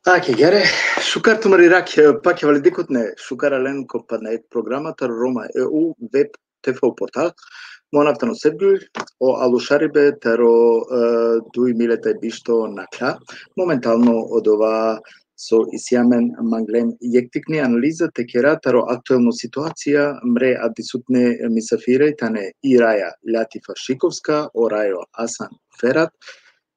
Chiare, shukar tumari rak pak validikutne shukar alen kompanijek programa tar Roma EU web TV portal monaftano sebgül o alusharibe taro 2000 bišto nakla momentalno odova so isjamen manglem jektikni analiza tekera taro aktuelno situacija mre adisutne misafire tane Iraja Latifa Šikovska orajo Asan Ferat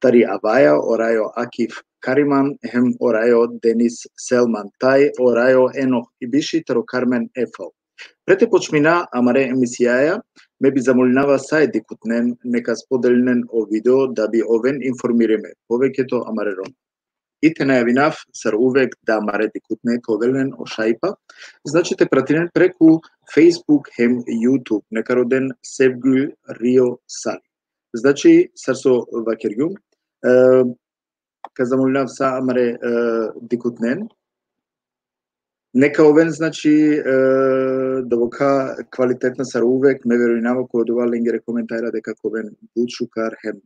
tari Avaja orajo Akif Kariman hem orajo Denis Selman taj orajo Enoch Ibishi taro Carmen Efal. Prete počmina amare emisijaya me bi zamolnava sajedikutnen neka spodelnen o video da bi oven informirime poveketo amare rom. Ite najavinav sar uvek da amare dikutne kovelnen o šajpa, značite pratinen preku Facebook hem YouTube neka roden Sevgül Rio Sali. Znači sar so vakerjum ka zamolnav sa amare dikutnen neka ovен znači довока квалитетна сар увек ме веројнава кој одува ленгере коментара дека ковен бучукар хем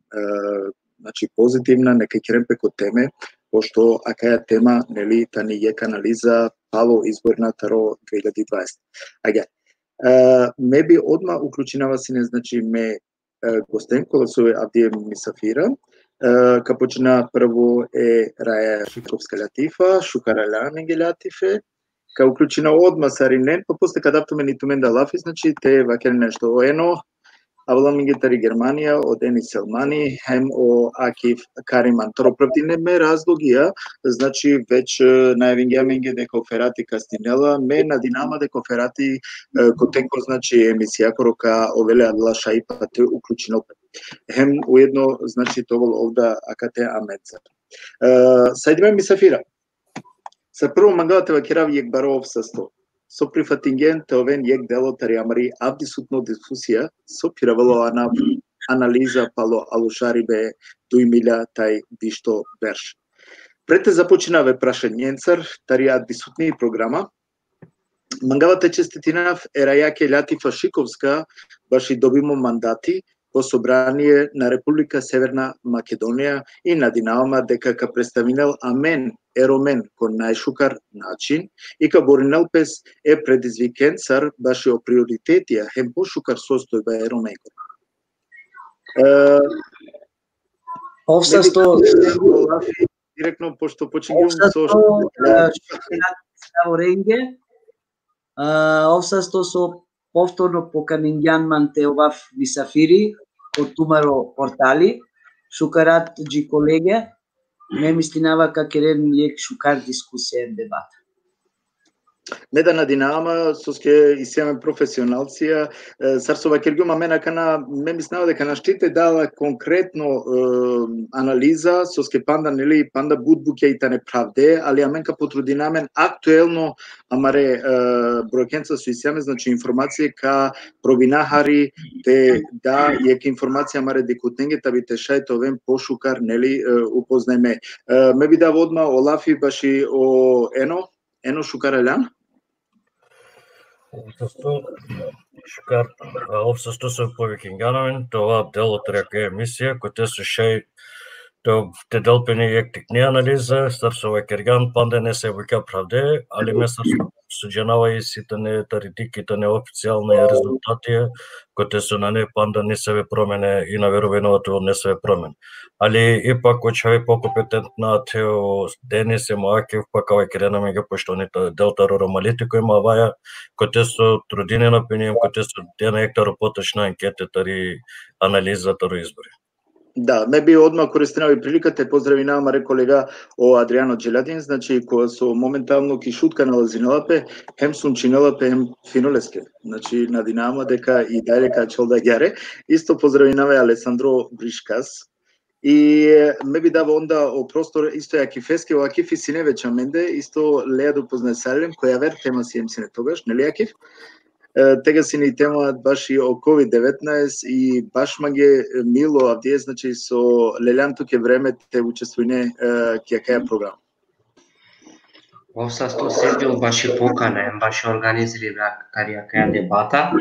значи позитивна нека кремпе ко теме пошто акаја тема нели тани е анализа пало изборна таро 2020. Аге ме би одма уклучинава сине значи ме гостен кола со Авдиев Мисафира ка почина прво Раја Шиковска Латифа Шукарала Латифе ка уклучина одма саринен, па после кадаптуме нитумен да лафи, значи те вакер нешто о ено, авламингетари Германија, о Денис Селмани, хем о Акиф Кариман. Тороправдине ме разлогија, значи веќе најавингјаменге дека оферати кастинела, ме на динама дека оферати котенко, значи емисија корока овеле адлаша и па те уклучина опет. Хем уедно, значи товол овда акате амецар. Сајдиме Мисафира. Sa prvo mangalate vakerav jek barov sa sto. So prifatingen te oven jek delo tari amari avdisutno diskusija so piravalo analiza palo alušaribe 2000 taj bišto verš. Prete započinave prašenjencar tari avdisutni programa. Mangalate čestitinav Raja Latifa Šikovska baš i dobimo mandati по собрание на Република Северна Македонија и надинавама дека ка представинел амен еромен кон најшукар начин и ка боринел пес предизвикен цар баши о приоритетија хем пошукар состојба ероменко. Овсасто директно пошто почињувам со Ренге овсасто со повторно поканинѓанман те овав Мисафири од тумаро портали, шукарат джи колеге, ме мислинава ка керен јек шукар дискусија дебат. Не да надинавама, соске исјаме професионалција, сарсова кергјума мена кана, ме мислинава дека наштите дала конкретно анализа, соске панда, нели, панда будбуке и тане правде, али аменка потрудинамен актуелно, амаре бројкенца со исјаме, значи информација ка пробинахари, те да, јек информација амаре декутненге, таби те шајте овен пошукар, нели, упознајме. Ме би да водма Олафи баши о Ено шукаралян? Овсесто со повикингановен, тоа дел од реака емисија, кој те се шај те делпени ектикни анализа, старсова керган, панде не се вика правде, али ме суѓенава и сите нетеритиките неофицијални резултати, кои се на не панда не се промени и на верувањето не се промени. Али ипак очави по-компетентна тео Денис и Моакив, пак овај кренаме ги поштоните Делта Ромалитико има ваја, кои се трудини на пенијем, кои се дена ектаро поточна анкетата и анализата ро избори. Да, ме би одма користена и приликата поздравинавам маре колега о Адриано Джелядин, значи која со моментално ки шутка на лазиналапе, хем сунчиналапе, хем финолеске. Значи надинама дека и далека челда гјаре. Исто поздравинавам Алесандро Бришкас. И ме би дава онда о простор исто Акифеске, о Акифи сине вече менде, исто леа да познаселем, која вер тема си им сине тогаш, нели Акиф? Тега си ни тема баш и о COVID-19 и баш маге мило авдие, значи со Лелјан туке време те учествујне ке каја програма. Овса сто седил баш и поканем, баш организири карија каја дебата.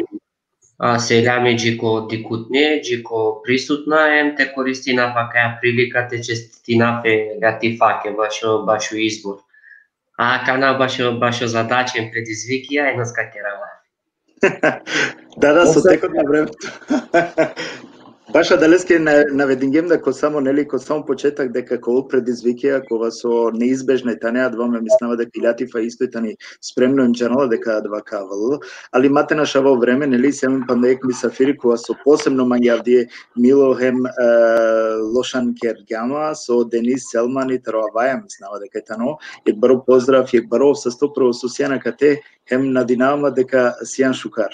Селјаме джико дикутне, джико присутна ем те користина па каја прилика те честитина пе гатифаке баш избор. А кана баш задачен предизвикија едно скакерава. Да, со текот на времето. Баша далеске наведингем дека само нели ко само почеток дека кол предизвикија кога со неизбежна и танеа двама мислева дека илјатифа исто тани спремно им чанала дека два кавал, али мате на шаво време нели сем пандек мисафири кога со посебно мањавдие Милохем Лошан Кергама со Денис Селман и Тароаваја мислева дека тано и баро поздрав и баро со 100% Сијана кате хем надинавама дека Сијан Шукар.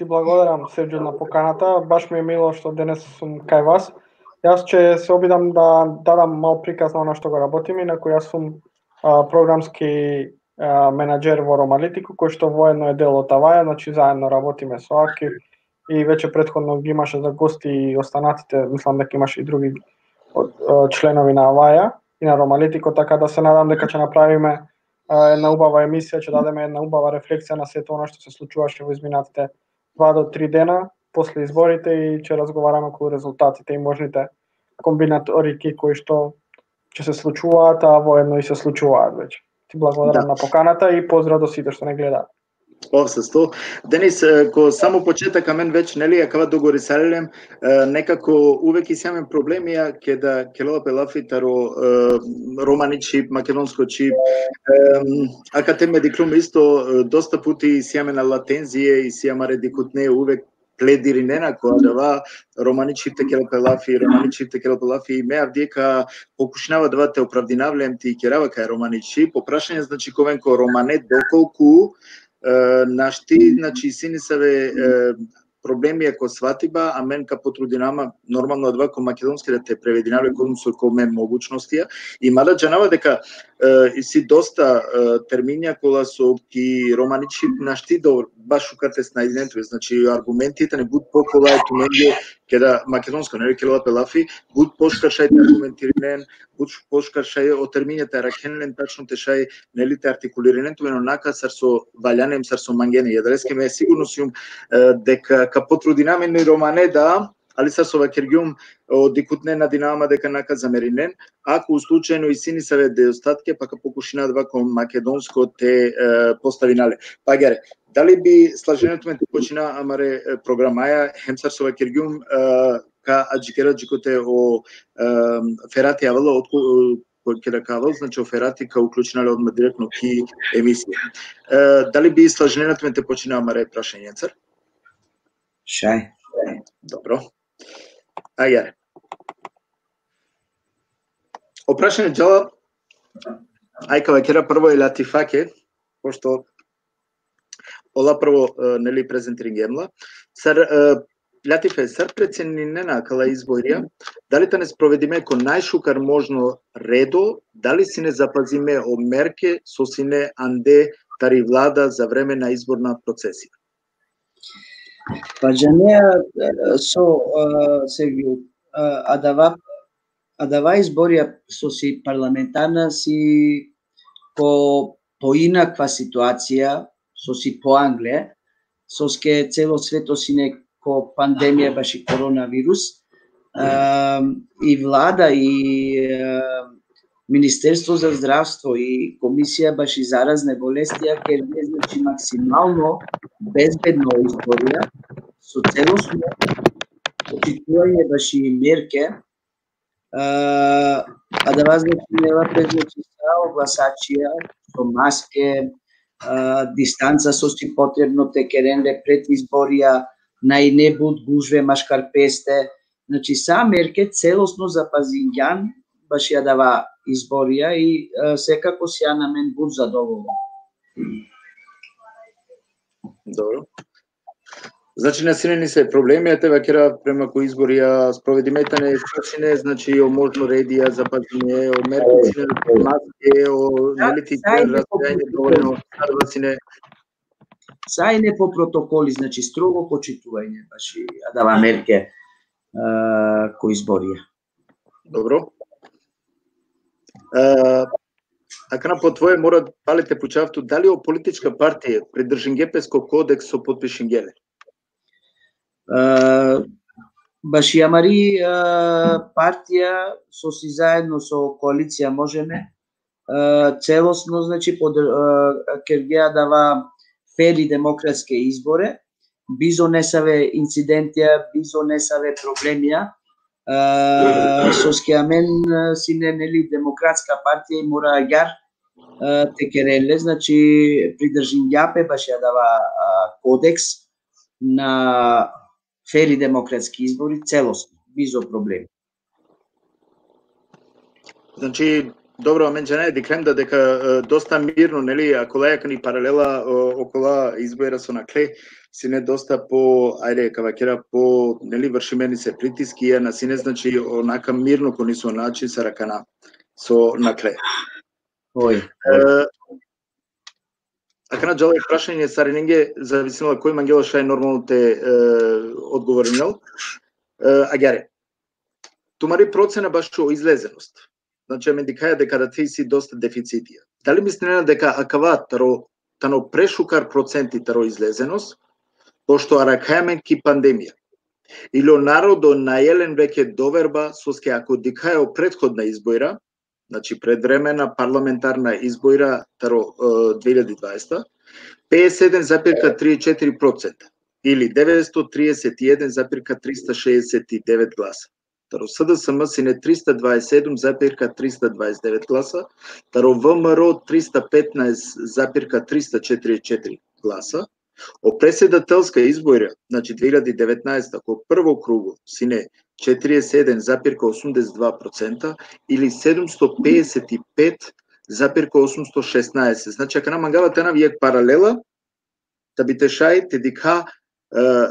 Ти благодарам, Серџо, на поканата. Баш ми е мило што денес сум кај вас. Јас ќе се обидам да дадам мал приказ на она што го работиме, инаку јас сум програмски менаџер во Ромалитико, кој што воедно е дел од Аваја, значи заедно работиме со Акив и веќе претходно ги имаше за гости и останатите, мислам дека имаше и други членови на Аваја и на Ромалитико, така да се надам дека ќе направиме една убава емисија, ќе дадеме една убава рефлексија на сето она што се случуваше во изминатите 2 до 3 дена после изборите и ќе разговараме околу резултатите и можните комбинаторики кои што ќе се случуваат, а воедно и се случуваат веќе. Ти благодарам на поканата и поздрав до сите што не гледаат. Овсе сто. Денис, ко само почетока мен веќе нели ја кава догори салелем, некако увеќе сјамен проблеми ја ке да келела пелафитаро романи чип, македонско чип, академија диклум исто доста пути сјамена латензија и сјамаре дикутне увек пледири нена која дава романи чипте келапелафи и меа дека покушнава да те оправдинавлем ти керава кај романи чип, попрашање значи ковенко романе доколку нашти, значи сини саве проблеми ако сватиба, а мен ка потрудинама нормално два ко македонски да те превединавле кон со коме могучностија и мада джанава дека и си доста терминја кола со ки романичи нашти до баш укате снајденето, значи аргументите не буд покола ето менде кеда македонско нели келела пелафи буд пошкаршај аргументиран, буд пошкаршај о термињата ракенлен тачно тешај нели те артикулирането но нака сар со валјанем сар со мангене јадреске ме сигурно сум дека ка потрудинаме ни романе да али са со вакергјум дикутне на динама дека нака замеринен, ако случајно и сини саве деостатке, пака покушина два кон македонско те поставинале. Пагере, дали би слаженето ме те почина амаре програмаја, хемсар со вакергјум ка аджикера джикоте о ферати авало, кој ќе да кавал, значи оферати ка уклучинале одма директно ки емисија. Дали би слаженето ме те почина амаре прашањенцар? Шај. Добро. Ајде. Опрашање джала, ајка вакера прво и латифаке, пошто ола прво нели презентингемла. Сар латифе сар преценинена кала изборија, дали та не спроведиме кон најшукар можно редо, дали си не запазиме о мерке со сине анде тари влада за време на изборна процесија? Па джанеа со Сергио адава изборија со си парламентарна си по инаква ситуација, со си по Англија, со ске цело свето си неко пандемија баш и коронавирус, и влада и Министерство за здравство и Комисија баш и заразне болести ќе значи максимално безбедно историја со целосно очитување баш и мерке, а да значи са огласачија со маске, дистанца со си потребно текеренле пред изборија, нај буд гужве машкарпесте, значи са мерке целосно за пазињан баш ја дава изборија и секако ја на мен буд задоволен. Добро. Значи на сине ни се проблеми, а тебе кера према кои изборија спроведи метане, сачине, значи о можно редија за пазење, о мерки маске, о нелитите расстојање доволно сарвасине. Са и не по протоколи, значи строго почитување баш и дава мерке кои изборија. Добро. Акана по твое мора палите почавту дали о политичка партија придржен гепеско кодекс со подпишен геле? Баш и амари партија со си заедно со коалиција можеме целосно значи ќе ги дава фер и демократски изборе, бизо несаве инцидентија, бизо несаве проблемија. Со скиамен си нели демократска партија и мора јар текереле, значи придржин јапе баш ја дава кодекс на фер и демократски избори целосно, бизо проблеми. Значи, добро, мен не дикремда дека доста мирно, нели, ако лајака ни паралела околу избора со накле, си не доста по, ајде, кавакера по, нели, вршимени се притиски, ја на сине, значи, онака мирно кони со начин се ракана со накле. Акана джале прашање саренинге зависимо кој мангело шај нормално те одговоринал. Агјаре, тумари процена баш о излезеност. Значи, ме дикаја дека да ти си доста дефицитија. Дали мислена дека акава тано прешукар проценти таро излезеност, пошто аракајамен ки пандемија? Или народо најелен веќе доверба со ке ако дикаја о предходна избора, значи предвремена парламентарна избора таро 2020, 57,34% или 931,369 гласа. Таро СДСМ сине 327,329 гласа, таро ВМРО 315,344 гласа, о преседателска избора, значи 2019 ко прво круго сине 47,82% или 755,816. Значи ако намангава тана виек паралела, да бите шај те дика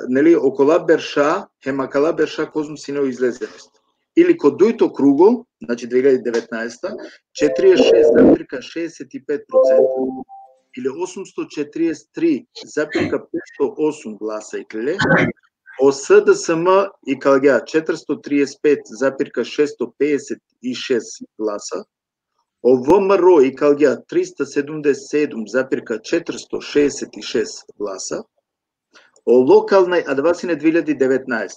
нели окола берша, хемакала берша козум сине излезеност. Или ко дуито круго, значи 2019, 46,65% или 843,508 гласа и кле, о СДСМ и калгја 435,656 гласа, о ВМРО и калгја 377,466 гласа, о локална, а двасине 2019,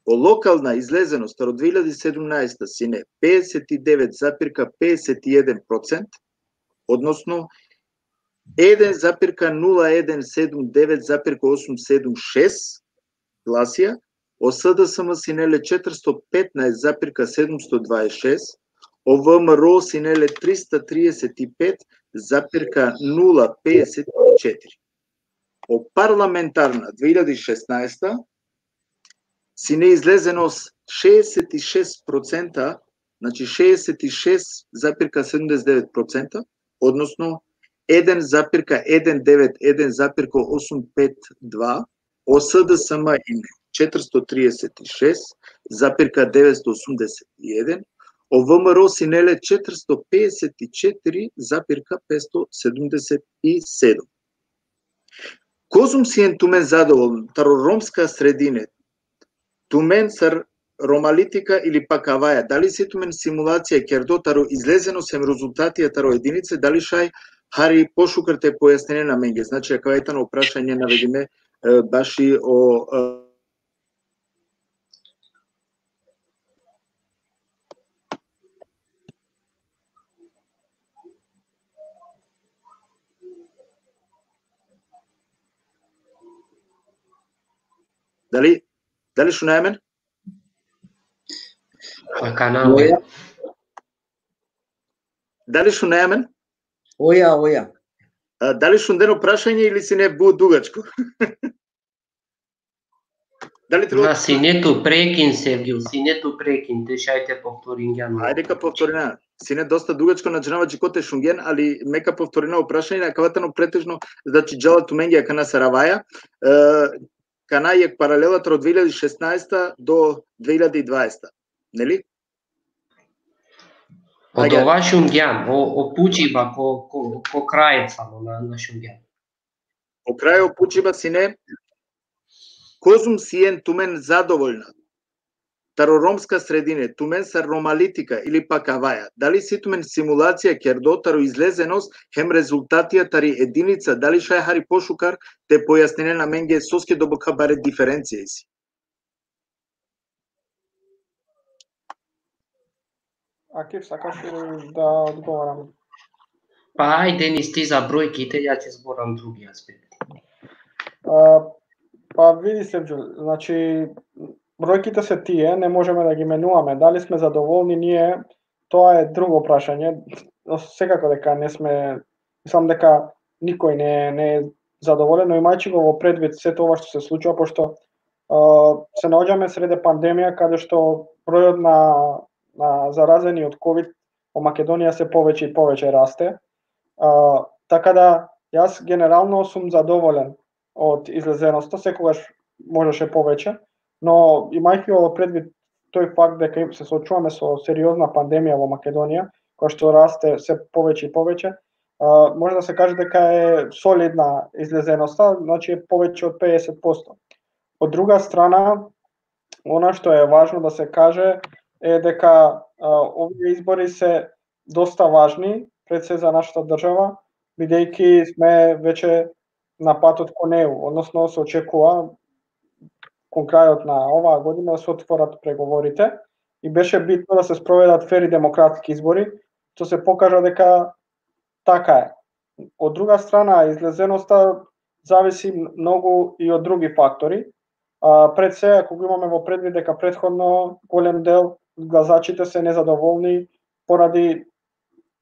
о локална излезеност од 2017 сине 59,51%, односно 1,0179,876 гласија, о СДСМ синеле 415,726, о ВМРО синеле 335,054. О парламентарна 2016 сине излезеност 66%, значи 66,79%, односно 1,191,852, о СДСМ име 436,981, о ВМРО синеле 454,577. Козум си тумен задоволен, таро ромска средине, тумен сар ромалитика или пак аваја, дали си тумен симулација кердо таро излезено сем резултатија таро единице, дали шај хари пошукрте појаснење на менге. Значи, ако етано прашање наведиме баш и о Дали шунаја мен? Оја. Дали шунаја мен? Оја. Дали шундено прашање или си не бу дугачко? Дали треба? Синето прекин, Сергио, синето прекин, дешајте повторинѓа. Ајде ка повторина. Сине доста дугачко наџинава джикоте шунген, али мека повторина прашање, каватано претежно, значи джала туменѓа кана Сараваја, кана е паралелата од 2016 до 2020, нели? Од ова шунгјан, о пучиба ко крајот само на шунгјан. По крајот пучиба сине, козум сиен тумен задоволна. Тароромска средине, тумен са ромалитика или пак аваја. Дали си тумен симулација кердо, таро излезеност, хем резултатија тари единица, дали шај хари пошукар, те појаснене на менге соске добока баре диференција си. Акив, сакаш да одговорам? Па ајде ни сти за бројките, ја ќе зборам други аспекти. Па види се, значи бројките се тие, не можеме да ги менуваме. Дали сме задоволни ние, тоа е друго прашање. Секако дека не сме, мислам дека никој не е задоволен, но имајќи го во предвид сето ова што се случува, пошто се наоѓаме среде пандемија каде што бројот на заразени од ковид во Македонија се повеќе и повеќе расте. Така да јас генерално сум задоволен од излезеноста, секогаш можеше повеќе, но имајќи во предвид тој факт дека се соочуваме со сериозна пандемија во Македонија, која што расте се повеќе и повеќе, може да се каже дека е солидна излезеноста, значи е повеќе од 50%. Од друга страна, она што е важно да се каже е дека овие избори се доста важни пред се за нашата држава, бидејќи сме веќе на патот кон неу, односно се очекува кон крајот на оваа година да се отворат преговорите и беше битно да се спроведат фер и демократски избори, што се покажа дека така е. Од друга страна, излезеноста зависи многу и од други фактори. Пред се, ако го имаме во предвид дека претходно голем дел од гласачите се незадоволни поради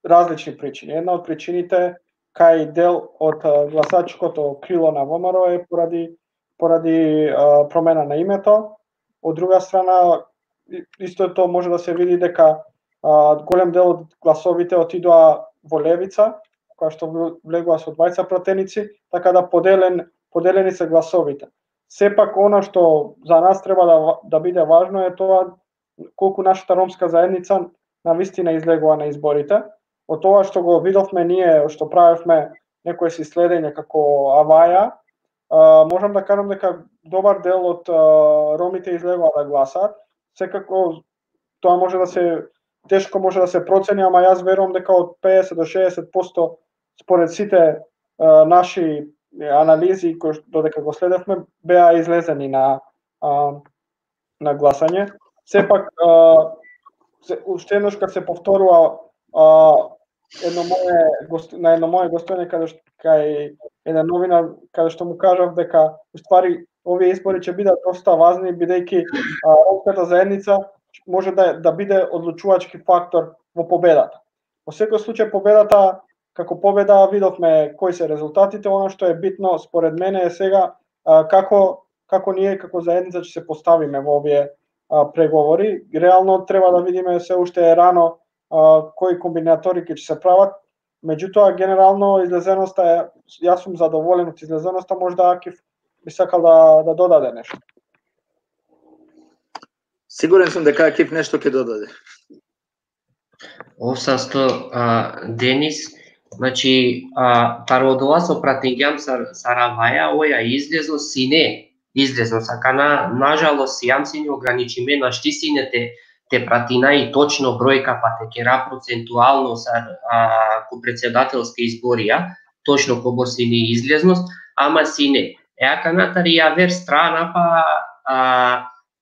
различни причини. Една од причините кај дел од гласачкото крило на ВМРО е поради промена на името. Од друга страна, исто тоа може да се види дека голем дел од гласовите отидоа во левица, која што влегува со двајца пратеници, така да поделени се гласовите. Сепак, она што за нас треба да биде важно е тоа колку нашата ромска заедница навистина излегува на изборите. Од тоа што го видовме ние, што правевме некој си следење како Аваја, можам да кажам дека добар дел од ромите излегува да гласаат. Секако тоа може да се тешко може да се процени, ама јас верувам дека од 50 до 60% според сите наши анализи кои додека го следевме беа излезени на гласање. Сепак уште еднаш кога се повторува на едно мое гостоење кај еден новинар каде што му кажав дека уствари овие избори ќе бидат доста важни бидејќи ромската заедница може да биде одлучувачки фактор во победата. Во секој случај победата како победа видовме кои се резултатите, она што е битно според мене е сега како ние како заедница ќе се поставиме во овие преговори. Реално треба да видиме, се уште е рано кои комбинаторики ќе се прават. Меѓутоа генерално излезеноста јас сум задоволен од излезеноста, можда Акив би сакал да додаде нешто. Сигурен сум дека Акив нешто ќе додаде. Овсасто Денис, значи таро со пратењам Сараваја, оја излезо сине, излезо сакана, нажалост јам си не ограничиме на штисинете те пратина и точно бројка па те кера процентуално ко председателски изборија, точно ко сини излезност, ама сине. Еакана тари јавер страна па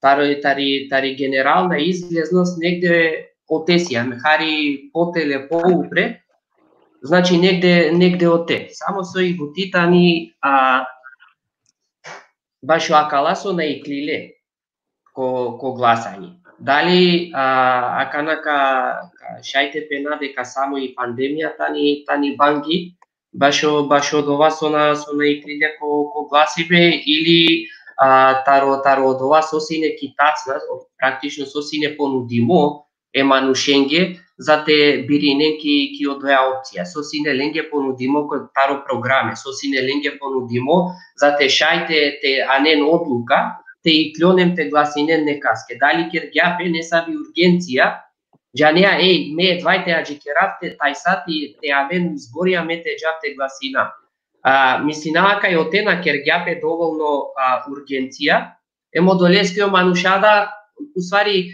тари генерална излезност негде отесија, мехари потеле поупре, значи негде оте. Само со и бутитани баш акаласо на иклиле ко гласање. Дали аканака шајте пена дека само и пандемијата ни банги, баш од ова со на иклиле ко гласибе или таро од ова сосине китацна, практично сосине понудимо еманушенге за те биринен ки одоја опција. Сосине ленге понудимо ко таро програме, сосине ленге понудимо за те шајте те анен одлука, те и клонем те гласинен некаске. Дали кергјапе не саби ургенција, џанеа ме двајте аџикеравте тај сати те амен изборија ме те џавте гласина. Мислинава кај отена кергјапе доволно ургенција, емодолескио манушада, усвари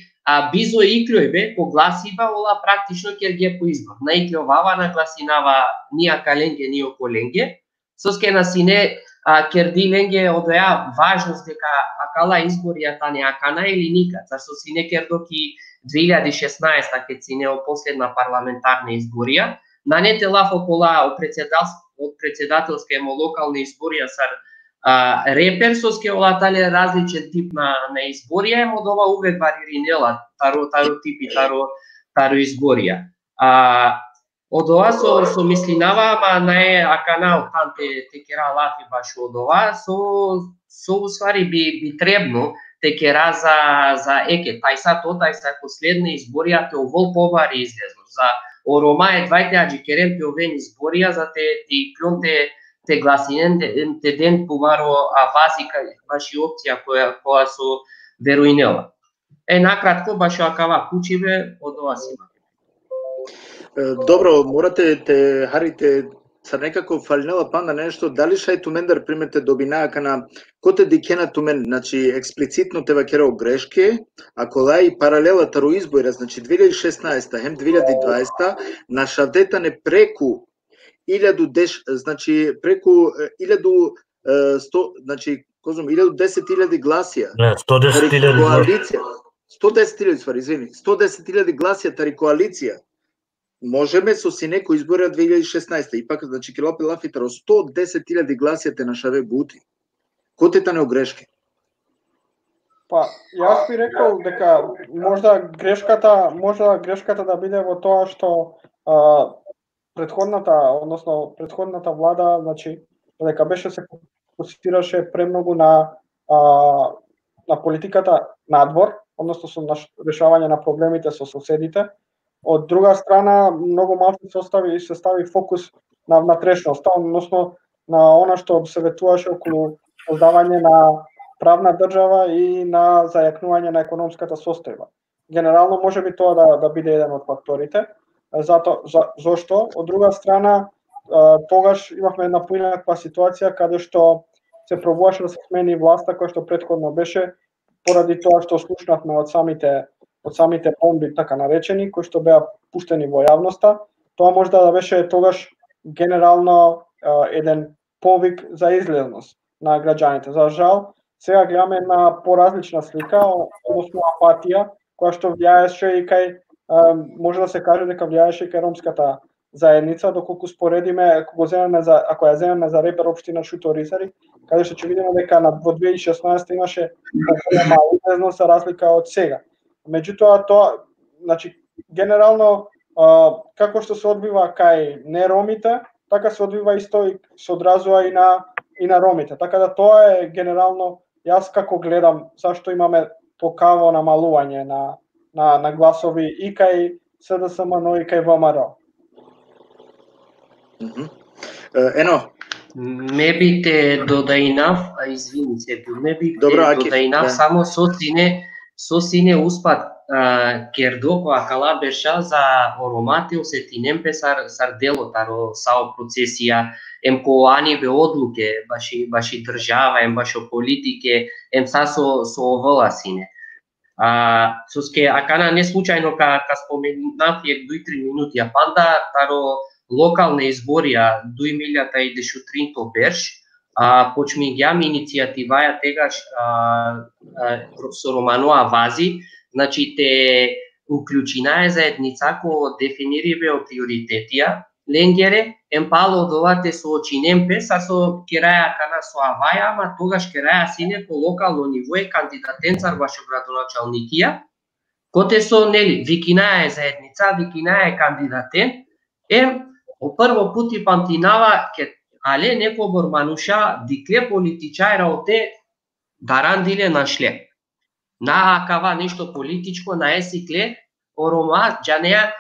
бизо иклјојбе, ко гласиба, ола практично кергје по избор. На иклјовава на гласинава нијака ленге, ни околенге, соске на сине керди ленге одоја важност дека акала изборија тане акана или никад. Зашто сине кердоки 2016 ке цинео последна парламентарна изборија, на нете лаф окола од председателска емо локални изборија сар репер соске олатале различен тип на изборија, емо од ова увек вариринела таро типи таро изборија. Од ова со мислинава, ама не акана од танте те кера лафи баш од ова, со усвари би требно те кера за еке, тај са последна изборија те овол побари излезно. За орома е двајте аџикерен те овен изборија, за те клон те гласинен те ден побаро вазика баш и опција која со веруинела. Накратко баш акава кучиве од ова сима. Добро, морате те харите са некако фалнела панда нешто, дали шај тумендар примете добинаа кана коте дикена тумен, значи експлицитно те вакера грешке, ако лај паралела таро избора, значи 2016, хем 2020, на шавдетане преку 1000, значи преку 1100, значи козум 10.000 гласија. Не, 110.000 гласија. 110.000, ствари, извини. 110.000 гласија тари коалиција. Можеме со синеко избора 2016, ипак, значи, килопи лафитаро 110.000 гласија те на шаве бути. Коте та не огрешке? Па, јас би рекол дека можда грешката да биде во тоа што предходната влада, значи, дека беше се фокусираше премногу на политиката надвор, односно со решавање на проблемите со соседите. Од друга страна, многу малку се стави фокус на внатрешноста, односно на она што се ветуваше околу создавање на правна држава и на зајакнување на економската состојба. Генерално можеби тоа да биде еден од факторите. Зошто? Од друга страна, тогаш имавме една поинаква ситуација каде што се пробуваше да се смени власта која што претходно беше, поради тоа што слушнавме од самите бомби, така наречени, кои што беа пуштени во јавноста. Тоа можда да беше тогаш генерално еден повик за излезност на граѓаните. За жал, сега гледаме една поразлична слика, односно апатија, која што влијаеше и кај, може да се каже дека влијаеше и кај ромската заедница, доколку споредиме, ако ја земеме за репер општина Шуто-Ризари, каде што ќе видиме дека во 2016 имаше голема излезност за разлика од сега. Меѓутоа тоа, значи генерално како што се одбива кај неромите, така се одбива исто и се одразува и на ромите. Така да тоа е генерално јас како гледам зашто имаме покаво намалување на гласови и кај СДСМ, и кај ВМРО. Ено. Maybe те додајнав, извини се, maybe те додајнав само со сине успат кердо која кала берша за оромате осетинем сар дело таро сао процесија ем коани бе одлуке баши држава ем башо политике ем со овола сине. Соске акана не случајно ка споменав је 2-3 минути а панда таро локалне изборија 2013 берш почмиѓам иницијативаја тегаш со Романуа Вази, значи те уклучинаe заедница ко дефинирибе приоритетија ленгере, емпало довате со очинемпе, са со кераја кана со аваја, ама тогаш кераја сине по локално ниво е кандидатенцар баше градоначалникија, коте со нели викинаја е заедница, викинаја е кандидатен, прво пути памтинава ке але неко бормануша дикле политичајра оте дарандиле нашле. На акава нешто политичко на есикле, орома джанеа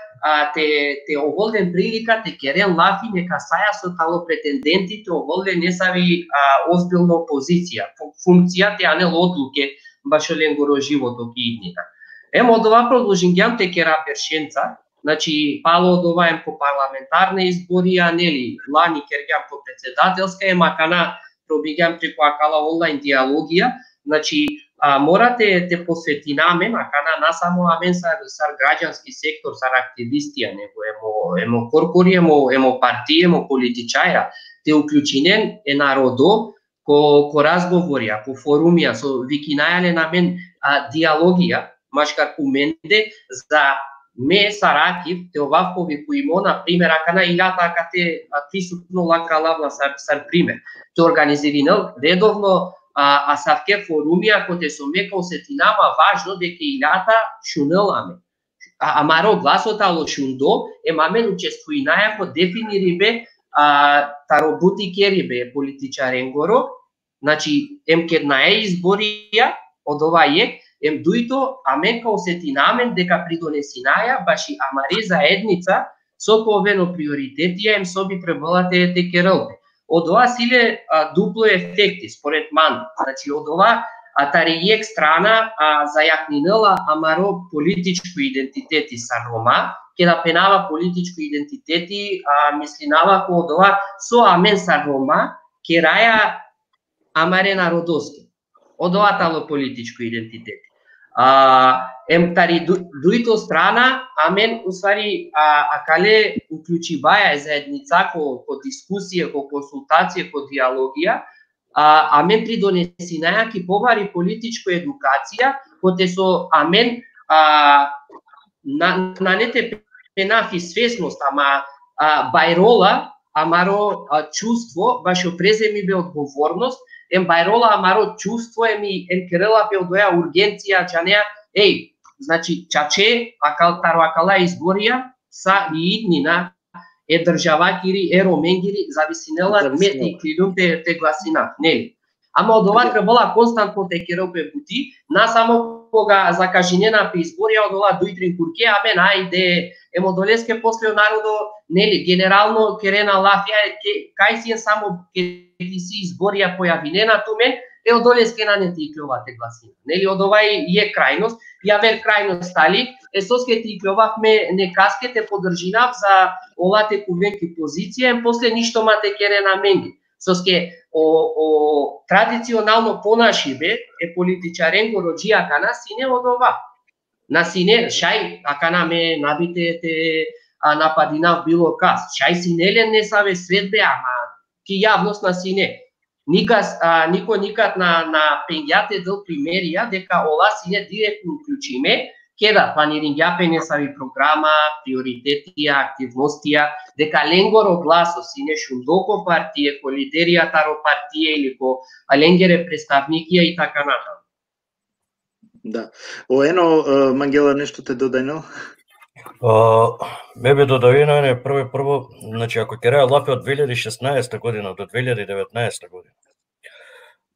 те оволден прилика те керен лафи нека саја со тало претендентите оволден не сави озбилна опозиција, функција те анел одлуке башолен горо живото ки иднина. Од ова продолжингјам те кера першенца, значи пало од ова по парламентарни избори, а нели лани кергјам по председателска, кана пробигјам преку акала онлайн диалогија, значи морате те посветинаме, кана насамо амен сар граѓански сектор, сар активистија, него емо корпори, емо партија, емо политичаја, те уклучинен е народо ко разговорија, ко форумија, со викинајале на мен диалогија, машкар уменде за ме саракив те овав повикуимо, например, акана илјата кате присутно лакалавна сар пример. Те организиринал редовно савке форумија коте со мека осетинама важно дека илјата шунеламе. Амаро гласот ало шундо, мамен учествуинаја ко дефинирибе таробути керибе политичаренгоро, значи кеднаe изборија од ова ек, дуито аменка осетинамен дека придонесинаја баши амаре заедница со повено приоритетија соби преболате те керелбе. Од ова силе дупло ефекти според ман. Значи од ова таријек страна зајакнинела амаро политичко идентитети са Рома, ке да пенава политичко идентитети, мислинава ко од ова со амен са Рома, ке раја амаре народоски. Од ова тало политичко идентитети. Тари дуито страна, амен усвари акале уклучибаја заедница ко дискусија, ко консултација, ко диалогија, амен придонесинаја ки повари политичко едукација, коте со амен на нете пенафи свесност, ама бајрола, амаро чувство, башо преземи бе одговорност, бајрола амаро чувство керела бе одоја ургенција джанеа, значи чаче акала изборија са и иднина држава кири роменгири зависинела мети клидум те гласина, нели? Ама од ова требала константно те керелбе бути, насамо кога закажинена при изборија од ова дујтрин курке, амен ајде емодолеске после народо, нели, генерално керена лафија, кај си само ке ти си изборија појавинена туме, одолеске на не ти клювате гласина. Нели, од овај е крајност, јавер крајност стали, соске ти клювавме некаске, те подржинав за овате кувенки позиција, после ништо ма те керена менги. Соске традиционално понашибе политичарен го роджија кана сине од ова. На сине, шај, акана ме набите те нападина било кас. Шај синелен не саве светбе, ама ки јавност на сине. Никад на пењате дел примерија дека ова сине директно уклучиме, кеда планирингјапе не сави програма, приоритетија, активностија, дека ленгоро гласо сине шундоко партие, ко лидерија таро партие или ко ленгере представникија и така натаму. Да. Ено, Мангела, нешто те додајно? Ме бе додајно прво, значи ако ќе раја лафе од 2016 година до 2019 година.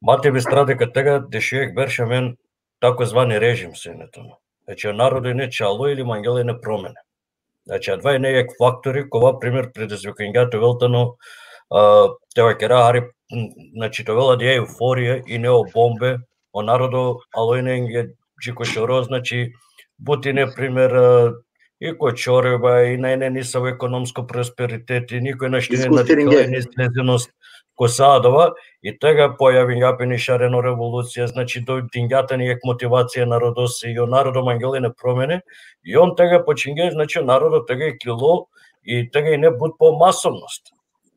Мате би страде кад тега дешиек берше мен тако звани режим сенето. Значи народот не чало или Мангела не промене. Значи два не ек фактори кога пример предизвикањето велтано тева ќе раја значи тоа да е еуфорија и не бомбе о народо алојнење джикошоро, значи бутине пример и кочореба и најне са во економско просперитет и никој нешто не на слезеност ко садова и тега појави јапени шарено револуција, значи до дињата ни ек мотивација народоси и народо Мангела не промене и он тега починге, значи народот тега и клило и тега и не буд по масовност.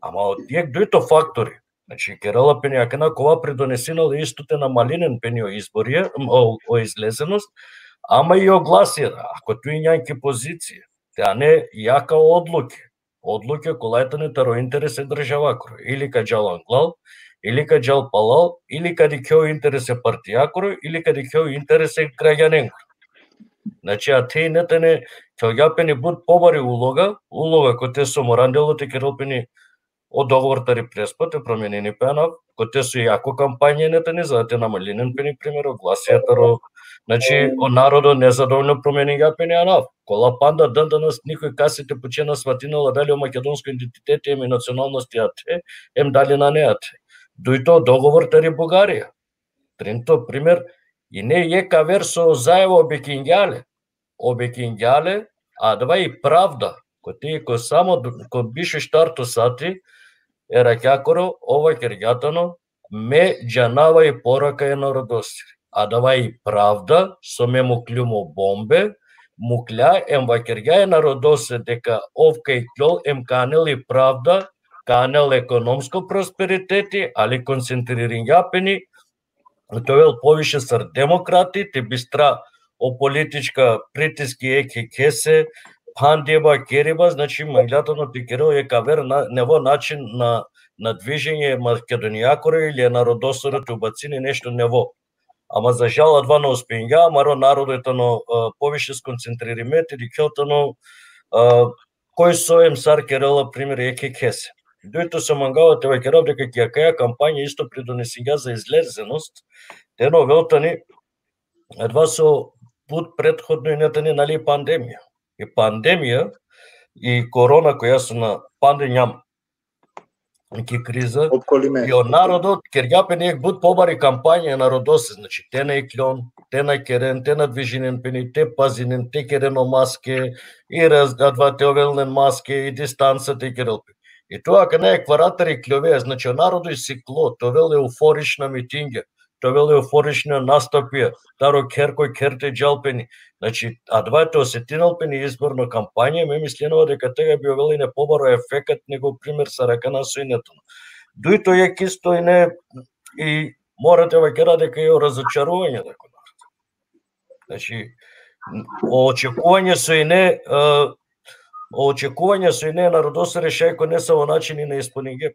Ама од тие дуито фактори, значи Керела Пенијакана кога придонесинал истото на малинен пенио изборија, о излезеност, ама и огласија, ако тој њајки позиција, а не јака одлуки. одлуке колајтане таро интересе државакро, или ка джал англал, или ка джал палал, или каде кео интересе партијакро, или каде кео интересе граѓаненко. Значи, а те нетене ќе јапени буд побари улога кој те со моранделот и керолпени од договортари преспот е променени пенав, кој те со јако кампања нетени за да те намаленен пени примеро, гласијатаро, значи, о народот незадоволно промени јапени анав. Кола панда данас никој касите почена сватинала дали о македонско идентитет ем и националности ате, ем дали на неате. Дуито договортари Бугарија. Тринто пример, и не јека версо заево обекињале, а два и правда, кој само кој бише штарто сати, еракјакоро, ова кергјатано, ме джанава и порака е народостири. А дава и правда, со ме му клюмо бомбе, му кля ем вакергја е народосе дека овка и клол ем канел и правда, канел економско просперитети, али концентриран јапени, тој повише сар демократи, те бистра о политичка притиски еке кесе, пандеба, кериба, значи манглјатано ти керо е кавер нево начин на движење македонијакоро или народосорот убацини нешто нево. Ама за жал адва не успења, маро народот повише сконцентрира мет или келтано кој соем сар керела пример еке кесе. Дојто се мангавате вај керав дека ќе каја кампања исто придонесења за излезеност, тено велтани едва со пут предходно и нетани нали пандемија. И пандемија и корона која се на пандемија ки криза и од народот кергјапен ек буд побари кампања народосе, значи те на еклон, те на керен, те на движинен пени, те пазинен, те керено маске и раздадва те овелнен маске и дистанцата и керелпи. И тоа кај не екваратори клјове, значи народот си кло, тоа вел еуфорична митинга, тоа вел еуфорична настапија, таро керкој керте джалпени. Значи, а двајте осетиналпени изборна кампања, ме мисленува дека тега би овели не побаро ефекат него пример са рака на сојнето. Дуито е кисто и не и морате ваќера дека е разочарување дека народ. Значи, очекување со и не народосе решајко не само начини на исполнение.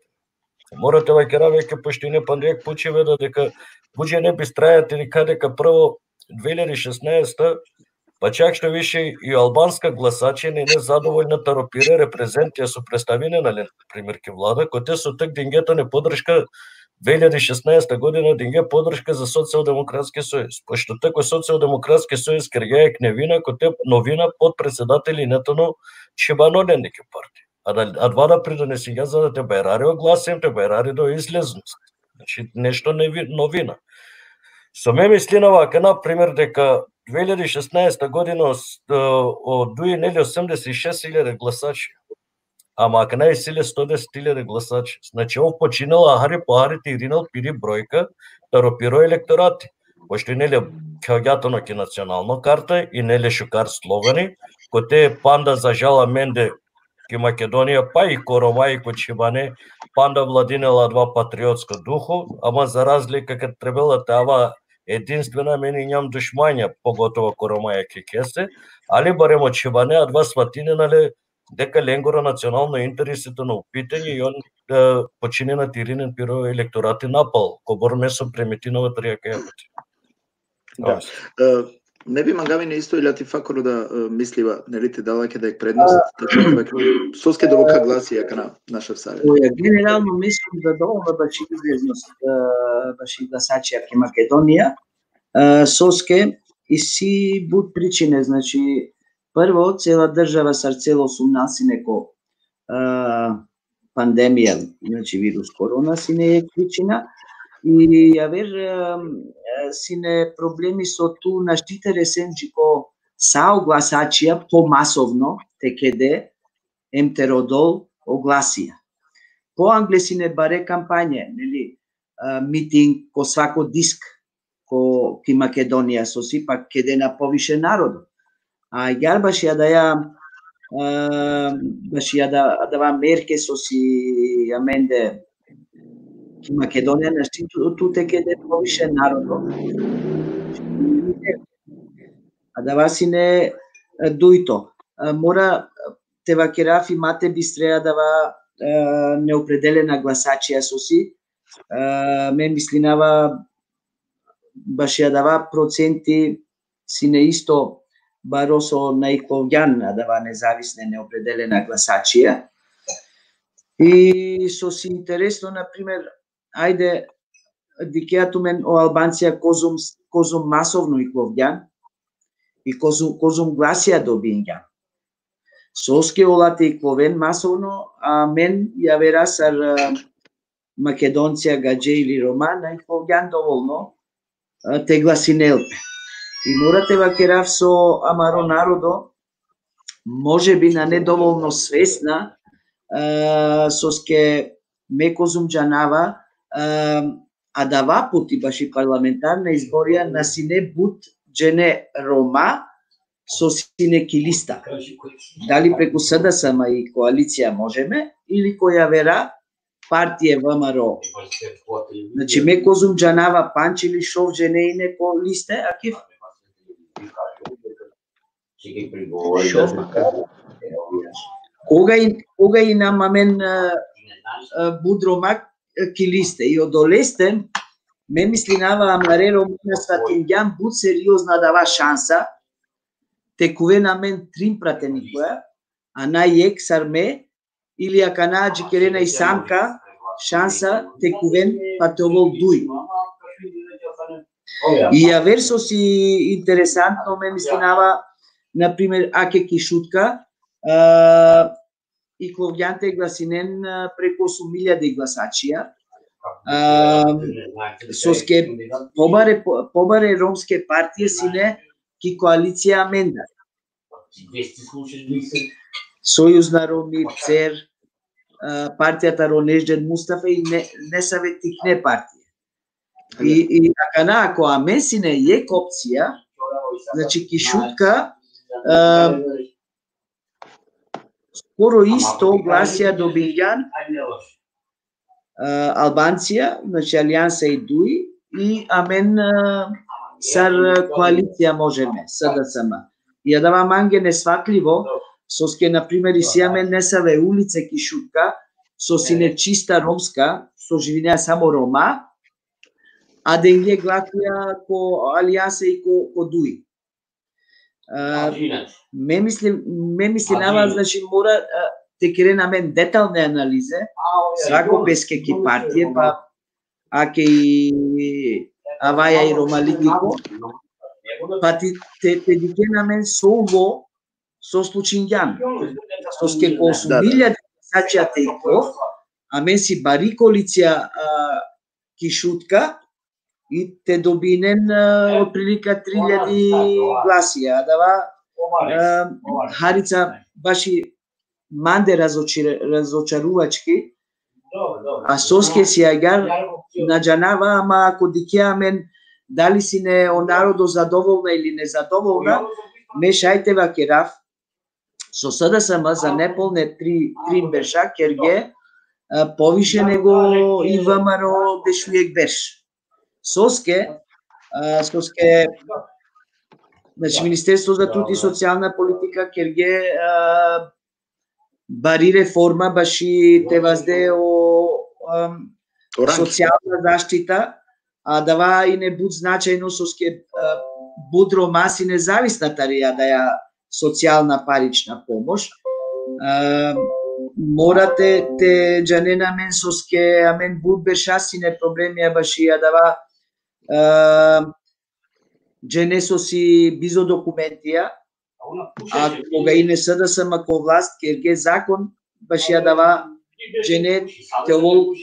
Морате ваќера веќе пошто и не пандек почиве дека буџе не би страјате никаде дека прво 2016 па чак што више и албанска гласачи не задоволна таропира репрезентија со представење на пример ке влада, кој те со так дингето не подршка 2016 година динге подршка за Социјалдемократски сојуз. Пошто тако Социјалдемократски сојуз кергјаек невина кој те новина под председатели нетано чебанолен неке партија. А два да придонесења за да те бајрари огласен, те бајрари до излезност. Значи нешто новина. Со ме мислинава ка например дека 2016 година одуи нели 86.000 гласачи, ама ака не силе 110.000 гласачи. Значи ов починал ахари пахарите и ринал пири бројка, таропиро електорати. Пошто и нели каѓатано ке национална карта и нели шукар слогани, кој те панда за жала менде ке Македонија, па и Корома и Кочибане, панда владинела два патриотско духу, ама за разлика кад требала тава единствена мени ням душмања, поготово Коромаја ке кесе, али барем од Чебане, а два сватине, нали, дека ленгора национално интересите на упитање и он почине на тиринен пиро електорати напал, коборме со преметинова тријака јапати. Да. Не би мангавине исто или Атифакоро да мислива, нели те далаке да е предност, соске довока гласи јака на наша саје. Генерално мислам да доволна баш излезност, баш и гласачи ке Македонија, соске и си буд причине, значи прво цела држава сар цело сумнаси неко пандемија, значи вирус корона си не е причина, и ја вер сине проблеми со ту наштите ресенџико сао гласачија помасовно текеде емтеродол огласија. По англесине баре кампање, нели, митинг ко свако диск ко ки Македонија со си пак кеде на повише народо. А јар баш ја дава мерке со си аменде ки Македонија нашти туте кеде повише народо. А дава си не дуито. Мора Тева кераф имате бистреја дава неопределена гласачија со си. Ме мислинава баш ја дава проценти си не исто баро со најковѓан дава независна неопределена гласачија. И со си интересно, например, ајде, дикеато мен о Албанција козум масовно и ковѓан, и козум гласија добињан. Соске олате и ковен масовно, а мен ја верасар Македонција, Гадже или Романа и ковѓан доволно те гласинелпе. И морате вакерав со амаро народо, може би на недоволно свесна, соске мекозум джанава, а дава пути баши парламентарна изборија на сине бут джене Рома со сине килиста. Дали преку СДСМ и коалиција можеме, или која вера партија ВМРО. Значи мекозум джанава панчили шов джене и неко листе, а киф? Кога и намамен будромак килисте и одолесте, ме мислинава амареро на Сватингјан буд сериозна дава шанса, текуве на мен трим пратеникоја, а најек сарме, или ака наđi керена и самка, шанса текувен патовол дуј. И ја версо си интересантно ме мислинава, например, аке кишутка, и ковѓанте гласинен преку 8.000 гласачија. Соске побаре ромске партија сине ки коалиција Менда. Сојуз на Роми, ЦЕР, партијата Ронежден Мустафа и Несаветикне партија. И така ако амесине ек опција, значи кишутка скоро исто гласија добињан Албанција, значи Алијанса и ДУИ, и амен сар коалиција можеме, СДСМ. И ја дава манге несватливо, соске, например, и си амен несаве улице кишутка, со сине чиста ромска, со живинеа само Рома, а денге гласија ко Алијанса и ко ДУИ. Ме мислинава, значи, мора те кере на мен детални анализе, свако беске ки партија, па аке и Аваја и Ромалигико, па те дике на мен со ово, со случињан. Соске по 8.000 гласачија те иков, а мен си бари коалиција кишутка, и те добинен од прилика 3.000 гласија. Дава Харица баши манде разочарувачки, а соске си агар наджанава, ама ако дикеа мен дали си не о народо задоволна или незадоволна, ме шајте вакерав со СДСМ за неполне 3 берша керге повише него и ВМРО дешујек беш. Соске, значи Министерство за труд и социјална политика керге бари реформа баши те вазде о социјална заштита, а дава и не буд значајно соске буд Ромаси независна тарија да ја социјална парична помош. Морате те джанена мен соске, а мен буд бешасине проблеми баши ја дава дженесо си бизо документија, а кога и не СДСМ ко власт, керге закон баш ја дава джене теол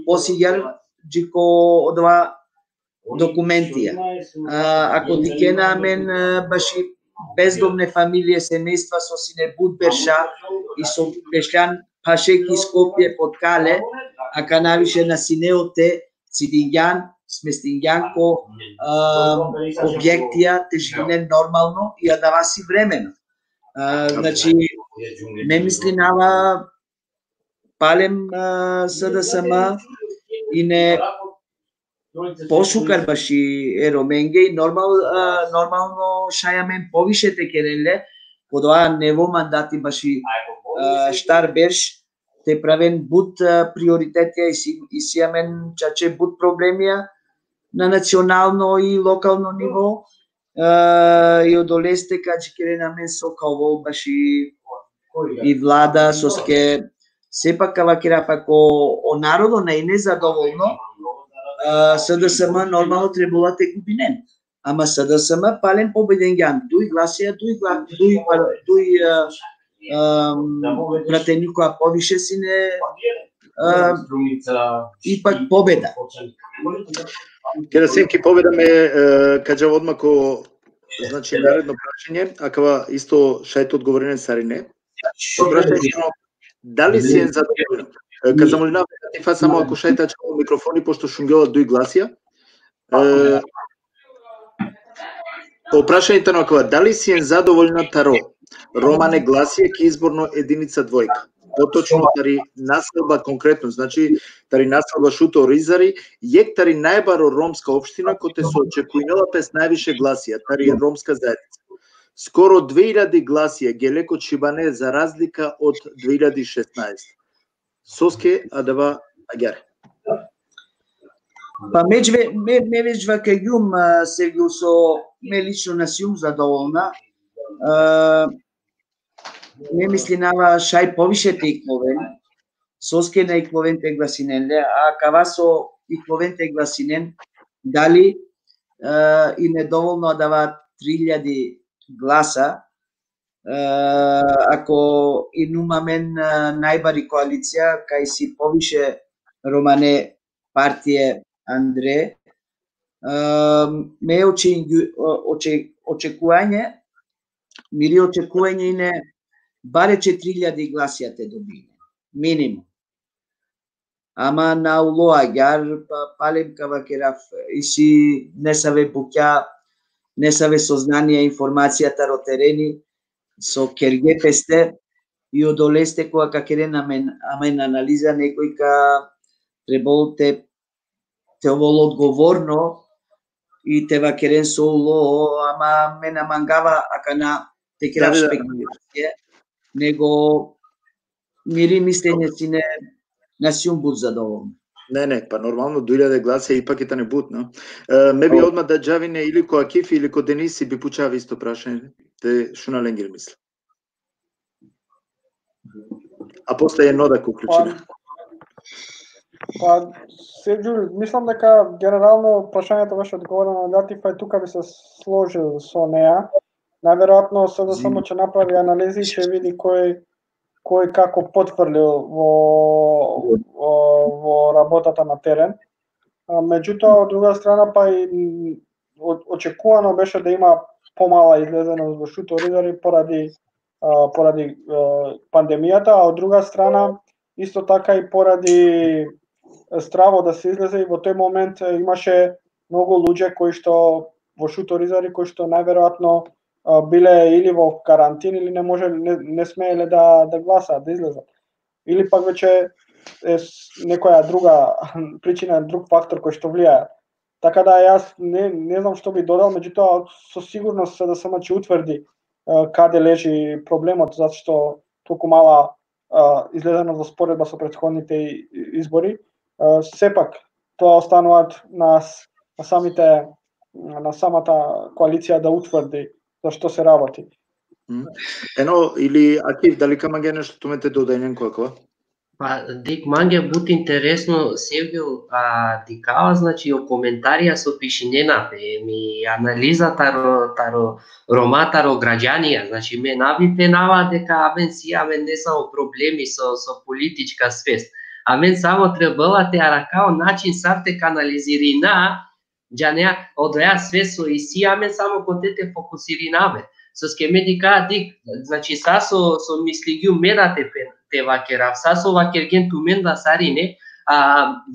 посиѓар джико одва документија. Ако дикена мен баши бездомне фамилија, семејства со сине буд берша и со бешлян пашеки Скопје под Кале, ака навише на синеоте Цидињан, Сместињанко објектија те живене нормално и ја дава си времено. Значи, ме мислинава палем СДСМ и не пошукар баши ероменге и нормално шајамен повише те кереле, подоа нево мандати баши штар беш, те правен буд приоритетија и си амен чаче буд проблемија на национално и локално ниво и одолесте кај ке на мен со као баш и влада соске сепак кавакера ако о народо не е незадоволно СДСМ нормално требала те губинен. Ама СДСМ пален победен гјан. Дуј гласија, дуј пратени која повише си не ипак победа. Ке да сенки победа ме кажа одмако значи наредно прашање, акава исто шајто одговорене сарине. Прашање дали си е задоволен? Ка замолинам тифа само ако шајта микрофони пошто шунгела дуј гласија. По прашањето на акава дали си е задоволна таро? Романе гласија ке изборно единица двојка. Поточно тари населба конкретно, значи тари населба Шуто Ризари, јек тари најбаро ромска општина коте се очекувала пес највише гласија, тари ромска заедница. Скоро 2000 гласија гелекот Шибане за разлика од 2016. Соске адава агер. Па ме веќе кај јум се гу со ме лично на сиум задоволна. Не мисли нава шај повише те икловен, соске на икловен те гласинен, а кава со икловен те гласинен, дали и недоволно дава 3000 гласа, ако и нумамен најбари коалиција, кај си повише Романе партије Андре, ме очекување, мири очекување и не баре 4000 гласија те добине, минимум. Ама на улоаѓар, палем кавакераф, и си не саве буќа, не саве сознание, информацијата ро терени, со кергепесте и одолесте која какерен амен анализа некој ка требало те оволо одговорно и те вакерен со уло, ама ме намангава ака на текерав спекулација, него мири мислење си не на сиум буд задоволен. Не, па нормално 2000 гласа ипак е не буд, но. Ме би одма да джавине или која Кифи или ко Дениси би пучава исто прашање, те шуна ленгир мисла. А после е нода ко уклучена. Па, Серджу, мислам дека генерално прашањето беше одговорено на Латифа и тука би се сложил со неа. Најверојатно СДСМ ќе направи анализи и ќе види кој како потврлил во работата на терен. Меѓутоа, од друга страна, па и очекувано беше да има помала излезеност во Шуто Ризари поради пандемијата, а од друга страна, исто така и поради страво да се излезе и во тој момент имаше многу луѓе кои што во Шуто Ризари кои што најверојатно биле или во карантин или не смееле да гласаат, да излезат. Или пак веќе е некоја друга причина, друг фактор кој што влијае. Така да јас не знам што би додал, меѓутоа со сигурност СДСМ ќе утврди каде лежи проблемот, затоа што толку мала излезеност во споредба со претходните избори. Сепак тоа остануваат на самата коалиција да утврди за што се работи. Ено, или Акив, дали камаге нешто тумете додајнен која? Па, дик манге бут интересно Севгил дикава, значи, о коментарија со пишинена, ми анализа таро роматаро граѓанија, значи, ме навипенава дека амен си, амен не само проблеми со политичка свест, амен само требала те аракао начин сарте канализирина, џанеа одеа свест со иси, амен само котете фокусиринаме. Со скеме дика дик, значи, са со мислигиу медате те вакерав, са со вакерген тумен да сарине,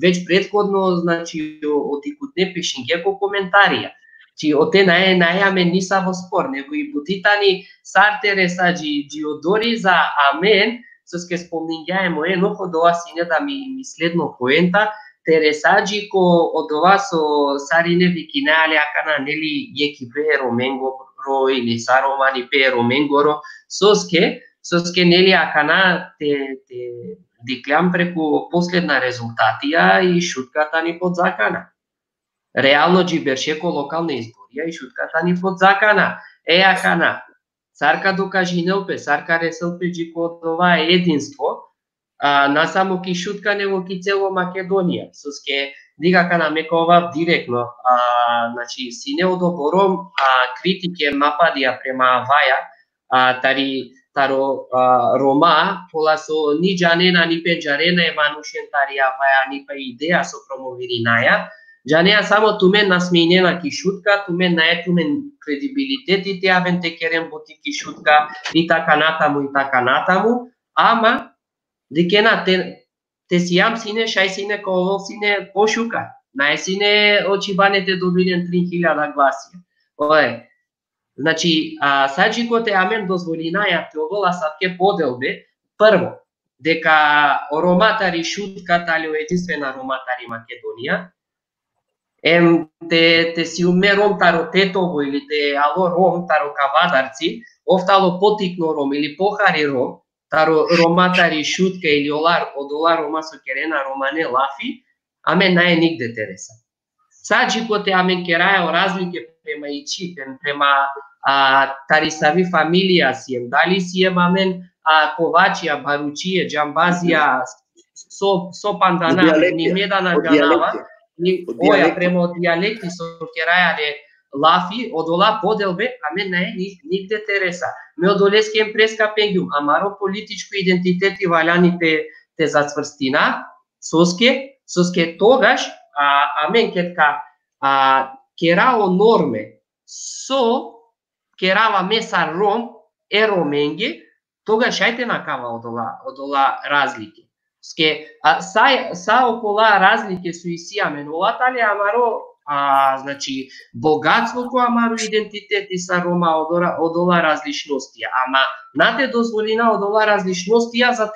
веќе претходно, значи, одикутне пишинге ко коментарија. Чи оте најаме ниса во спор, него и бутитани сартере са джиодори за амен, со ске спомнингаемо нохо до сине да ми следно поента, тересаджи ко од ова со сарине викинеале акана нели јеки пе роменго ро или саромани пе роменгоро, соске Sostenelja Kana te declam preko последна резултатија и шутката ни под закана. Реално ги бершеко локална изборија и шутката ни под закана. Еа Кана, царка докажи нелпе, царка реселпе ги код ова единство, насамо ки шутка него ки цело Македонија. Соске дига Кана мека ова директно, значи сине одобором критике мападија према Ваја, таро Рома, кола со ни джанена ни пенджарена еванушен тарија Ваја ни па идеја со промовиринаја, Джанеа само тумен насмејнена ки шутка, тумен наетумен кредибилитетите, авен те керен боти ки шутка и така натаму, ама декена те сијам сине, шај сине, коло сине пошука. Нај сине очибанете добилен 3000 гласија. Ое, значи, саджикоте амен дозволинаја те овола садке поделбе, прво, дека роматари шутката али единствена роматари Македонија, те си уме ром таро тетово или те ало ром таро кавадарци, офтало потикно ром или похари ром, таро роматари шутка или одола рома со керена романе лафи, амен нај нигде тереса. Саджикоте амен кераја разлике према ичи, према тарисави фамилија сием, дали сием амен ковачија, баручија, джамбазија, со пандана, ни медана ганава, оја према дијалекти со керајале лафи, одола поделбе, аме не нигде тереса. Ме одолескем преска пенгјум, амаро политичко идентитет и валяните те зацврстина, соске тогаш, амен кетка керао норме, со керава меса ром, роменге, тогаш ајте накава одола разлики. Са окола разлike su i sija менуватали, амаро, значи, богатството, амаро идентитети са Рома одола различностија. Ама, нате дозволина одола различностија за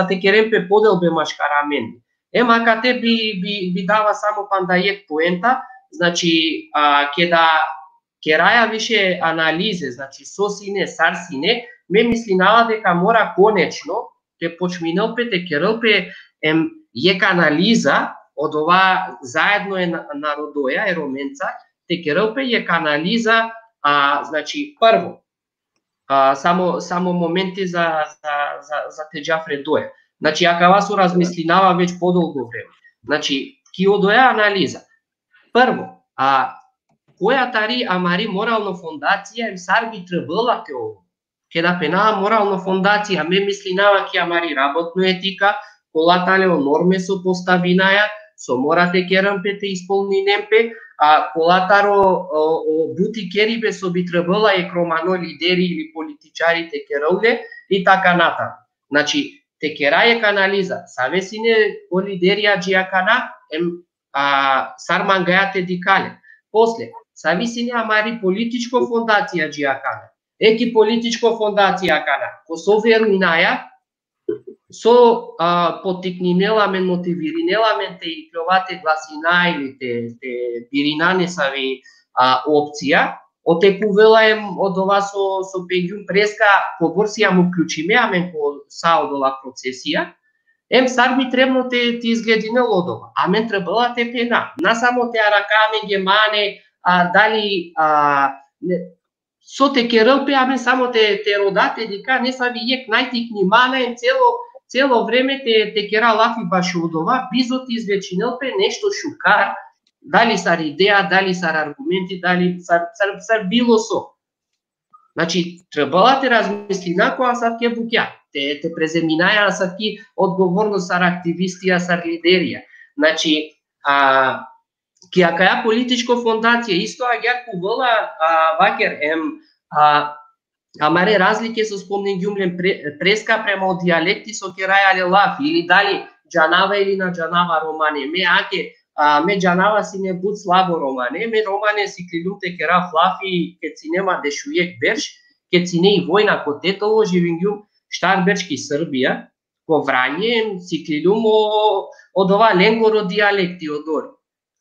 те керен пе поделбе машкарамен. Ема кате би дава само пандајек поента, значи, ке раја више анализе, значи, со сине, сар сине, ме мислинава дека мора конечно те почминелпе, те керелпе ека анализа од ова заедно е народоја, е роменца, те керелпе ека анализа, значи, прво, само моменти за те Џафре доја. Значи, ака вас размислинава веќе подолго време. Значи, ки одоја анализа. Прво, која тари амари морално фондација сар би требала ке ово. Ке да пенава морално фондација, ме мислинава ке амари работно етика, колатале о норме со поставинаја, со морате керампе те исполни немпе, колатаро о бути керибе со би требала е кромано лидери или политичари те кероле и така натаму. Значи, те кераје канализа, савесине о лидерија джиакана, сар мангајате дикале. После, савесине амари политичко фондација джиакана. Еки политичко фондација кана, ко со веруинаја, со потикнинеламен, мотивиринеламен те и пловате гласина или те биринане сави опција, отекувелаем од ова со пеѓум преска поборсија му вклучиме, амен ко са од ова процесија, сар би требно те изгледине од ова, амен требала те пена. Насамо те аракаме гемане, дали со те керелпе, амен само те родате дека не са вијек најтикни мана, цело време те кера лафи баш од ова, бизот извечинелпе нешто шукар, дали сар идеја, дали сар аргументи, дали сар било со. Значи, требала те размисли накоја сад ке буќа, те преземинаја сад ки одговорно сар активистија, сар лидерија. Значи, ки акаја политичко фондација, исто агјар кувела вакер амаре разлike со спомнењумлен преска према од дијалекти со керајале лафи, или дали Џанава или на Џанава романе, ме Џанава си не буд слабо романе, ме романе си клилюте кера лафи, ке си нема дешујек берш, ке си не и војна ко тетово, живингјум штар берчки Србија, ко Врање, си клилюм од ова ленгоро дијалекти од ори.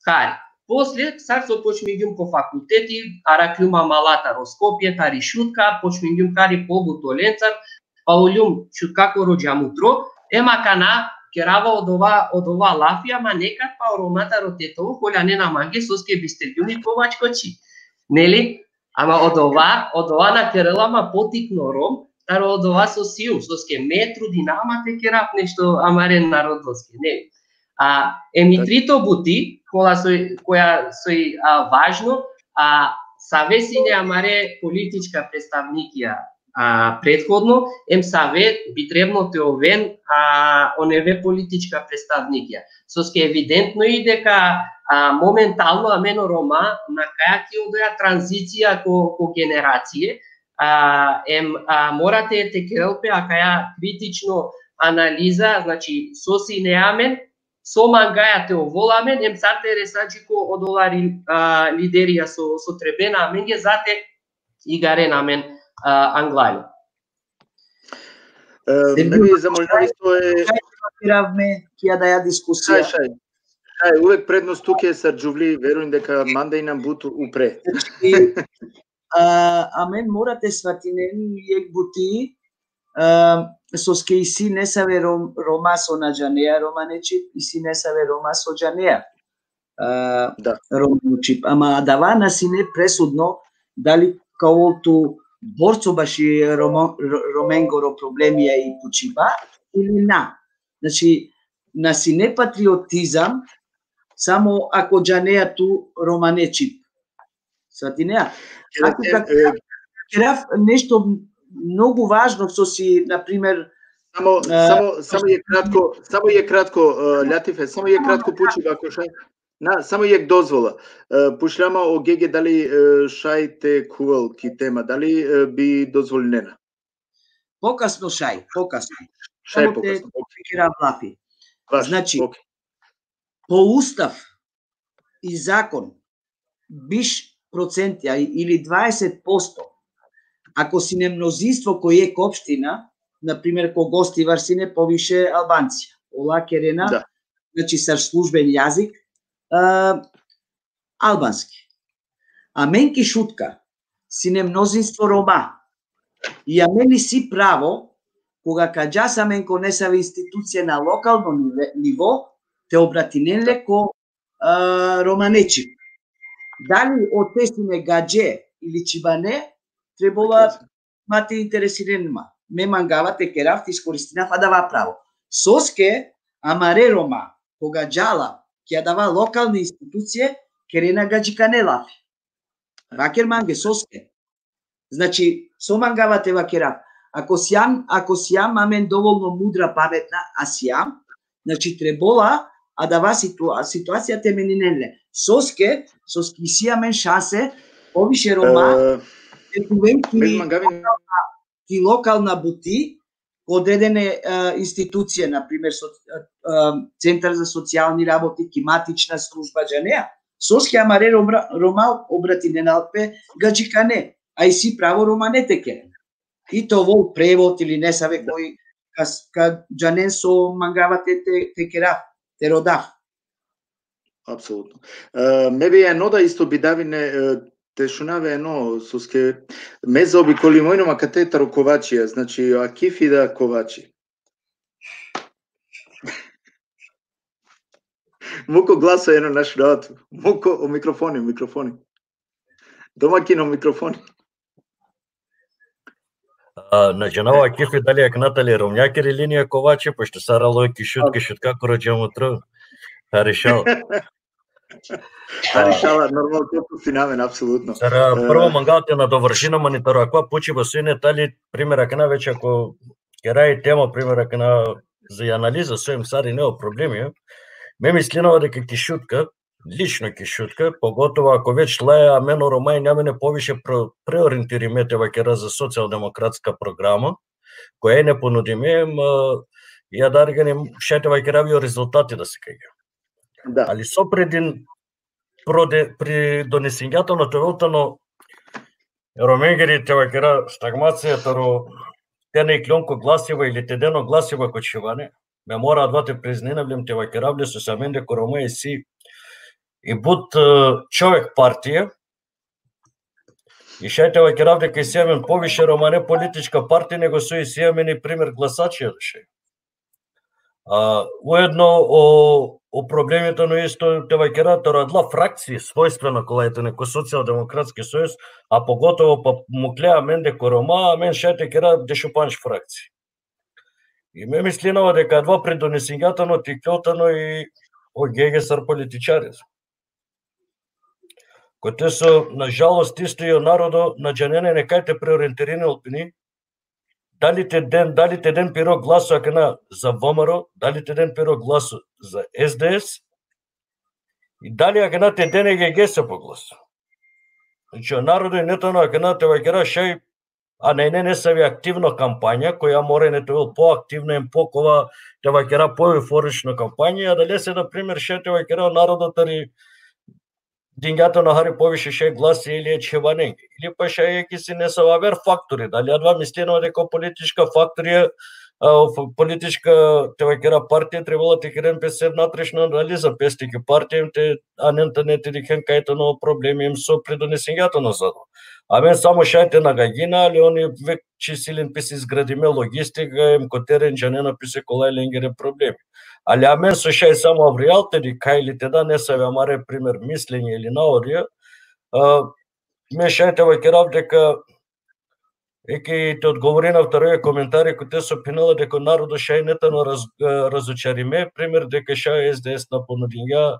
Хари, после сар со почмиѓум ко факултети, араклюма малата роскопје, тари шутка, почмиѓум кари побуто ленцар, паулјум шуткако роѓамутро, ема кана керава од ова лафија, ма некад па ромата ротетово, која не наманге соске бистелјуни повачкочи. Нели? Ама од ова на керела ма потикно ром, таро од ова со сиу, соске метру динама те керав нешто амарен народоске, нели? Еми трито бути, која сој важно, савесине амаре политичка представникија предходно, савет би требно те овен оневе политичка представникија. Соске евидентно и дека моментално амено Рома на каја ќе одоја транзиција ко генерације, морате те келпе каја критично анализа, значи соси неамен, со мангајате оволамен, сате ресаджико од ова лидерија со требена амен ге зате игарен амен англајо. Ме замолјави што е... Ќе да ја дискусија. Шај, увек предност тук е Сарџувли, верувам дека манда и нам бут упре. Амен морате сватинен јек бути, соске и си не саве Рома со наџанеја романечип, и си не саве Рома со џанеја романечип. Ама дава на си не пресудно дали каолту борцо баши Роменгоро проблемија и почиба или на. Значи, на си не патриотизам, само ако џанеја ту романечип. Сватинеа? Ако керав нешто многу важно со си, например, само е кратко Лјатифе, само е кратко почива ако шај. Само јек дозвола. Пушляма о геге дали шајте кувал ки тема, дали би дозволнена? Покасно шај, покасно. Шај покасно. Значи, по устав и закон биш проценти или 20%, ако си не мнозинство кој е општина, например ко гостивар си не повише албанција, ола керена, значи сар службен јазик, албански. А мен ки шутка, си не мнозинство Рома. И а мени си право, кога каѓаса мен ко несаве институција на локално ниво, те обратинеле ко романечи. Дали од тесине гадже или чибане, требала мате интересиренма. Ме мангава те керав, ти искористинав, дава право. Соске, амаре Рома, кога џала, ќе дава локална институција, керена гаджика не лафи. Вакер манге, соске. Значи, со мангавате вакерав. Ако си јам, амен доволно мудра, паметна, а си јам, значи требола, дава ситуацијата менинеле. Соске си јамен шансе, повише Рома, ти локална бути, одредене институција, например, Центар за социјални работи, киматична служба, џанеја, соске амаре Рома обратиненалпе гаджикане, а и си право Рома не теке. И то во превод или не саве кој ка џанен со мангавате текерав, те родав. Апсолутно. Ме би едно да исто бидавине те шунаве едно соске ме заобиколи мојно катетаро ковачија, значи акифи да ковачи. Муко гласа едно наш рад. Муко о микрофони. Домакино микрофони. На џанова акифи дали ак Натали Ромњакер или линија ковачи, пошто сарало е кишутка короџамутро. Решал. Решала нормално како си намен апсолутно. Прво мангавате на довршина монитора, ако почива сојне тали примера кана веќе ако керај тема примера кана за анализа сојм сари нео проблеми. Ме мислинава дека кишутка, лично кишутка, поготово ако веќе лаја амено Ромај намене повише преориентири метева кера за социјалдемократска програма, која не понудиме, ја даргани шетева керавио резултати да се каѓа. Да. Али со при донесењето на товелтано Роменгерите вакера стагмацијата тене и клонко гласива или тедено гласива кочиване, ме мора двате признинавлем те вакеравле со самен дека Рома е си и буд човек партија, и шајте ова керав дека си имаме повише романе политичка партија, него со и си имаме ни пример гласачи реше. Уедно о проблемите на исто тева керата радла фракции својствено колајте неко социјалдемократски сојуз, а поготово па му клеа мен деко рома, а мен шајте кера дешупанш фракции. И ме мислинава дека едва пред донесењето на тиклотано и о ГГСР политичари. Кои се, на жалост, исто и народо на джанене некајте преориентирани опини, далите ден пиро гласу акана за ВМРО, далите ден пиро гласу за СДС, и дали акана те ден ГГ се погласу. Значи, народо и нетано акана те вакера шај, а не се ви активна кампања, која мора не тоа по-активна и по-кова те вакера по-еуфорична кампања, а дали се, например, шај те вакера народот ари дингата на хари повише шај гласи или е чеваненги. Или па шај еки си не са вавер фактори. Дали адва мислено дека политичка факторија, политичка тевакера партија требала те керен песед натрешна анализа пестики партијем а не те дикен кајто но проблеми им со предонесењето на задо. А мен само шајте на гагина, али они век чисилен писи изградиме логистика, им котерен джане написе колај ленгере проблеми. Али а мен со шај само авријалте ди кајлите да не се вамаре пример мислење или наорија, ме шајте вакерав дека еки те одговори на вториот коментари кој те со пинала дека народо шај нетано разочариме, пример дека шај СДС на понудиња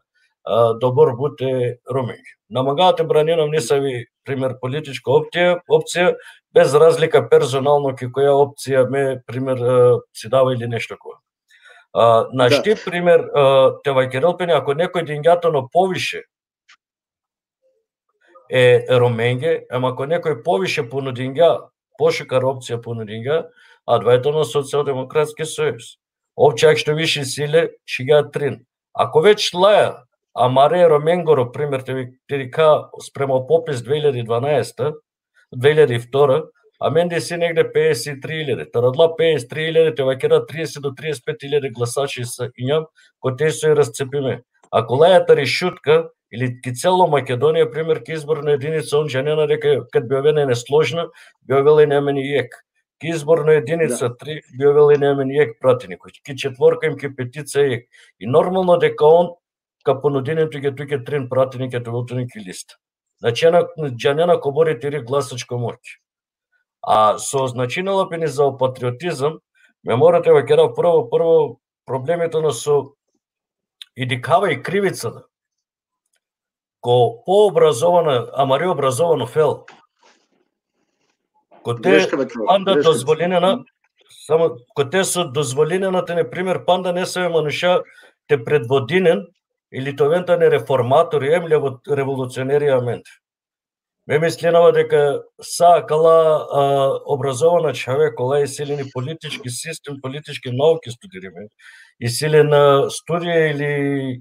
добор буте ромењи. Намагавате браненам не са ви пример политичка опција, без разлика персонално ке која опција ме пример си дава или нешто која. Нашти пример те вајкерелпени, ако некој дингјатоно повише е ромење, ама ако некој повише понудиња, пошукар опција понудиња, а двајто на социјалдемократски сојуз. Опчак што више силе, шига трин. Ако веќе лаја, а Маре Роменгоро, пример, те вика спрема попис 2012, 2002, а мен де си негде 53.000. Тарадла 53.000, те вакера 30 до 35.000 гласачи са инјам, кои те се разцепиме. Ако лајата решутка, или ки цело Македонија, пример, ки изборна единица, он жанена дека кад биовене не сложна, биовеле нема ни ек. Ки изборна единица 3, биовеле нема ни ек пратени, ки четворка им, ки петица ек. И нормално дека он, ка понуденето ке туке трин пратени, ке товелтени ки листа. Значи, джанена кобори тири гласачко моќ. А со значинала пени за патриотизам, ме морате вакера прво проблемите на со идикава и кривицата. Ко пообразовано, ама реобразовано фел. Ко те панда дозволенена, само ко те со дозволенената, например, панда не се мануша те предводинен, или товента не реформатори, емле револуционери амент. Ме мисленава дека са кала образована човек, кола е силени политички систем, политички науки студириме, и силена студија или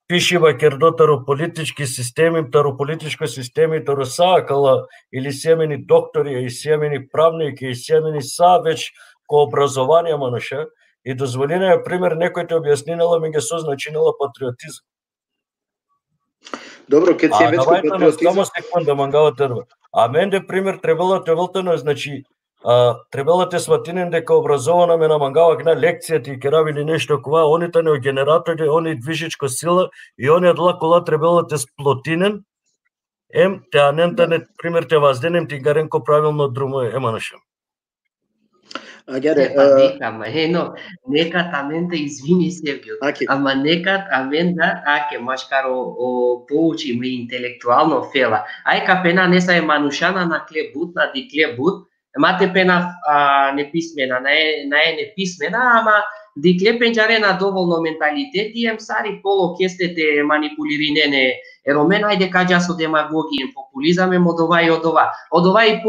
пиши вакердотаро политички системи, таро политичко системи, таро са кала или семени доктори, и семени правники, и семени са веќе ко образование мануша, и дозволена пример некој те објаснинала ми ги созначинала патриотизм. Добро, ке се веќе патриотизм. Само секунда мангава терва. А мен де пример требало те волтено, значи требало те сватинен дека образована ме намангава на лекција ти керави или нешто кова, оните не генератори, они движичко сила и они одла кола требало те сплотинен. Те анента не пример те вазденем ти гаренко правилно друмо еманашем. Некат аменда извини Сергио, ама некат аменда машкаро поучи ме интелектуално фела. Ајка пена не са е манушана на клебут, на ди клебут, мате пена неписмена, на е неписмена, ама ди клепенџаре на доволно менталитет и ем сари поло кестете манипулиринене еромен, ајде кажа со демагогија, популизам ем од ова и од ова. Од ова и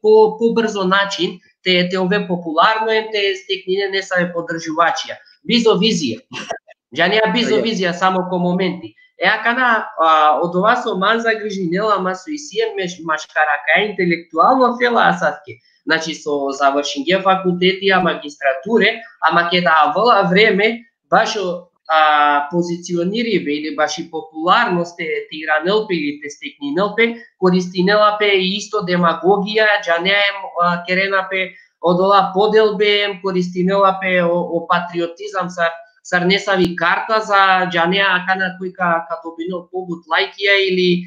по брзо начин, те ове популарно ем те стекнине не са поддржувачија. Бизо визија. Джанија бизо визија само ко моменти. Акана од ова со ман загрижинела, ама со исиен машкарака интелектуално фела асатке. Значи со завршинге факултети, магистратуре, ама ке да вола време баш позиционириве или баши популарност тиранелпе или тестекнинелпе, користинелапе исто демагогија, джанеем керенапе одола поделбеем, користинелапе о патриотизам сар несави карта за джанеа кана којка катобино побут лајкија или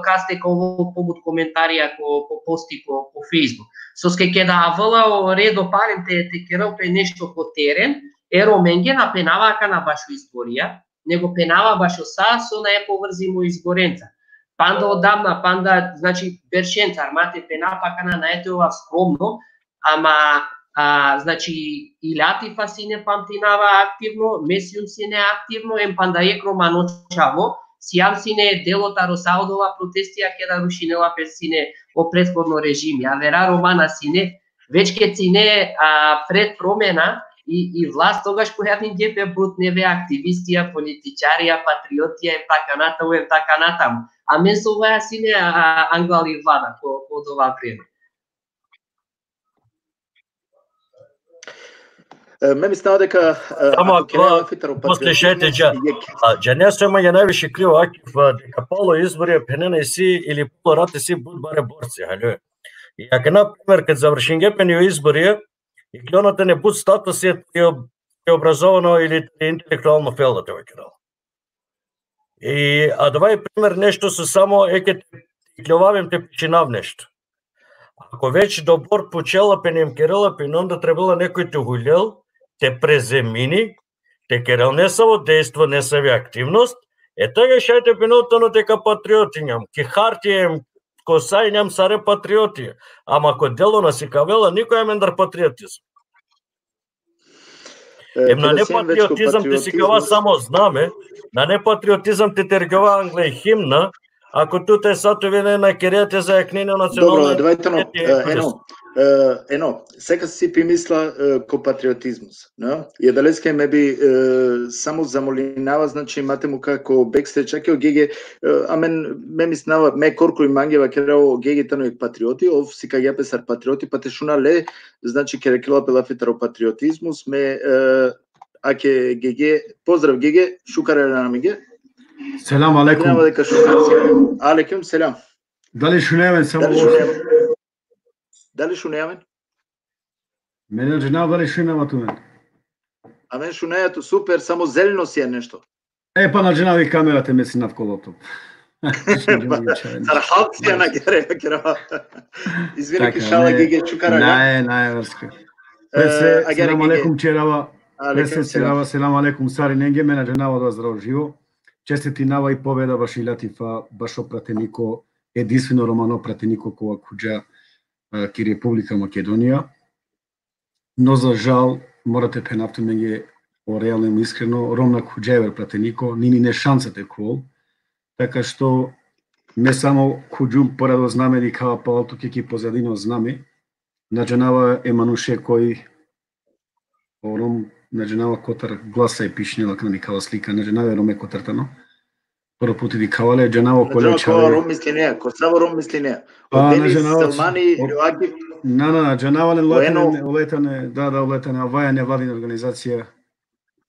касте ко побут коментарија ко пости по Facebook. Со ке да авала редо парем те керелпе нешто по терен, еро менге напенава кана башо изборија, него пенава башо со на поврзимо изборенца. Панда одамна, панда, значи, бершенца, армате пенапа кана наетеова скромно, ама, значи, Илјатифа си не памтинава активно, Месиум си не активно, панда екро маночаво, Сијам си не делота Росаудова протестија ке да рушинела песине о претходно режим. Ја вера Романа си не, веќе ке си не пред промена, и власт тогаш појавни ГП бутневе активистија, политичарија, патриотија, така натаму. А мен со оваа си не англали влада од ова време. Ме ми става дека послушајте не сема ја највише криво Акив дека поло избори пенена си или поло рате си буд баре борци, алё. И ако например кад завршин гепени избори и клоната не буд статус е образовано или интелектуално фелдате векерал. И това е пример нешто со само еке клјовавим те пичинав нешто. Ако веќе до борт почела пенем керела пен онда требала некој те гулел, те преземини, те керел не само дејство, не сави активност, тога шајте пенотано дека патриотињам, ки хартијем косајњам саре патриоти, ама ако дело на си кавела, никој е мендар патриотизм. На непатриотизам те си кава само знаме, на непатриотизам те тергова Англија химна, ако туте е сатовине на керијате за јакнина национална... Добро, давајте ено, сега си примисла ко патриотизмус. Јадалеска ме би само замолинава, значи имате му како бекстеј, чакао геге, а ме миснава, ме корко и мангева керао гегетано и патриоти, ов си кај јапесар патриоти, патешуна ле, значи керекила пелафитаро патриотизмус, ме аке геге, поздрав геге, шукаре на меге. Селам алейкум. Алейкум селам. Дали шунемен само Дали шунемен? Мене жена дали шунема ту мен. А мен шунејато супер, само зелено си е нешто. Па на жена ви камерата ме си над колото. Зархалција на гере. Извини ки шала геге чукара. Не, врска. Селам алейкум черава. Селам алейкум сари ненге мене жена да здраво живо. Честити нава и победа баш Илјатифа, башо пратенико, единствено романо пратенико кога куѓа ки Република Македонија. Но за жал, морате пенавте меѓе о реално искрено, ромна куѓајвер пратенико, нини не шансате кол, така што не само куѓум порадо знаме ди кава палто ке ки позадино знаме, наџанава е мануше кој ром наџанава котар гласа е пишнела кна никава слика, наџанава е роме котартано. Прво пути ди кавале, джанаво коле чаве. Ром мисли неа, косаво ром мисли неа. Салмани, На, джанава олетане, олетане, аваја невладина организација.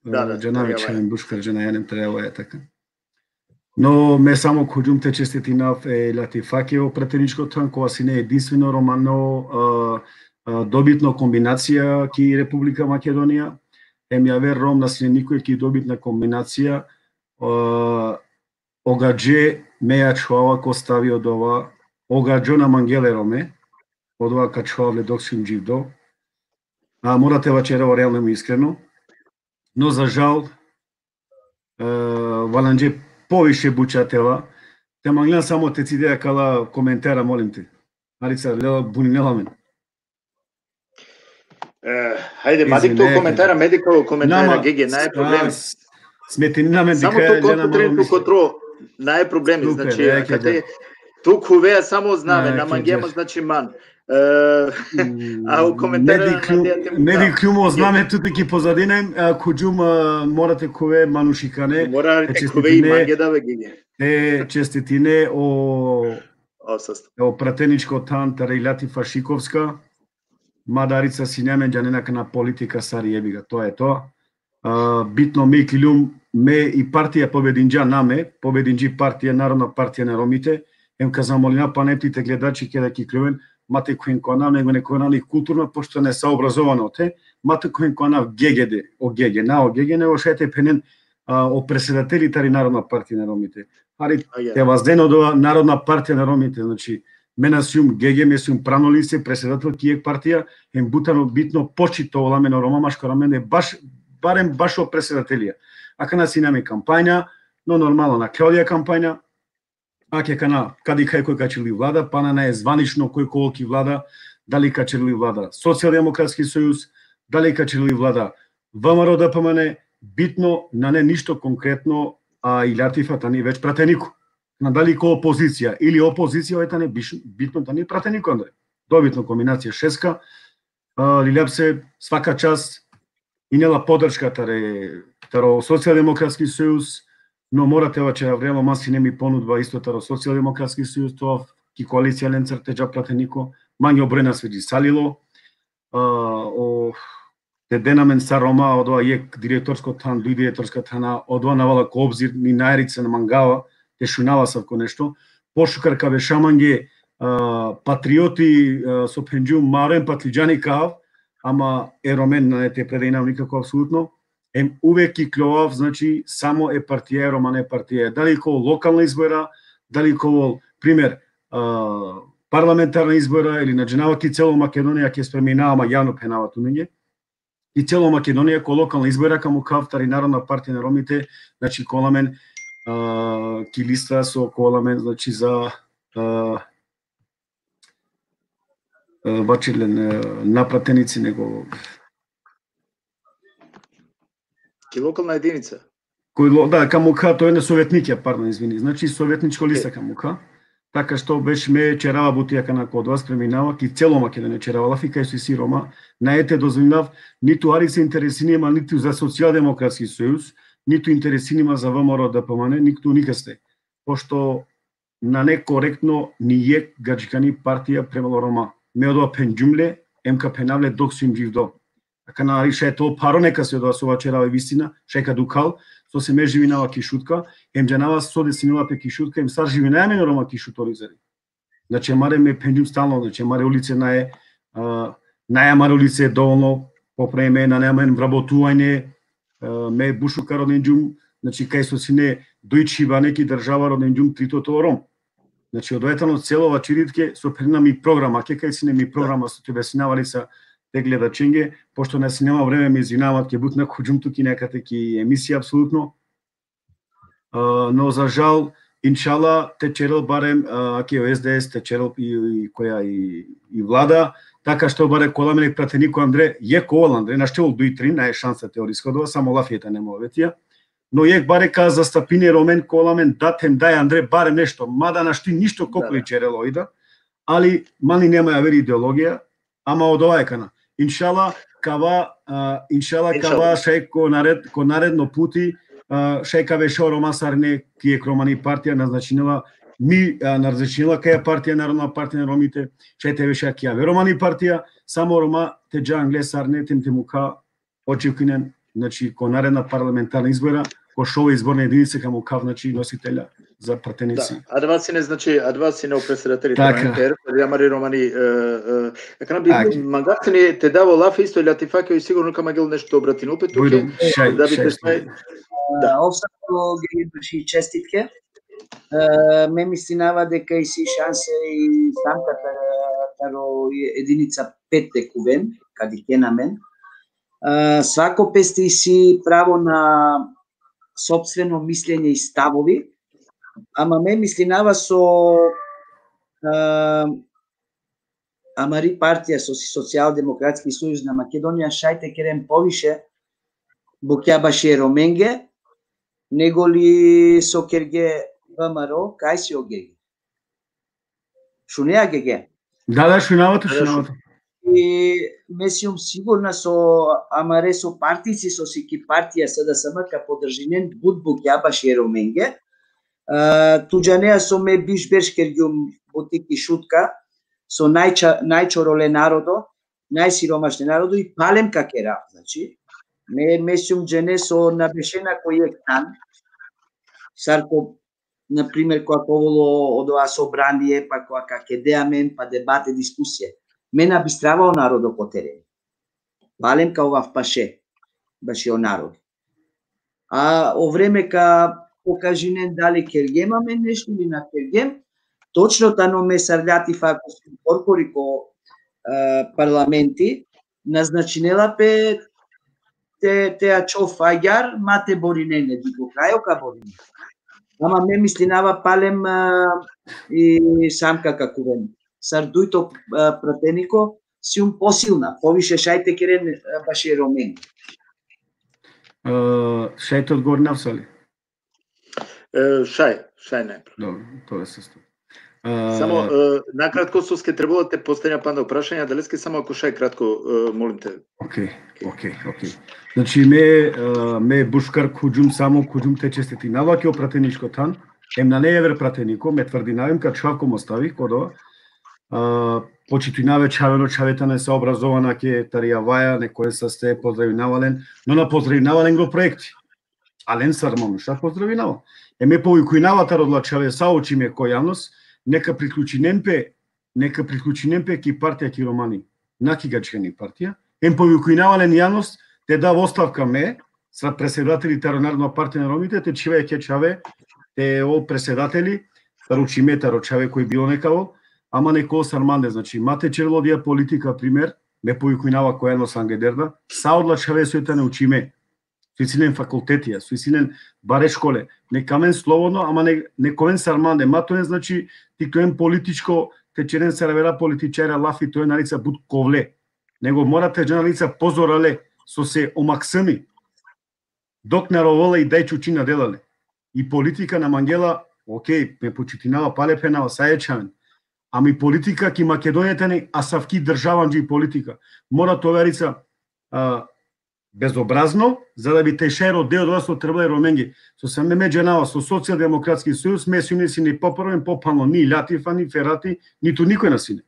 Джанави чавен бушкар, джанајанем треба е така. Но ме само куѓум те честитинав е Илјатифакио пратеничко тан, кога си не единствено романо добитно комбинација ки Република Македонија. Ја вер ром на си никој ки добитна комбинација. Огаđe меја чуава ко стави од ова, огаđо на мангеле роме, од ова ка чуавле док сим живдо. Морате вачерево реално искрено, но за жал, валанđe повише бучатела, те манглен само те цидеја кала коментара, молим те. Алица, лела бунинела мен. Хајде, мадик то коментара, медикал коментара, геге, нај проблем. Сметенина мен дека е лена малко. Нај проблеми, значи, каде туку веа само знаме, на мангема значи ман. А у коментара не ди клюмо знаме туку ки позадинем, куѓум морате кове манушикане. Морате кове и мангеда ве гине. Честитине о пратеничко танта Илјатифа Шиковска. Мадарица си немен џанена на политика сари ебига, тоа е тоа. битно ме килум ме и партија побединџа наме, побединџи партија Народна партија на ромите, ем казамолина панетите гледачи ке да ки клюен, мате коен кона него не кона културно пошто не се образовано те, мате коен кона ГГД, ОГГ, на ОГГ него шете пенен о преседателите Народна партија на ромите. Ари те ваздено до Народна партија на ромите, значи мене сум ГГ, ме сум правно лице, преседател тие партија, ем бутано битно почито оламено ромамашко рамене баш барем баш о преседателија. Ака на синаме кампања, но нормално на Клаудија кампања, аке кана кади кај кој качели влада, па на е званично кој колки влада, дали качели влада Социјалдемократски сојуз, дали качели влада ВМРО ДПМН, битно на не ништо конкретно, а и Латифата ни веќе прате нико. На дали ко опозиција или опозиција, ета не битно да ни прате нико, Андре. Добитно комбинација шеска, Лилјап се свака час инела подршка таро Социјалдемократски сојуз, но морате вачера време маси не ми понудба исто таро Социјалдемократски сојуз, тоа ки коалиција Ленцер теџа прате нико, мање обројна свеџи салило, те денамен са Рома, одоа ек директорско тан, дуј директорска тана, одоа навала ко обзир, ни најрица на мангава, те шунава са ко нешто, пошукар каве шаманге, патриоти со пенџу марен патлиџани кав, ама еромен на те предејнав никако абсолютно, ем увек и клюав, значи само е партија, роман е партија. Дали ко локална избора, дали ко, пример, парламентарна избора или на дженава ки цело Македонија ке спреминава јавно пенава тунење, и цело Македонија ко локална избора каму кафтари Народна партија на ромите, значи коламен ки листа со коламен, значи за бачилен напратеници него ки локална единица. Кој да, камука тоа е на советникија, пардон, извини. Значи советничко листа камука. Така што беше ме черава бутија на код вас преминава ки цело Македонија черава фика и си Рома. Наете дозволнав ниту ари се интересинима ниту за Социјалдемократски сојуз, ниту интересинима за ВМРО ДПМН, ниту никасте. Пошто на некоректно ни е гаджикани партија премало Рома. Ме одоа пенџумле, емка пенавле док сум живдо. Ака на ариша е тоа паро нека се одоа со вачерава вистина, шека дукал, со се ме живинава кишутка, ем джанава со десинила пе кишутка, ем сар живинава ме Рома кишуторизари. Значи маре ме пенџум стално, значи маре улице наја маре улице доволно попреме на немен вработување, ме бушука роденџум, значи кај со сине дојчива неки држава роденџум тритото ром. Значи одоетано целова чиритке со предна ми програма, ке кај сине ми програма со тебе синавалица те гледаченге, пошто не си нема време ме извинават, ке бутна коџум туки некате ки емисија апсолутно. Но за жал, иншала, те черел барем, аке СДС те черел и која и влада, така што баре коламене прате нико Андре, е кола Андре, наштевол дуи три, нај шанса теориска одова, само лафијата нема оветија. Но ек баре ка за стапине ромен коламен датем дај Андре барем нешто, мада нашти ништо колку и черел оида, али мали нема ја вери идеологија, ама од ова екана. Иншала кава шај ко наредно пути шај каве шо Рома Сарне ки е кромани партија назначинала ми назначинала каја партија Народна партија на ромите, шај те веша ки ја Романи партија, само Рома те джа Англе Сарне тем темука очекинен, значи ко наредна парламентарна избора, ко шо изборна единица каму кав значи носителја за пратеници. Да, адвасине значи адвасине опредседателите на НТР, Јамари Романи, кана би мангатни те даво лаф исто или Латифаке и сигурно кама гел нешто обратин опет туке, да би те да овсако ги души честитке. Ме мислинава дека и си шансе и самката таро единица 5 текувен, кади ке на мен. Свако пести си право на собствено мислење и ставови, ама ме мислинава со Амари партија со Социјалдемократски сојуз на Македонија шајте керем повише Букјабаше Роменге, него ли со Керге ВМРО, кај си ОГГ? Шунеа ГГ? Да, шунавате. И ме сум сигурна со Амаре со партици со сики партија СДСМ ка подржинен буд Букјабаше Роменге. Туџанеа со ме биш бешкергјум бутики шутка со најчороле народо, најсиромашне народо и палем какера, значи. me sum geneso na beshena koyektan. Sarko, например, кога поволо од ова собрание, па кога ќе деамен, па дебате, дискусија. Ме набистравао народот по терен. Валем ка ова впаше, башио народ. А о време ка покажинен дали ќе гемаме нешто или на ќе гем, точно тано ме сарљати фако оркори ко парламенти, назначинела пе теа чов аѓар, мате боринене, дико крајо ка борине. Ама ме мислинава палем и самка какувен. Сардујто пратенико сиум посилна, повише шајте керен баше ромен. Шајте одговор навсали? Шај не. Добро, тоа е сесто. Само накратко ке требало да те поставам панда прашања, дали ске само ако шај кратко, молим те. Окей. Значи ме бушкар куџум само куџум те честитинава ке опратеничко тан. Ем на неевер пратенико, ме тврдинавим ка чавко мо стави кодова. Почитинаве чавено чавета не се образована ке таријаваја, некој са сте поздравинавален, но на поздравинавален го проекти. Ален сармонуша поздравинава. Ме повикуинава тародла чаве саочиме кој јавност, нека приклучи ки партија ки романи, наки гачкани партија, повикуинавален јавност, те дава оставка ме, сред преседатели Народна партија на ромите, те чиве ке чаве, те о преседатели, таручиме тарочаве кој било некаво, ама некој сарманде, значи мате черводија политика пример, ме повикуинава кој едно сангедерда, саодла чаве суета не учиме, суисилен факултетија, суисилен баре школе, некамен слободно, ама некоен сарманде, мато не значи ти тоен политичко, те черен саравера политичара лафи, тој на лица буд ковле, него морате на лица позорале, со се омаксами, док наровола и дај чучина делале. И политика на Мангела, окей, ме почитинава палепенава сајечавен, ами политика ки Македонијата не асавки државанџи политика. Мора товерица безобразно, за да би тешеро дел од требале роменги. Со саме меѓанава, со Социјалдемократски сојуз, ме сумни си ни попрвен, попално, ни Латифа, ни Ферати, ниту никој на сине.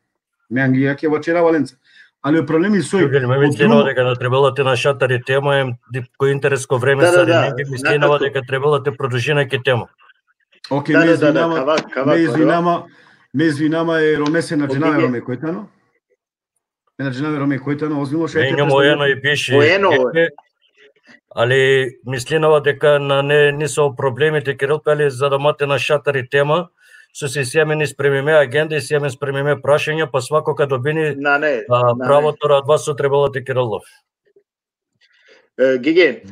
Ме ангијаке вачера Валенца. Али проблеми сој... Ме мислинава дека не требало те на шатари тема, кој интереско време са не мислинава дека требало те продолжи неке тема. Окей, ме извинама е Ромесе на Дженаве Роме Којтано. На Дженаве Роме Којтано, озбилно шајте. Не моено и пише. Али мислинава дека на не со проблемите Кирил, али за да мате на шатари тема, со се сјамен спремиме агенда и сјамен спремиме прашања, па свако кога добини правото од вас со требало те Кирилов. Гиге,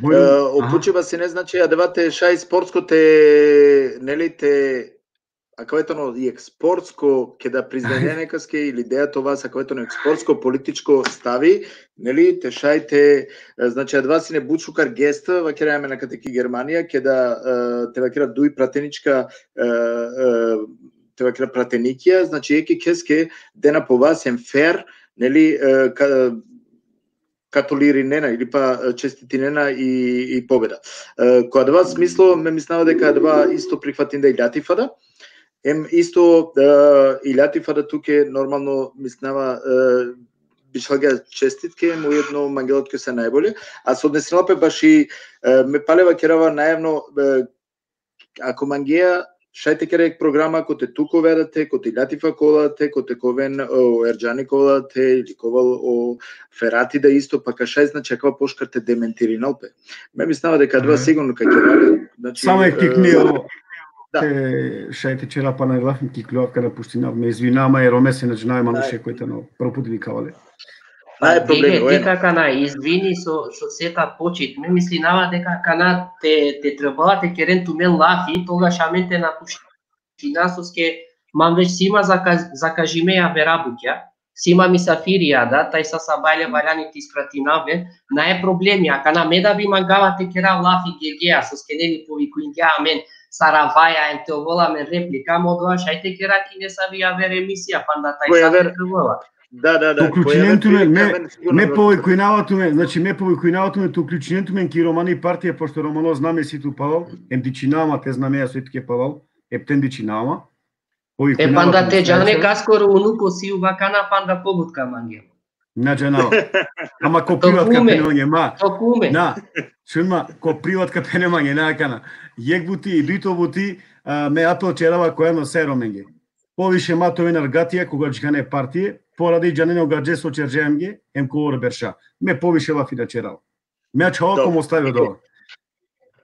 опучува се не значи а девате шај спортско те нели те акоетано и експортско ке да признае некаске или идејата ова са акоетано експортско политичко стави, нели те шајте значи адва си не бучукар геста вакерајаме на катеки Германија ке да те вакера дуи пратеничка те вакера пратеникија, значи еки кеске дена по вас ем фер, нели католиринена или па честитинена и победа. Кога адва смисло ме мислава дека адва исто прифатин да и Латифада. Ем исто и Латифада туке нормално мислнава бишалга честитке, му едно Мангелот ке се најболе, а со однесено пе баш и ме палева керава најавно ако Мангеја шајте керек програма кој те туко ведате, кој те Латифа колате, кој те ковен Ерџани колате, или ковал о Ферати да исто, па кашај значи аква пошкар те дементиринал пе. Ме мислнава дека два сигурно кај ќе ради. Само е кикнио шајте чера па на главни кикловка на пуштина, ме извинама е Ромесе на Дженаве мануше којте на прв пут викавале. Дека кана извини со сета почит, ме мислинава дека кана те требала те керен тумен лафи, тогаш аменте на пуштина соске мам сима закажимеја верабуќа, сима мисафирија да, тај са сабајле валяни ти спратинаве, на е проблеми, а кана ме да би мангава те кера лафи гегеа, соске нели повикуинќа амен, Сараваја ем те овола реплика, модува шајте кера ки не са вија вер емисија, панда тај са те требала. Да. Уклученето ме повикуинаватуме, значи ме повикуинаватуме ту уклученето ме ки Романи партија, пошто Романо знаме ситу Павал, ем дичинама те знамеја соитке Павал, ептен дичинама. Панда те джане каскоро унуко си увакана панда побутка Мангел. Наџанава. Ама ко приват капенување, шунма, ко приват капенување, накана. Јекбути и битовути, ме апел черава којано сероменге. Повише матови наргатија кога джкане партије, поради джанено гадже со черджемге, ем ковор берша. Ме повише лафида черава. Ме чао му оставио дова.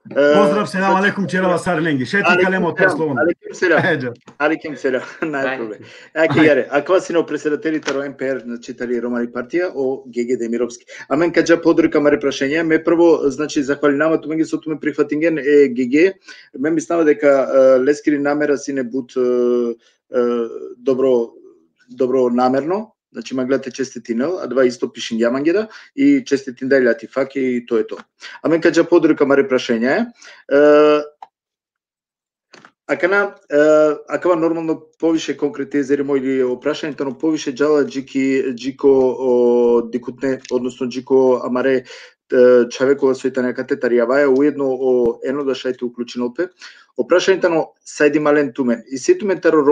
Поздрав, селам алейкум черава сарненги. Шети калемо од Словно. Алейкум селам. Нај проблем. Аке јаре, ако си на председателите ро МПР на читали Романи партија о ГГ Демировски. А мен каѓа подрика маре прашање, ме прво значи захвалинама туменги со туме прифатинген е ГГ. Мен ми става дека лескири намера си не бут добро намерно. Значи ма гледате честитинел, а два исто пишин јамангеда и честитин да илјати факи и тоа е тоа. А мен каѓа подрика маре прашање акава нормално повише конкретизери мојли опрашањето, но повише джала джико дикутне, односно джико амаре човекова сојтања катетар јаваја уедно о ено да шајте уклучинолпе. Опрашањето но сајди мален тумен. И ситументаро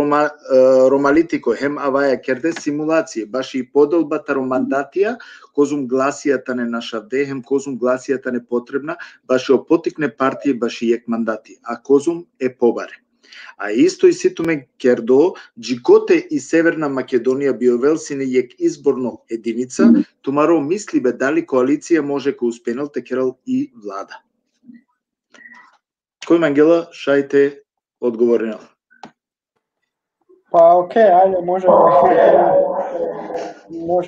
ромалитико хем аваја керде симулација, баш и поделбата мандатија, козум гласијата не нашавде, хем козум гласијата не потребна, баш и опотикне партија, баш и ек мандати, а козум е побаре. А исто и ситуме кердо, джикоте и Северна Македонија биовел сине јек изборно единица, тумаро мислибе дали коалиција може ко успенел текерал и влада. Кој Мангела шајте одговоринал? Па окей, ајде, може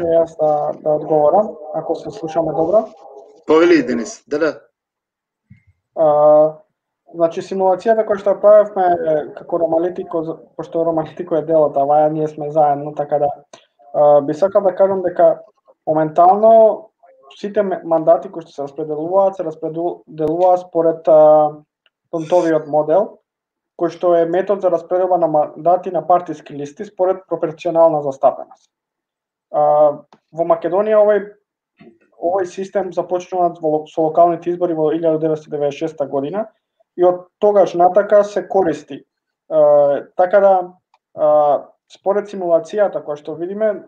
јас да одговорам, ако се слушаме добро. Повели, Денис, да. Значи, симулацијата која што правевме како ромалитико, пошто ромалитико е дел од аваја, ние сме заедно, така да би сакал да кажам дека моментално сите мандати кои што се распределуваат според Донтовиот модел, кој што е метод за распределба на мандати на партиски листи според пропорционална застапеност. Во Македонија овој систем започнува со локалните избори во 1996 година и од тогаш натака се користи. Така да, според симулацијата која што видиме,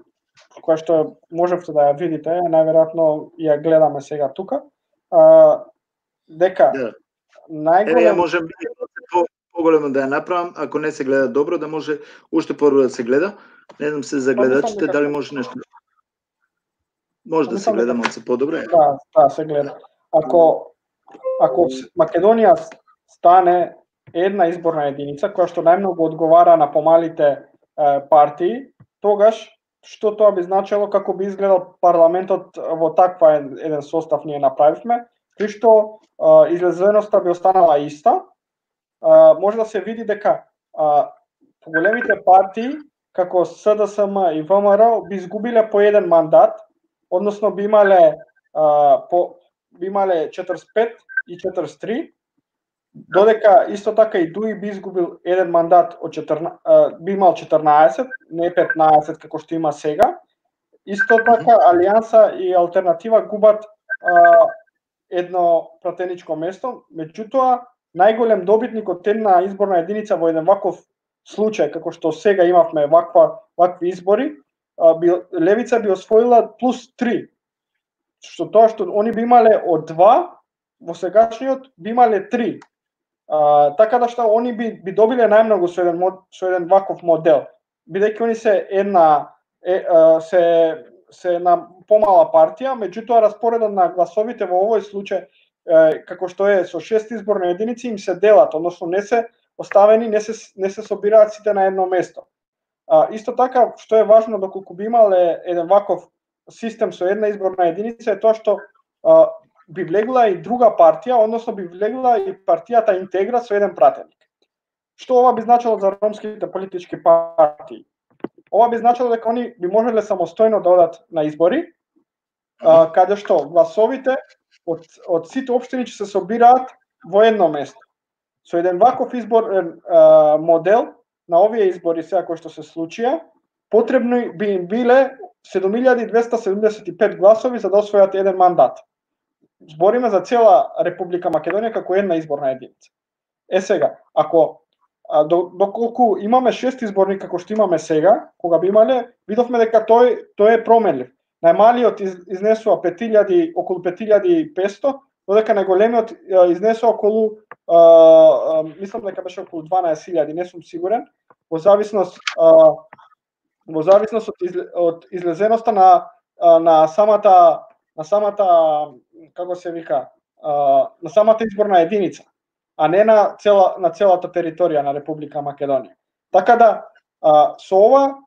која што можевте да ја видите, најверојатно ја гледаме сега тука, дека најголем можем поголемо да ја направам, ако не се гледа добро, да може уште пору да се гледа. Не знам се за гледачите дали може нешто. Може да се гледа малку подобро. Да, се гледа. Ако Македонија стане една изборна единица која што најмногу одговара на помалите партии, тогаш што тоа би значило како би изгледал парламентот во таква еден состав ние направивме, при што излезеноста би останала иста. Може да се види дека големите партии како СДСМ и ВМРО би изгубиле по еден мандат, односно би имале 45 и 43, додека исто така и ДУИ би изгубил еден мандат од би имал 14, не 15 како што има сега. Исто така Алијанса и Алтернатива губат едно пратеничко место, меѓутоа најголем добитник од една изборна единица во еден ваков случај како што сега имавме вакви избори, Левица би освоила плюс 3. Што тоа што они би имале од 2, во сегашниот би имале 3. Така да што они би добиле најмногу со еден ваков модел, бидејќи они се една помала партија, меѓутоа распоредот на гласовите во овој случај како што е со 6 изборни единици им се делат, односно не се оставени, не се собираат сите на едно место. Исто така што е важно доколку би имале еден ваков систем со една изборна единица е тоа што би влегла и друга партија, односно би влегла и партијата Интегра со еден пратеник. Што ова би значило за ромските политички партии? Ова би значило дека они би можеле самостојно да одат на избори, каде што гласовите од сите општини ќе се собираат во едно место. Со еден ваков изборен модел на овие избори сега кои што се случија, потребни би им биле 7275 гласови за да освојат еден мандат. Збориме за цела Република Македонија како една изборна единица. Сега, доколку имаме 6 изборни како што имаме сега, кога би имале, видовме дека тој е променлив. најмалиот изнесува 5000, околу 5500, додека најголемиот изнесува околу мислам дека беше околу 12000, не сум сигурен, во зависност од излезеноста на самата како се вика, на самата изборна единица, а не на целата територија на Република Македонија. Така да со ова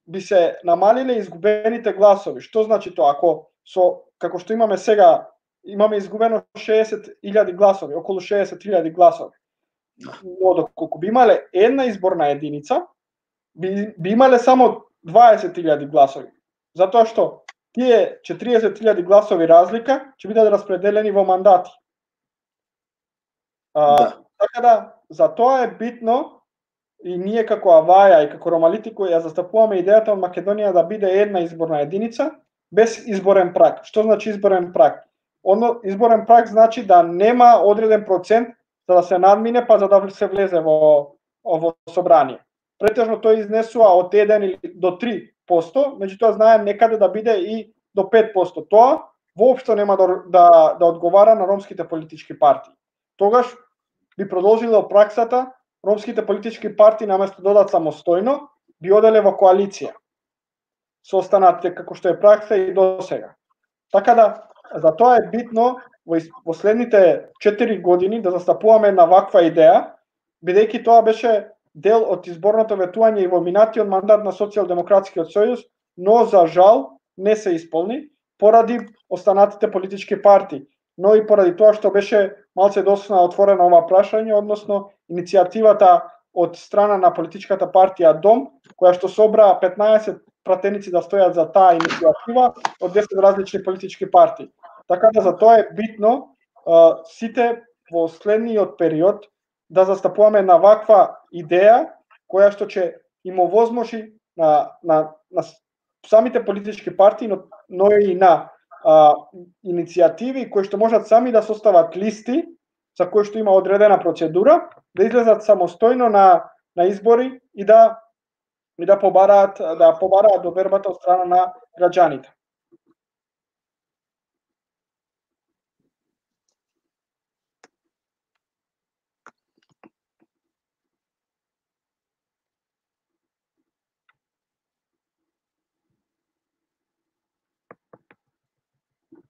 би се намалиле изгубените гласови. Што значи тоа? Ако како што имаме сега, имаме изгубено 60.000 гласови, околу 60.000 гласови. Но доколку би имале една изборна единица, би имале само 20.000 гласови. Затоа што тие 40.000 гласови разлика ќе бидат распределени во мандати. Така да, за тоа е битно и ние како Аваја и како Ромалитико ја застапуваме идејата од Македонија да биде една изборна единица без изборен праг. Што значи изборен праг? Изборен праг значи да нема одреден процент за да се надмине па за да се влезе во собрание. Претежно тој изнесува од 1 до 3%, меѓутоа знаем некаде да биде и до 5%. Тоа воопшто нема да одговара на ромските политички партии. Тогаш би продолжило праксата ромските политички партии наместо да одат самостојно, би оделе во коалиција со останатите како што е пракса и до сега. Така да, за тоа е битно во следните 4 години да застапуваме на ваква идеја, бидејќи тоа беше дел од изборното ветување и во минатиот мандат на Социјалдемократскиот сојуз, но за жал не се исполни поради останатите политички партии, но и поради тоа што беше малце досна отворена ова прашање, односно иницијативата од страна на политичката партија Дом, која што собра 15 пратеници да стојат за таа иницијатива од 10 различни политички партии. Така да за тоа е битно сите во следниот период да застапуваме на ваква идеја која што ќе им овозможи на самите политички партии, но и на иницијативи кои што можат сами да состават листи за кои што има одредена процедура, да излезат самостојно на избори и да побараат довербата од страна на граѓаните.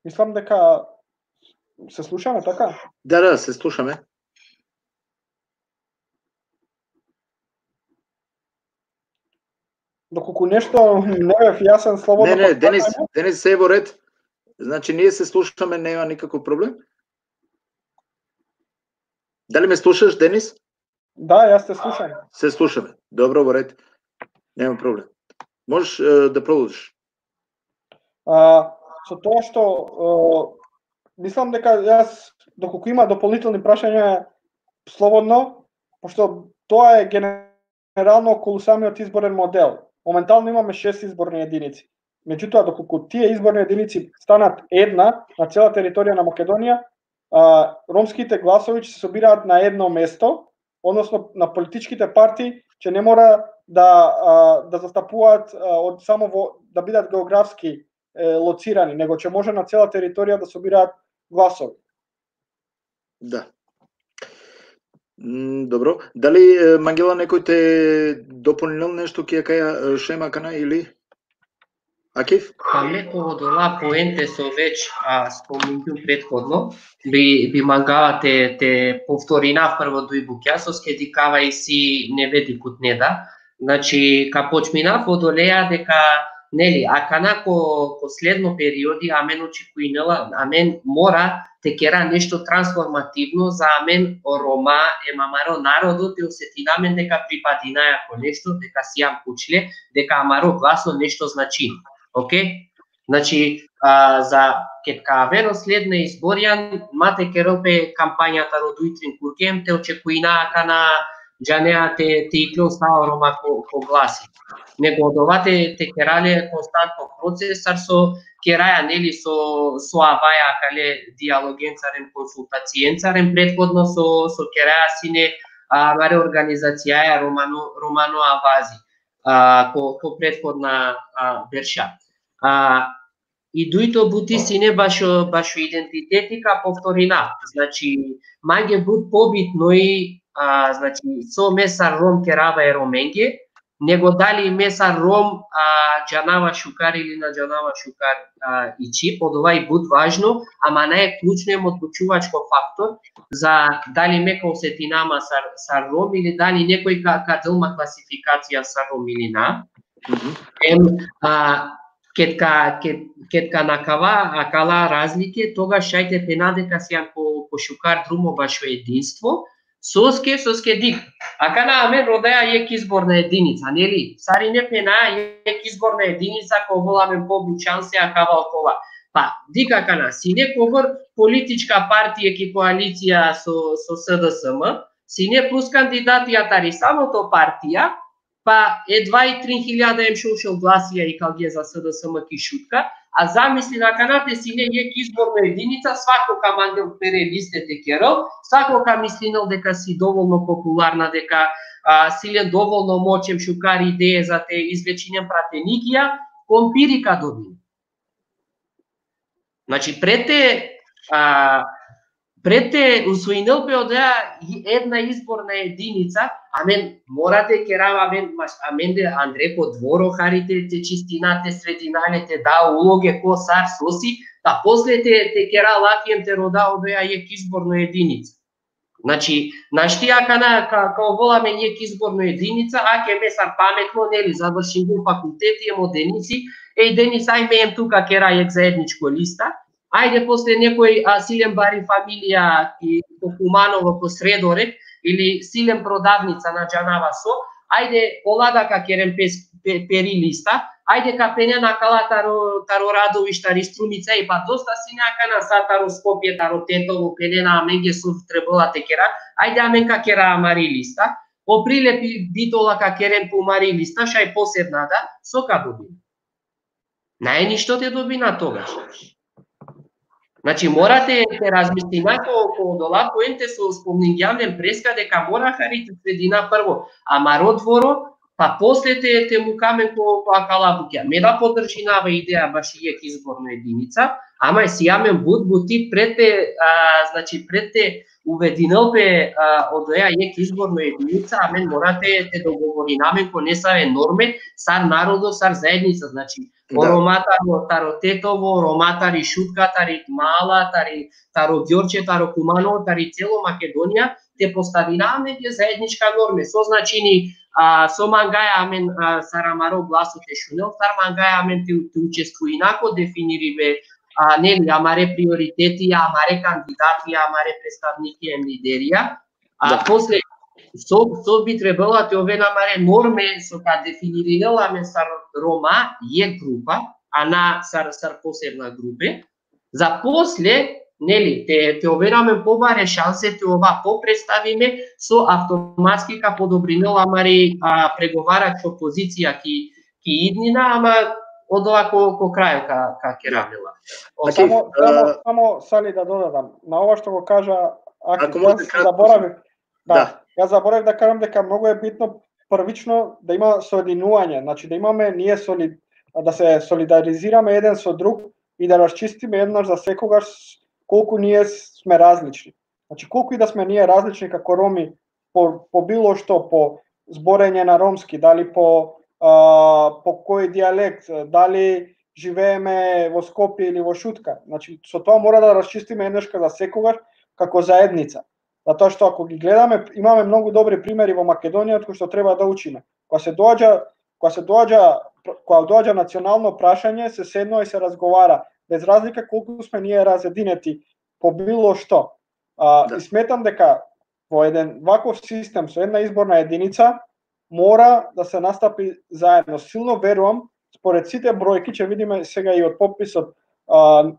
Мислам дека се слушаме, така? Да, се слушаме. Доколку нешто не бев јасен, слободно... Не, Денис се е во ред. Значи, ние се слушаме, нема никаков проблем. Дали ме слушаш, Денис? Да, јас те слушам. Се слушаме. Добро, во ред. Нема проблем. Можеш да продолжиш. Со тоа што мислам дека јас, доколку има дополнителни прашања, слободно, пошто тоа е генерално околу самиот изборен модел. Моментално имаме 6 изборни единици. Меѓутоа, доколку тие изборни единици станат една на цела територија на Македонија, ромските гласови ќе се собираат на едно место, односно на политичките партии ќе не мора да застапуваат да бидат географски лоцирани, него ќе може на цела територија да собираат гласови. Да. Добро. Дали Мангела некој те дополнил нешто ке каја Шема Кана или Акиф? Леко од ова поенте со веќе спомнату претходно, би мангала те повторина прво дуј букјасос ке дикава и си не веди кутнеда. Значи, ка почминав од олеја дека нели, акана ко следно периоди, амен очекуинела, амен мора те кера нешто трансформативно за амен Рома, емамаро народот и осетинамен дека припадинаја ко нешто, дека си јам кучле, дека амаро гласно нешто значи. Океј? Значи, за кеткавено следна изборијан, мате керопе кампањата родуитрин куркем, те очекуинаа кана джанеа те иклео става Рома ко гласи. Него од ова те керале константно процесар со кераја нели со Аваја кале диалогенцарен консултациенцарен претходно со кераја сине маре организацијаја Романо Авази ко претходна верша. и дуито бути сине башо идентитетика повторина. Значи, маѓе бут побитно и значи, со месар ром керава е роменге, него дали месар ром джанава шукар или на джанава шукар и чип, од ова и бут важно, ама не е клучниот одлучувачко фактор за дали мека осетинама сар ром или дали некој каделма класификација сар ром или на. Кетка накава акала разлике, тогаш шајте пена дека сијан по шукар друмо башо единство, соске дик. Ака на амен родеа ек изборна единица, нели? Сари не пена ек изборна единица, ко воламе по-бучан се акава окова. Па, дика кана, си не когор политичка партија ки коалиција со СДСМ, си не плюс кандидатијата ри самото партија, па едва и 3000 им шушел гласија и калге за СДСМ ки шутка, а замисли на канате си не ек изборна единица, свако ка мангел пере листете керол, свако ка мислинел дека си доволно популарна, дека силен доволно мочем шукар идеја за те извлечинем пратеникија, компирика добин. Значи, прете усвоинелпе одеа една изборна единица, амен морате керава амен де Андре по дворо харите те чистинате срединалете да улоге ко сар соси, та после те кера лакием те рода одеа ек изборна единица. Значи, наштија као воламе ек изборна единица, ке месар паметно, нели, завршим го факултети, емо деници, денис ајме ем тука кера ек заедничко листа, ајде после некој силен бари фамилија по Куманово, по Средорек, или силен продавница на Джанава со, ајде олада ка керем пери листа, ајде ка пене на кала таро Радовиш, тари Струмица, и па доста си няка на Сатаро Скопје, таро Тетово, пене на Аменге су требала те кера, ајде амен ка кера Мари листа, оприлепи битола ка керем по Мари листа, шај посебна да, со ка добина. Нај ништо те добина тогаш. Значи, морате те размисли нако дола поенте со спомнингјавнен преска дека мора харите средина прво, ама родворо, па после те му камен по акалабуќа. Ме да поддржи нава идеја баш и ек изборна единица, ама си јамен бути пред увединелпе од оја ек изборна единица, амен морате те договори намен ко не саве норме, сар народо, сар заедница, значи, Роматаро, таро Тетово, Роматари Шутка, тари Мала, таро Ѓорче, таро Куманово, тари цело Македонија, те поставинаме ке заедничка норме. Со значини, со мангаја амен Сарамаро гласот е шунел, сар мангаја амен те учествуи инако, дефинирибе, нели, амаре приоритети, амаре кандидати, амаре представники ем лидерија, после со би требала те ове намаре норме со ка дефиниринела мен сар Рома е група, а на сар посебна групе. За после, нели, те овераме побаре шансе, те ова попредставиме со автоматски ка подобринела мари преговарачко позиција ки иднина, ама од ова ко крај ка ке рамела. Само Сали да додадам, на ова што го кажа, јас заборавив. Јас заборавив да кажам дека многу е битно првично да има соединување, значи да имаме ние да се солидаризираме еден со друг и да расчистиме еднаш за секогаш колку ние сме различни. Значи колку и да сме ние различни како роми по било што, по зборење на ромски, дали по кој дијалект, дали живееме во Скопје или во Шутка. Значи со тоа мора да расчистиме еднашка за секогаш како заедница. Затоа што ако ги гледаме, имаме многу добри примери во Македонија од кои што треба да учиме. Кога доаѓа национално прашање, се седнува и се разговара, без разлика колку сме ние разединети по било што. И сметам дека во еден ваков систем со една изборна единица мора да се настапи заедно. Силно верувам, според сите бројки, ќе видиме сега и од пописот,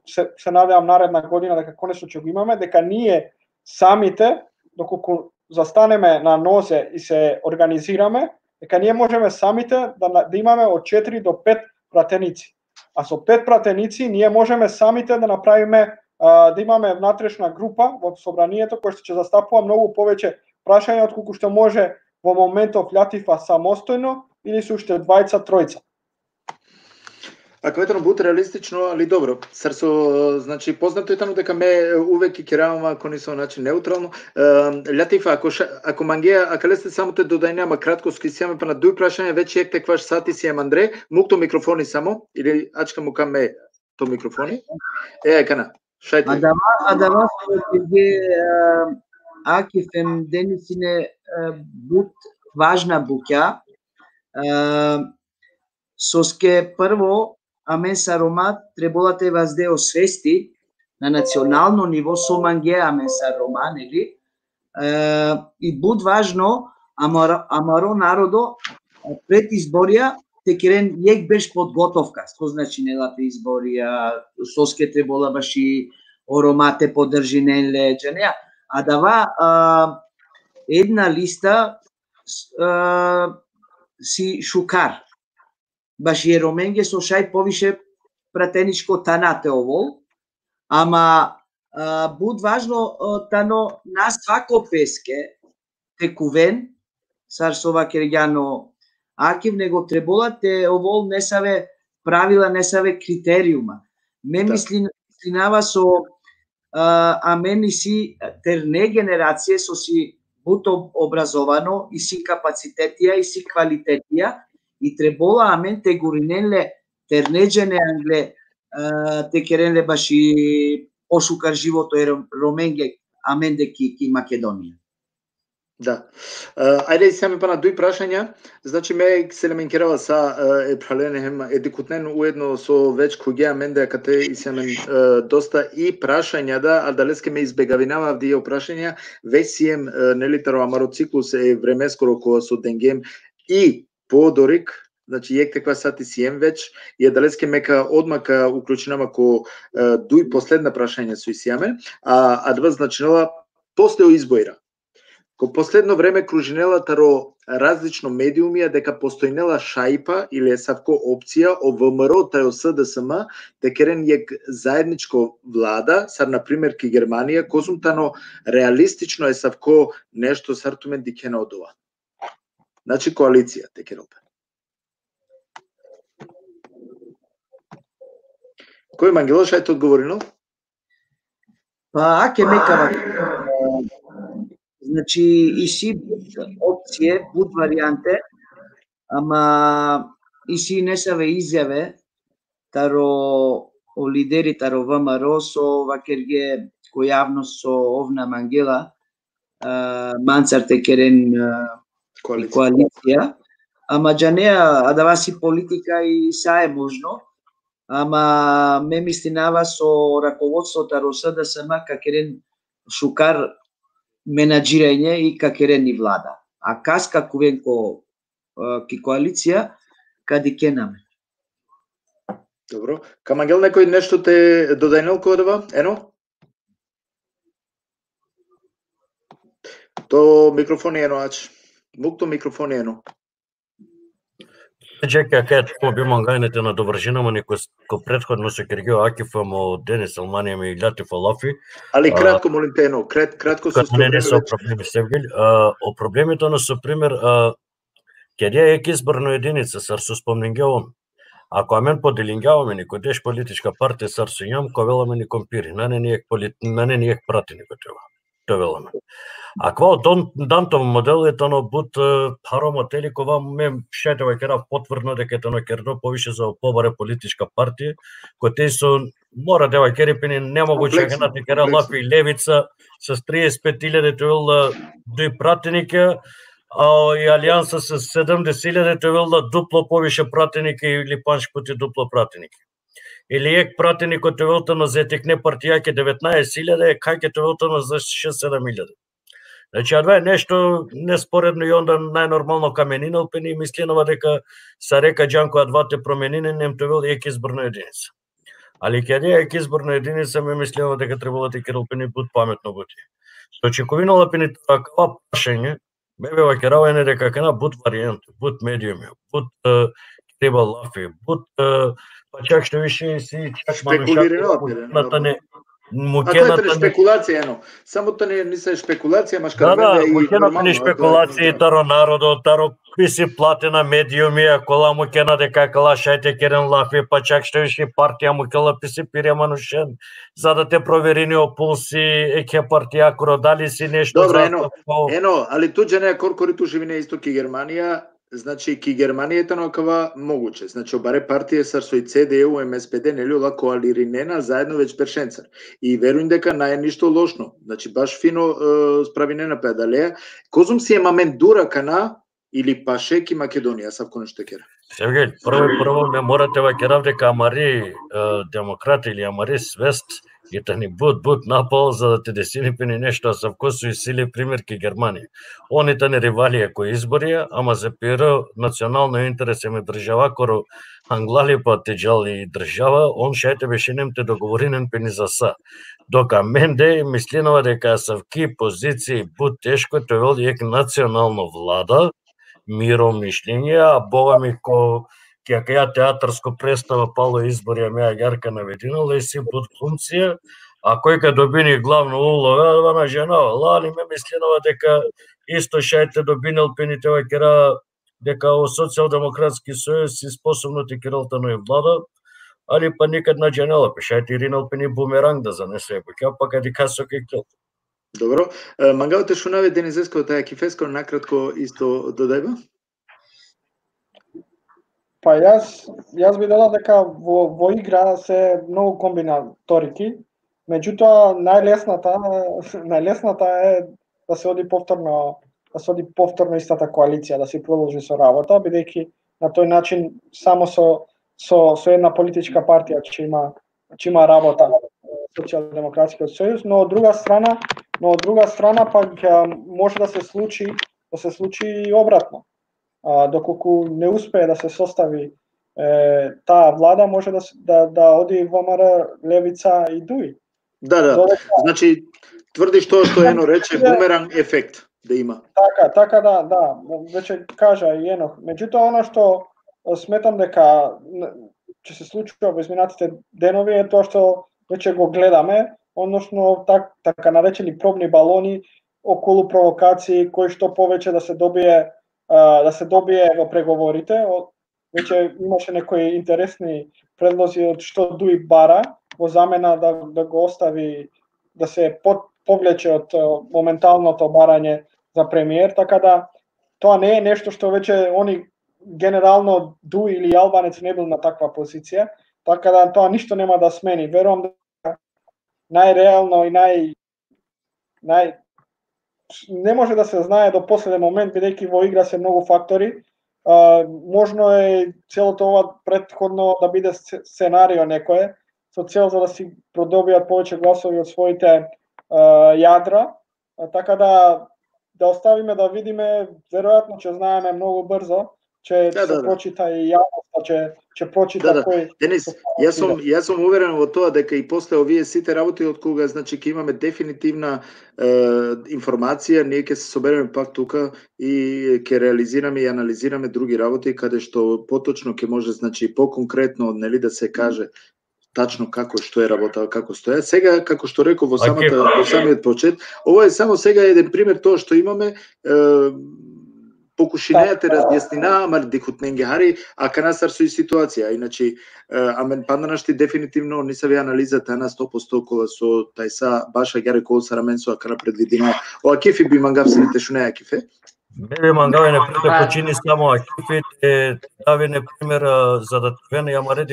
се надевам наредна година дека конечно ќе го имаме, дека ние самите, доколку застанеме на нозе и се организираме, дека ние можеме самите да имаме од 4 до 5 пратеници. А со 5 пратеници ние можеме самите да направиме, да имаме внатрешна група во собранието која што ќе застапува многу повеќе прашања отколку што може во моментов Лјатифа самостојно или со уште двајца, тројца. Ако ветано бут реалистично, али добро. Срсо, значи познато е тано дека ме увек ќе керавам ако не со начин неутрално. Латифа, ако мангеа, ако лесте само те додајнама кратко скисјаме па на дуј прашање веќе ек текваш сати си Андре, мукто микрофони само или ачка му каме то микрофони. Кана. Шајте. Адама аки фем денисине бут важна буќа. Соске прво Аменса Рома требала те вазде освести на национално ниво со манге Аменса Рома, нели? И буд важно, амаро народо пред изборија те керен јек беш подготовка. Што значи нелате изборија, соске требала баши Орома те поддржи неле джанеа. А дава една листа си шукар. Баш е Роменге со шај повише пратеничко танате овол, ама буд важно тано нас фако песке текувен сарсова кергјано акив него требола те овол не саве правила, не саве критериума. Ме мислинава со амени си терне генерација со си буто образовано и си капацитетија и си квалитетија и требола амен те гуринеле тернеджене англе те керенле баши ошукар живото е Роменге амен деки Македонија. Да. Ајде и сами па на дуј прашања. Значи ме се леменкерава са праленем едикутнен уедно со веќе кој амен дека те и семен доста и прашања а далеске ме избегавинава вдио прашања весием нелитаро амароциклус е времескоро која со денгем и подорик, значи јек теква сати сием веќе и далеске мека одмака уклучинама ко дуј последна прашање со исиаме, а два значинала после избоира. Ко последно време кружинела таро различно медиумија дека постојнела шајпа или савко опција о ВМРО тај СДСМ декерен јек заедничко влада, сар на пример ки Германија, козумтано реалистично е савко нешто сартумен дикена од ова. Значи коалиција текерелпе. Кој Мангело шајте одговорено? Па аке мекава. Значи и си опција, буд варијанте, ама и си не саве изјаве таро о лидери таро ВМРО со вакерге кој јавност со овна Мангела Манцар текерен коалиција, ама джанеа адаваси политика и са е можно, ама ме мислинава со раководството таро СДСМ какерен шукар менаџирање и какерен и влада. А каска кувенко ки коалиција кади кенаме. Добро. Камангел некој нешто те додајнал кодова? Ено? То микрофон ено ач. Мукто микрофон ено. Чека кај тоа би мангајнете на довршинама некој ко претходно се Кергио Акифа мо Денис Алманија ми Латифа Лафи. Али кратко молим те ено, кратко со не со проблеми Севгил. О проблемите на со пример каде е изборна единица сар со спомнингеон. Ако амен поделингаваме никој деш политичка партија сар со јам ковеламе ни компири, на не ни ек прати никој тоа. Тоа веламе. А ква Дантов модел е тоно бут паромо теликова ме шетева кера потврдно дека тоно керно повише за побаре политичка партија, кој те со мора дева керипини немогуче дека на кера Лафи и Левица со 35.000 тоа дуј пратеника, а и Алијанса со 70.000 тоа дупло повише пратеника или панч пати дупло пратеника. Или ек пратеник од Тевелтано за етекне партијаке 19.000, кај ке Тевелтано за 6-7.000. Значи, адва е нешто неспоредно и онда најнормално каменина опени мислинова дека са река Џанко адвате променини нем Тевел ек изборна единица. Али каде ек изборна единица ме мислинова дека требало да кералпени бут паметно бути. Со чековинала пени таква прашање, бебева керавање дека кана бут варијанти, бут медиуми, бут треба Лафи, бут па чак што више си чак манушак Тоа е спекулација, ено. Само тоа не се спекулација, машкарвенде и нормално. Да, спекулација, таро народот, таро кои си платена медиуми, кола му кена дека калашајте керен лафи, па чак што виши партија му кела писи пире манушен, за да те провери неопулси, еке партија дали си нешто. Добро, ено, али туѓе не коркориту живине исто ки Германија. Значи, ки Германија е накава могуче. Значи, обаре партија сар со и CDU, MSPD, нели ола коалиринена заедно веќе першенцар. И верувам дека не е ништо лошно. Значи, баш фино справинена педалеја. Козум си е момент дура кана или паше ки Македонија, савко нешто кера. Сергеј, прво ме морате ва керав дека амари демократи или амари свест и да ни буд напал за да те десини пени нешто, а савко су и сили пример ки Германија. Они та не ривалија кои изборија, ама за пиро национално интерес ме држава, коро англали па те джали држава, он шајте бешинем те договоринен пени за са. Дока менде мислинава дека савки позиции буд тешко, тој води ек национално влада, миро мишлење, а бога ми ко ќе ја театарско представа пало избори меја Јарка навединала и си буд функција, а кој ка добини главна улога, на жена, лали ме мислинава дека исто шајте добинел пените ва кера дека о социјалдемократски сојуз и способно ти кералта но и влада, али па никад на дженела, шајте иринал пени бумеранг да занесе бека, па кади касо кекел. Добро. Мангалте шунаве Денизеско таја кифеско накратко исто додајба? Па јас би додал дека во игра се многу комбинаторики, меѓутоа најлесната е да се оди повторно истата коалиција, да се продолжи со работа, бидејќи на тој начин само со една политичка партија ќе има работа Социјалдемократскиот сојуз, но од друга страна пак може да се случи и обратно. Доколку не успее да се состави таа влада, може да оди ВМРО, Левица и ДУИ. Да. Значи тврдиш тоа што Ено рече бумеранг ефект да има. Така да, веќе кажа и Енох. Меѓутоа она што сметам дека ќе се случува во изминатите денови е тоа што веќе го гледаме, односно така наречени пробни балони околу провокации кои што повеќе да се добие во преговорите. Веќе имаше некои интересни предлози од што ДУИ бара во замена да го остави да се повлече од моменталното барање за премиер, така да тоа не е нешто што веќе они генерално ДУИ или Албанец не бил на таква позиција, така да тоа ништо нема да смени. Верувам дека најреално и не може да се знае до последен момент, бидејќи во игра се многу фактори. Можно е целото ова претходно да биде сценарио некое, со цел за да си продобијат повеќе гласови од своите јадра, така да оставиме да видиме, веројатно ќе знаеме многу брзо, ќе се прочита и јавноста, ќе прочита кој. Денис, јас сум уверен во тоа дека и после овие сите работи од кога значи ќе имаме дефинитивна информација, ние ќе се собереме пак тука и ќе реализираме и анализираме други работи каде што поточно ќе може значи поконкретно нели да се каже тачно како што е работа, како стоја. Сега како што реков во самиот почет, ова е само сега еден пример тоа што имаме покушинејате разјаснина, ама декутненгеари, а канасар со и ситуација. Иначе, амен панданашти дефинитивно не се ве анализата на 100% кола со тај са баша гере кол сараменсо, а кана предвидено. О акифи би мангав сите шунеја акифе? Бе мангаве не почини само акифи, дави не пример за да вене јамаре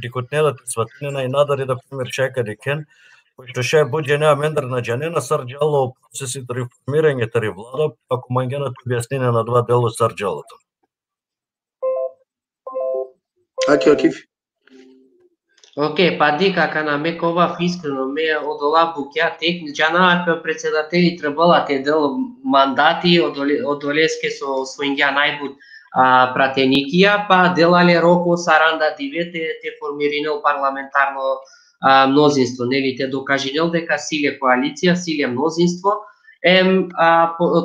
декутнелата сватинена и надари да пример чека декен, што ше буѓе неа мендер на џанена сарџало процесите реформирање тари влада, ако мангенато објаснение на два дело сарџалото. Акиф. Океј, па дека кана ме кова искрено ме одола буќа тек џана како председатели требала те дел мандати од Олеске со својнгја најбуд пратеникија, па делале роко саранда дивете те формиринел парламентарно мнозинство, нели те докажинел дека силе коалиција, силе мнозинство,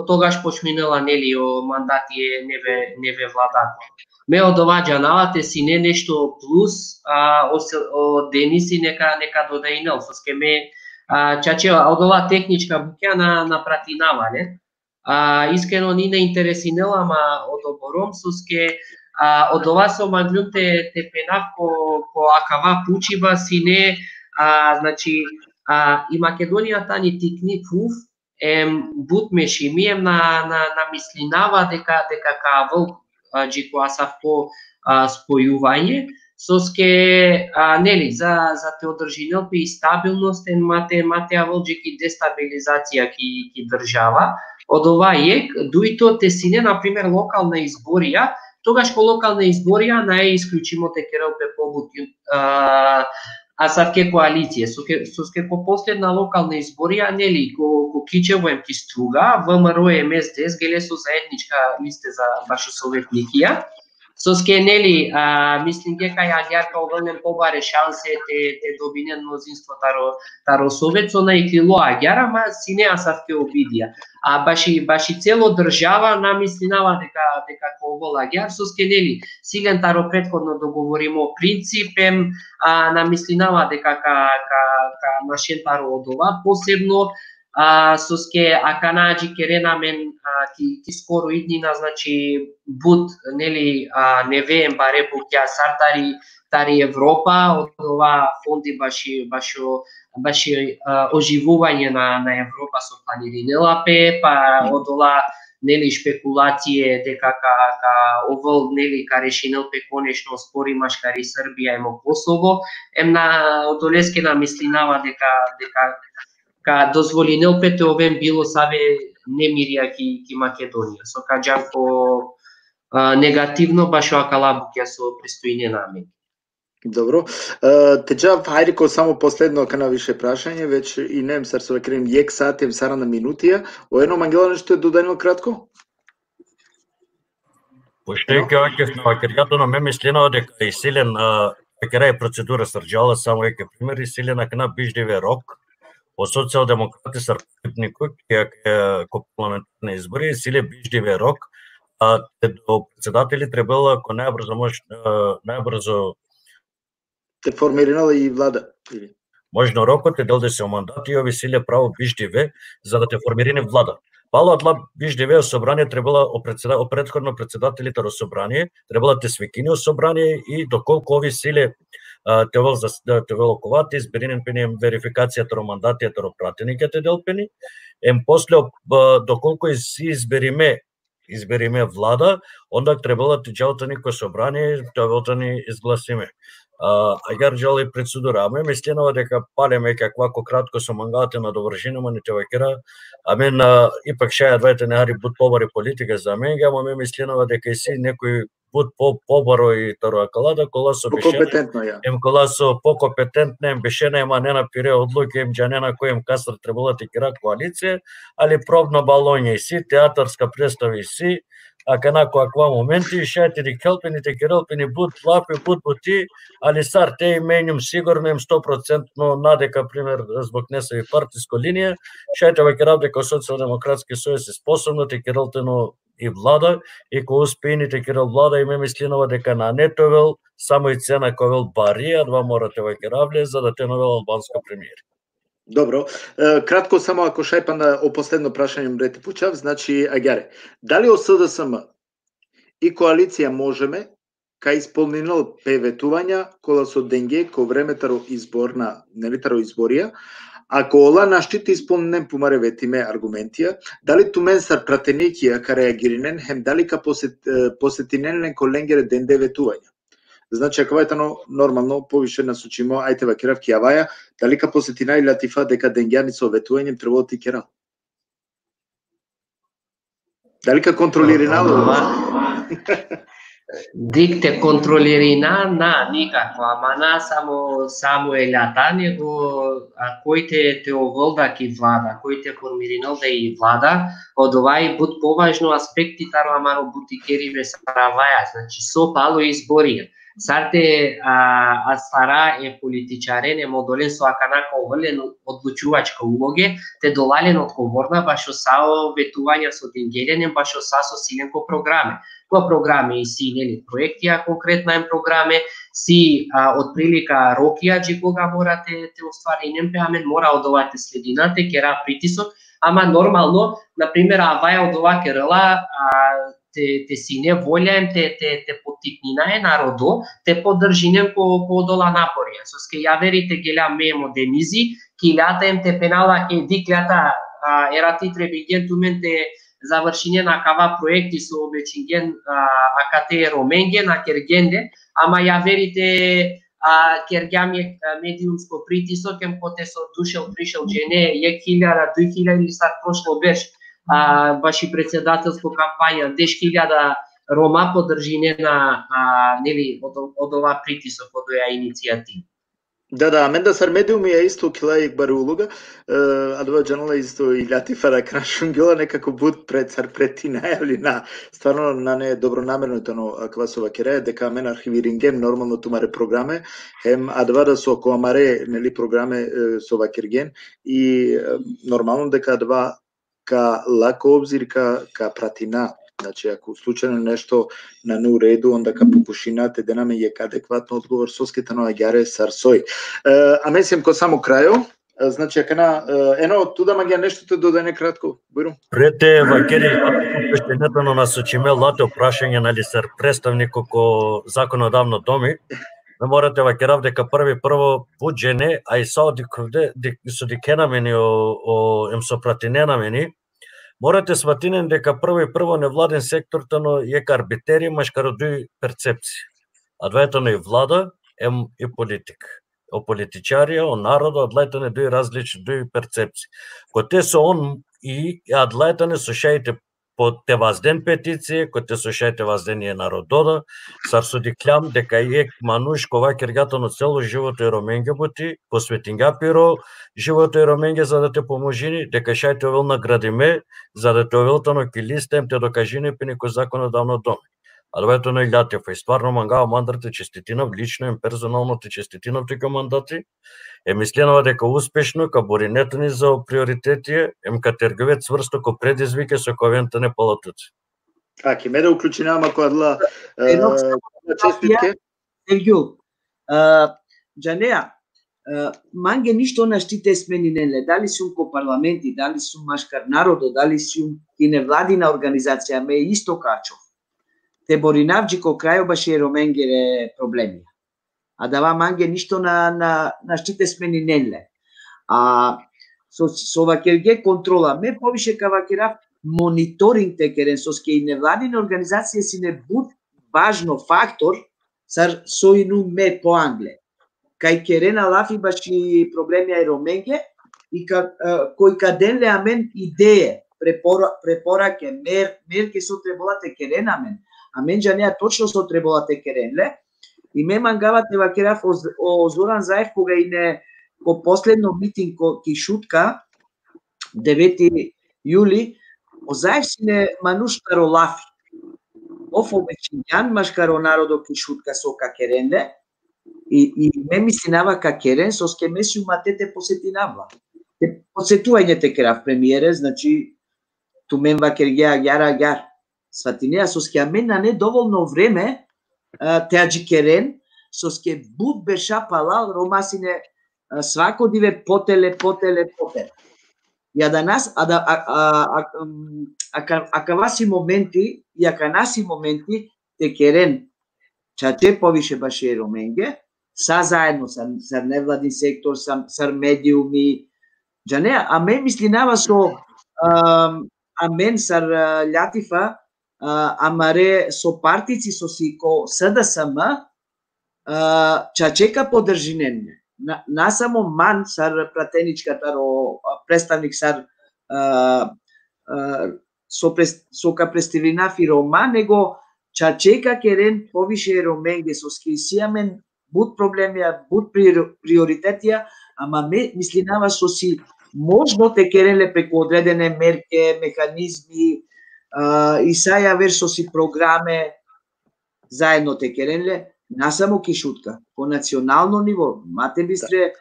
тогаш почминела нели о мандати неве владако. Ме од ова џаналате си не нешто плюс, о Дениси нека додаинел, со ске ме ceea ce od ova tehnička bukia na pratinava, ne? Iskreno ni ne interesinela ma odoborom suske od ova so maglum te penav ko akava pučiva si ne, znači i Makedonija ta ni tikni fuf, butme și mie na mislinava deka kavăl джико асавко спојување, соске нели за те одржинел и стабилност мате аволџики дестабилизација ки држава. Од ова ек дуито те сине на пример локална изборија, тогаш ко локална изборија најисклучимо те керелпе побут асавке коалиција, соске по последна локална изборија нели ко Кичевоем ки струга, ВМРО и МСДС геле со заедничка листе за башо советникија. Соске нели мислим дека ја Агјарка оврнем побаре шансе те добине мнозинство таро совет со најкрило Агјара, ма сине асавке обидија. Баши цело држава намислинава дека ко Агјар, соске нели силен таро претходно договоримо принципем, намислинава дека ка нашен таро од ова посебно, соске аканаџи керенамен ки скоро иднина, значи бут нели невеем баре буќа сартари Европа, од ова фонди баши оживување на Европа со планиринела па од ова нели шпекулација дека овол нели ка решинел пе конечно спори машкари Србија емо Косово, на одолеске намислинава дека ка дозволинел пете овен било саве немирија ки Македонија. Со каѓанко негативно башо акалабуќа со престоиње намени. Добро. Теđa, хајде ко само последно кана више прашање, веќе и нем сар со крем јек сатем сара на минутија. О едно Мангела нешто е доданио кратко? Поштејќи оќев на вакерјато на ме мислинава дека и силен вакера е процедура срđала, само еке пример, и силена кана биждиве рок, о социјалдемократи српитнику, ко парламентарни избори, силе биждиве рок, до председатели требало ако најбрзо те формирала и влада. Можно рокот е делде се мандат и ови силе право биждиве за да те формирини влада. Пало одла биждиве собрание требало о претходно председателите ро собрание, требало те свекини о собрание и доколку ови силе те велоковати изберинен пенем верификацијата ро мандатијата ро пратениките делпени, после доколку избериме влада, онда требало те џалта никој собрание, тоа ни изгласиме. Агар жали процедура, аме мислинава дека палеме каквако кратко со мангалите на довршинама ни те вакера, амен ипак шаја двајте неари бут побари политика за менга, аме мислинава дека и си некој бут побаро и таро акалада, кола со бешена, кола со покомпетентна, бешена ема не напире одлуки, джанена којем касар требала те кира коалиција, али пробно балоње и си, театарска представа и си, а канако аква моменти, шајте ди келпени, те керелпени, бут лапи, бут бути, али сар те именјум сигурно им 100% надека, пример, због несави партиско линија, шајте вакерав дека Социјалдемократски сојуз е способно, те керелтено и влада, и ко успеени те керел влада, име мислинова дека на нетовел, само и цена ковел барија, два морате вакеравле, за да те новел албанска премиер. Добро. Кратко само ако шајпа на последно прашање мрете почав, значи Агјаре, дали о СДСМ и коалиција можеме кај исполнинал певетувања кола со денге ко времетаро изборна, нелитаро изборија, ако ола наштите исполнен помаре ветиме аргументија, дали тумен сар пратеникија ка реагиринен, хем дали ка посетинен коленгере денде ветувања? Значи, ако вајтано нормално повише насочимо, ајте вакерав ки јаваја, дали ка посетина и Латифа дека денгјани со ветувањем требало ти керал? Дали ка контролирина? Дикте контролирина, никакво, ама само елјата, него кој те оволда ки влада, кој те формиринал да и влада, од овај бут поважно аспекти таро амаро бути кериве сараваја, значи со пало изборија. Сарте астара е политичарен, е модолен со аканака оврлен одлучувачка улоге, те долален одговорна башо сао ветувања со денгелен, башо сасо силенко програме. Која програме и си нели проектија конкретна им програме, си од прилика рокија джи кога морате те остваренем пеамен, мора одовате слединате, кера притисок, ама нормално, например, аваја од ова керела, те сине волјаем, те потикнинае народо, те поддржинем ко дола напорија. Со ке ја верите геля мемо денизи, килјата те пенала ке диклјата ерати требигентумен те завршиње на кава проекти со обечинген АКТ Роменге на Кергенде, ама ја верите кергјаме медиумско притисок, кем коте со душел пришел жене, 1000, 2000 или сад прошло беше, баш и председателско кампања, 10.000 Рома поддржине на нели од ова притисок, од оваа иницијатива. Да, мен да сар медиуми е исто килајек бари улога, а дова джанала исто и латифара крашунгила некако буд пред сар прети најавлина, стварно на не добронамерно тано класова кере, дека мен архивирингем нормално тумаре програме, хем адва да со коамаре нели програме со вакерген и нормално дека адва ка лако обзир ка пратина. Значи, ако случајно нешто на неуреду, онда ка покушинате да наме е адекватно одговор соските на агјаре сарсој. А мислим ко само крајо, значи, акана, ено, туда магија нешто те додаде кратко, Бојрум? Прете, вакери, пештенето на насочиме лате опрашање, нали, сар представник ко законодавно доми, ме морате вакерав дека прво буџене, а и со дикенамени ем сопратиненамени, морате сватинен дека прво невладен сектор тано е арбитери, машкаро дуи перцепции. А двајто и влада ем и политик. О политичарија, о народа, адлајтане дуи различни дуи перцепции. Ко те со он и адлајтане со шаите по те вазден петиција, кој те слушајте ваздение народода, сар судиклям дека е мануш кова кергатано цело живото и роменге бути, посветинга пиро живото и роменге за да те поможини, дека шајте овел наградиме, за да те овелтано килистем те докажини пи некој законодавно доми. А довето на илјатев, и стварно мангава мандрате честитинав, лично им персонално те честитинав тека мандати, мисленава дека успешно ка боринето ни за приоритети ем ка терговец сврсто ко предизвике со ковента не полатуци. Ке ме да уклучинам ако адла честитке. Сергју, Джанеа, манге ништо на штите сменинеле, дали сум ко парламенти, дали сум машкар народо, дали сум и невладина организација, ме исто качов. Те боринавџи ко крајо баше роменгере проблеми. А дава манге ништо на штите сменинеле. Со вакерге контрола, ме повише ка вакерав мониторинг те керен, со ке и невладини организација си не буд важно фактор, сар соину ме по англе. Кај керена лафи баши проблеми ај роменге, и кој каден ле амен идеje, препораке, мерки со треболате керен амен, амен джанеа точно со треболате керенле, и ме мангавате вакерав о Зоран Заев кога и не по последно митинг ки шутка 9 јули, о Заев си не мануштаро лафи. Оф обечињан машкаро народо ки шутка со какеренле, и ме мислинава какерен, со ске месиу матете посетинавла. Посетување те керав премиере, значи ту мен вакергеа агјар. Сватинеа со ске амен на недоволно време те аџикерен, со ске буд беша палал ромасине свакодиве потеле. И да нас, акаваси моменти, и аканаси моменти, те керен чаче повише баше роменге, са заедно, сар невладин сектор, сар медиуми, джанеа, а мен мислинава со амен сар лјатифа, амаре со партици со си ко СДСМ, чачека поддржинене. Насамо ман сар пратеничката представник сар со ка представинав и Рома, него чачека керен повише роменге со скисиамен буд проблемија, буд приоритетија, ама мислинава со си можно те керенле преку одредене мерке, механизми, и саја вер со си програме заедно те керенле, насамо ке шутка, по национално ниво, мате бистре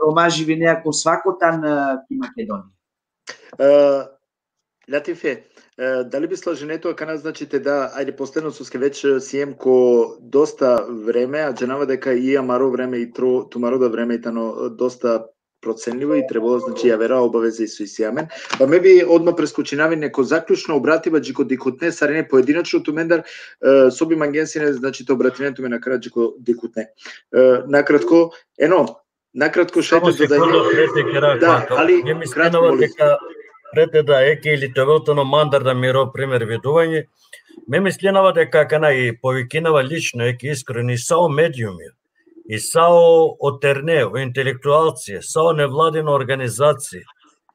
Рома живене како свакотан ки Македонија. Латифе, дали би сложенето кана значите да, ајде последно суске веќе сием ко доста време, а дженава дека и амаро време и тумаро да време и тано доста проценливо и требало, значи ја вера обавеза и со исјамен. Па ме би одма прескочинави неко заклучно обратива джико дикутне, сарене поединачно тумендар, соби мангенсине, значи те обратинето ме накрај джико дикутне. Накратко, накратко шајте за да, али кратко дека пред да еке или тевелтано мандар да миро пример видување, ме мисленава дека кана и повикинава лично еке искрени сао медиуми, и сао отерне, интелектуалци, сао невладина организации,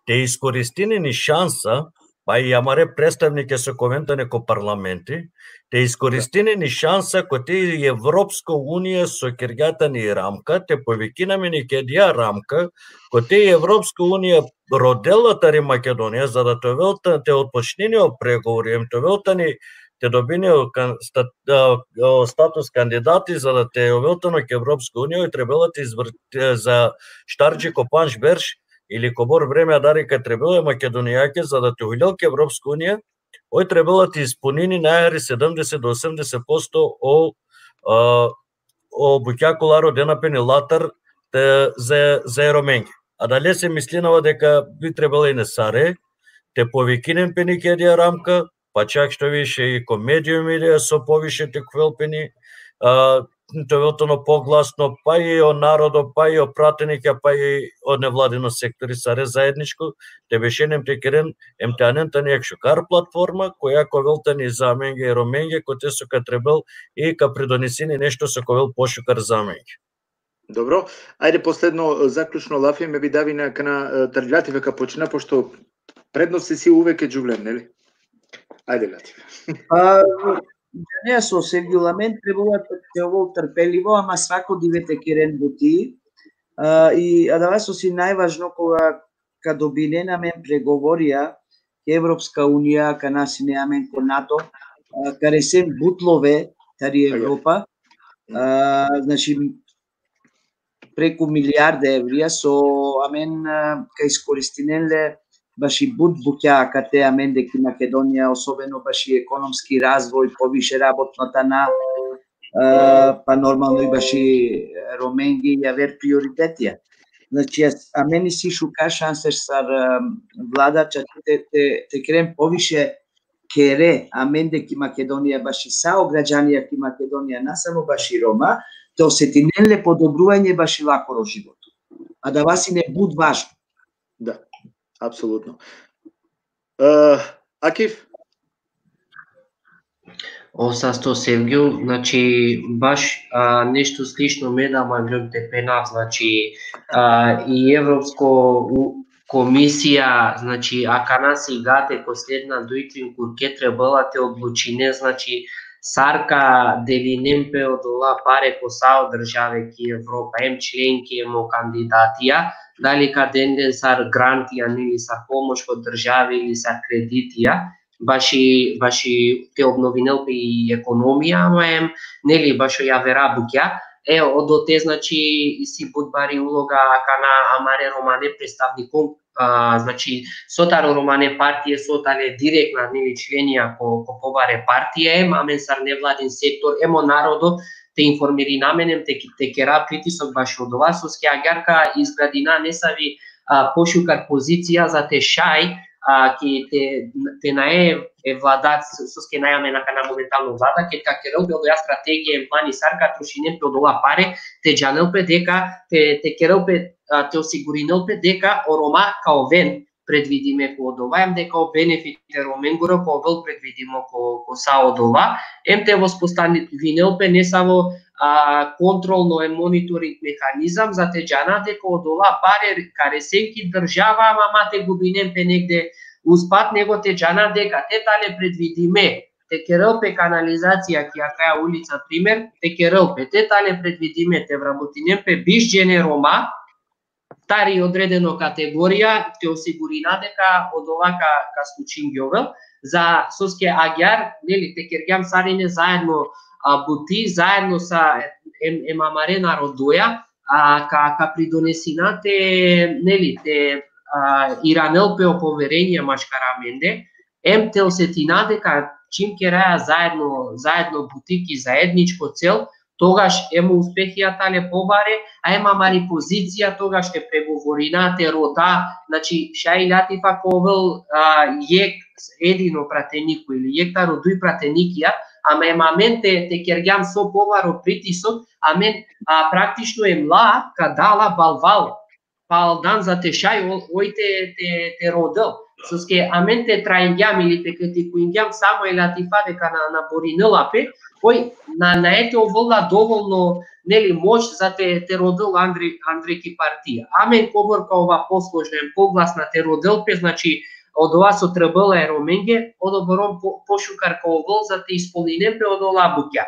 те искористини ни шанса, па и амаре представнике со ковентане ко парламенти, те искористини ни шанса ко те и Европска унија со киргата ни рамка, те повикинаме ни кедија рамка, ко те и Европска унија родела тари Македонија, за да те отпочненио преговори, те велтани те добинио статус кандидати за да те овелтано ке Европска унија и требала те за штарджи ко панш берш или кобор време дарика требала македонијаке за да те улел ке Европска унија, ој требала ти исполнини најари 70 до 80% о буќакуларо денапени латар за ероменги. А дале се мислинава дека би требала и не саре, те повикинен пени кедија рамка, па чак што више и комедиуми со повише те квелпени, тевелтано погласно, па и о народо, па и о пратеника, па и о невладино сектори саре заедничко, те бешенем те керен емтеанента ни екшукар платформа, која ковелтани за менге и роменге, коте со ка требал и ка придонесени нешто со ковел пошукар за менге. Добро, ајде последно заклучно лафи ме би дави на кана тарѓати века почина, пошто предност си увеќе џувлен, нели? Ајде Латифе. Не, со регламент требува те ово трпеливо, ама свако дивете керен бути. И да со си најважно кога добинена мен преговорија Европска унија, ка нас неамен ко НАТО, каре се бутлове тари Европа, значи преку милиарда еврија со амен ка искористинеле баш и буќа кате амен деки Македонија, особено баш и економски развој, повише работната на, па нормално и баш и роменги ја вер приоритетија. Значи, амени си шука шансер сар влада, че те крем повише кере, амен деки Македонија баш и сао граѓанија ки Македонија, не само баш и Рома, те осетинеле подобрување баш и лакоро живот. А да вас и не буд важно. Да. Апсолутно. Акиф? Осасто Севгио, значи баш нешто слично ме да маглем те пенав, значи и Европско комисија, значи ака нас и гате последна дуитрин курке требала те одлучине, значи сарка дели немпе од ова паре ко сао државе ки Европа, ем членки, емо кандидатија, дали каденден сар грантија, нели сар помош од држави или сар кредитија, баш и те обновинелпе и економија, ама нели баш ја вера буќа. Одо те значи си будбари улога кана амаре романе представником, значи сотаро романе партија сотале директна нели членија ко побаре партија, амен сар невладин сектор, емо народо те информири наменем, те кера притисок баш од ова, со скеагарка изградина несави пошукар позиција за те шај, ки те наe владат, со ке најамена кана моментално влада, ке керелпе од оја стратегија плани сарка трошинелпе од ова паре, те джанелпе дека, те керелпе, те осигуринелпе дека Орома као вен предвидиме ко од ова, дека о бенефите роменгура ко вел предвидимо ко са од ова, те воспоставинелпе не само контролно е мониторинг механизам за те джана дека од ова паре каресенки држава, ама те губинемпе негде успат, него те джана дека те тале предвидиме, те керелпе канализација ки акаја улица пример, те керелпе, те тале предвидиме, те вработинемпе биш джене Рома, тари одредено категорија, те осигурина дека од ова ка случин гјовел, за соске агјар, нели, те кергјам сарине заедно бути заедно со емамаре народоја, ка придонесинате нели те иранелпе оповерења машкараменде, тел сетина дека чим ќе раја заедно бутики заедничко цел, тогаш ема успехијата ле побаре, а емамари позиција, тогаш ќе преговоринате рода, значи шаилјатифа ковел јек едино пратенико или јекта родуј пратеникија, ама емамен те кергјам со поваро притисок, амен практично емла кадала балвал, палдан за тешај, ој те родел. Соске амен те трајнгјам или те критикуингјам само елатифа дека на боринелапе, кој на ете оволна доволно нели моќ за те родел Андреки партија. Амен коборка ова посложен погласна те роделпе, значи од ова со трбела е роменге, од оборон пошукарка овол за те исполнинем пе од ола буќа.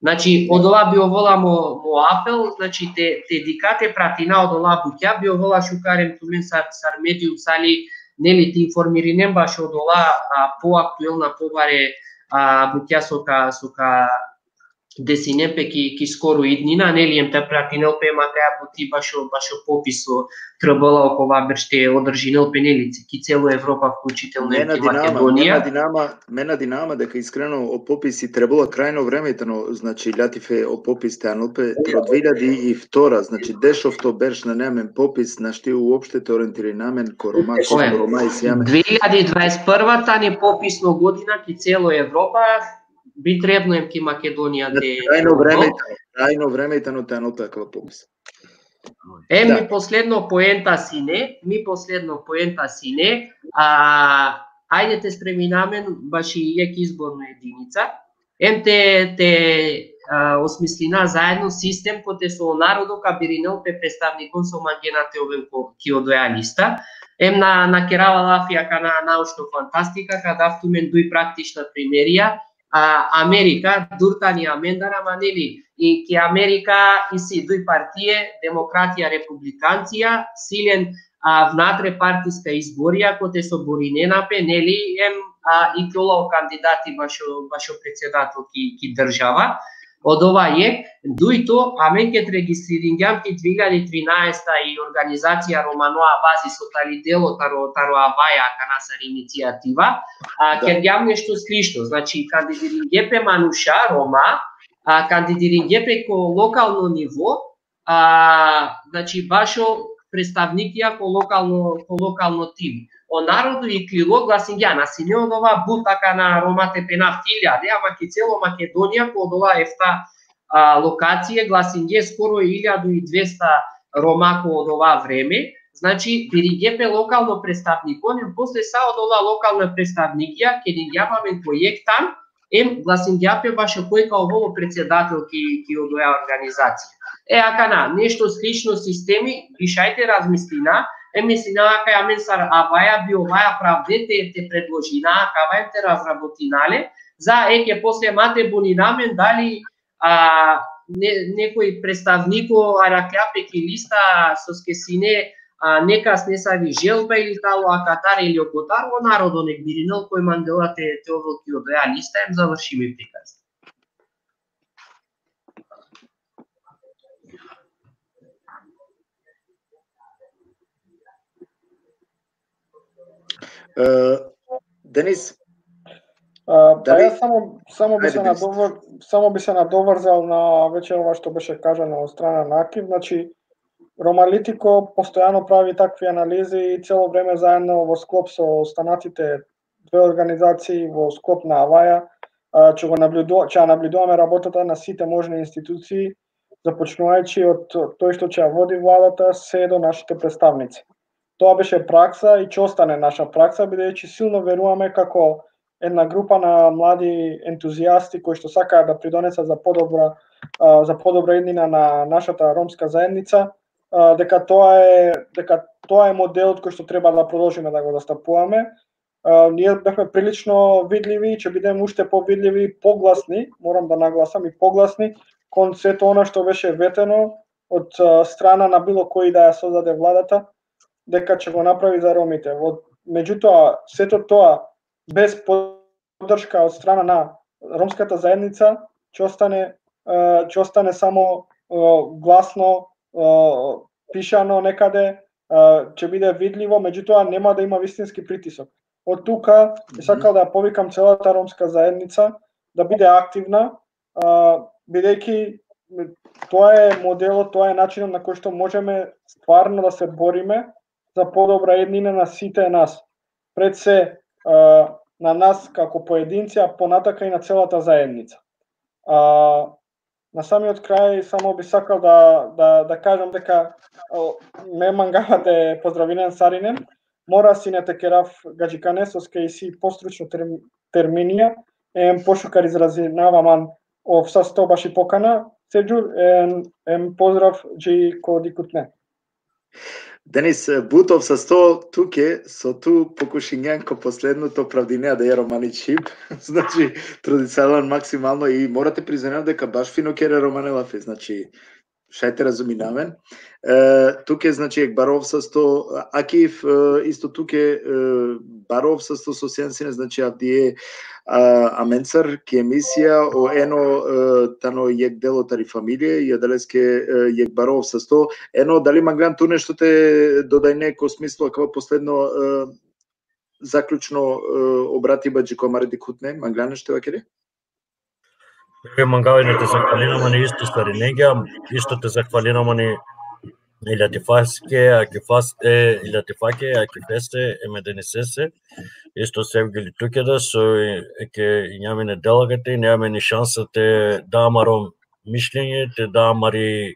Значи од ова би овола мо апел, значи те дикате пратина од ола буќа, би овола шукарем тумен сар медиум сали нели ти информиринем баш од ола поактуелна побаре буќа сока десинепе ки скоро иднина, нели ем те пратинел пе макаја бути башо пописо трбала окова брште одржинел пе нели ки цело Европа вклучително и Македонија. Мена динама дека искрено о пописи требало крајно времето, значи лјатифе о попис теанопе до 2002, значи дешовто берш на немен попис, на шти уопште те ориентири намен корома и сјаме. 2021 ни пописно година ки цело Европа би требно им ки Македонија те крајно времето теанопе аква попис. Ми последно поента сине, ајде те спреминамен баш и јек изборна единица. Те осмислина заедно систем кој те со народо кабиринел пе представникон со мангенате овен ки одоја листа. На керава лафија ка на научно фантастика, када тумен дуј практична примерија, Америка, дуртани амендара, нели, и ки Америка и си дуј партие, демократија, републиканција, силен внатре партиска изборија, кој те со бориненапе, нели, и толо кандидати башо председател ки држава. Од ова дуито, амен ке регистриринѓам ки 2013 и организација Романоа Бази со тали дело таро аваја канасар иницијатива, кергјам нешто слично, значи кандидирингепе мануша Рома, кандидирингепе ко локално ниво, значи башо представникија ко локално тим. О народу и крило гласингјана, си не од ова бутака на Ромате пена 1000, ама ки цело Македонија ко од ова локација гласинге скоро 1200 Рома ко од ова време. Значи, диригепе локално представникон, после са од ова локална представникија, ке дингјаваме пројект там, гласингјапе баш кој као овово председател ки од оваа организација. Акана, нешто слично системи, пишајте размислина, мислина кај амен сар аваја би оваја правде те предложина, кавајм те разработинале, за ке после мате бунинамен дали некој представнико аракјапе ки листа со скесине некас не сави желба или тало акатар или окотар во народо нек биринел кој Мандела те оволки од ја листа завршиме приказ. Денис, јас само би се надоврзал на вечерова што беше кажано од страна на Акив, значи Ромалитико постојано прави такви анализи и цело време заедно во склоп со останатите две организации во склоп на Аваја, ќе наблюдуваме работата на сите можни институции, започнувајќи од тој што ќе води владата се до нашите представници. Тоа беше пракса и ќе остане наша пракса, бидејќи силно веруваме како една група на млади ентузијасти кои што сакаат да придонесат за подобра иднина на нашата ромска заедница, дека тоа е моделот кој што треба да продолжиме да го застапуваме. Ние бевме прилично видливи и ќе бидеме уште повидливи, погласни, морам да нагласам и погласни кон сето она што беше ветено од страна на било кој да ја создаде владата, дека ќе го направи за ромите. Меѓутоа, сето тоа без поддршка од страна на ромската заедница ќе остане само гласно пишано некаде, ќе биде видливо, меѓутоа нема да има вистински притисок. Од тука сакал да повикам целата ромска заедница да биде активна, бидејќи тоа е моделот, тоа е начинот на кој што можеме стварно да се бориме за подобра еднина на сите нас. Пред се на нас како поединци, а понатака и на целата заедница. На самиот крај само би сакал да кажам дека ме мангавате поздравинен Саринен, мора си не текерав гаджиканесовска и си постручно терминија, пошукар изразинаваман овса сто баши покана, Серджур, поздрав джи ко дикутне. Денис Бутов со 100 туке, со ту покушињанко последното правдинеа да е романи чип, значи традиционален максимално и морате признавам дека баш фино кере романелафе, значи шајте разуминамен. Туке значи ек баров со 100, Акив исто туке баров со 100 со сенсине, значи авдие аменцар ки емисија о ено тано јек дело тари фамилија и аделеске јек баров со 100. Ено дали Маглан ту нешто те додајне ко смисло како последно заклучно обрати баџи комари дикутне, Маглан нешто вакере? Мангавајне те захвалинамани исто стари негија, исто те захвалинамани илјатифаске, акифасте, илјатифаке, акифесте, емеденисесе, исто севгили тукеда, со ке њамине делагате, њамени шанса те да амаром мишлење, те да амари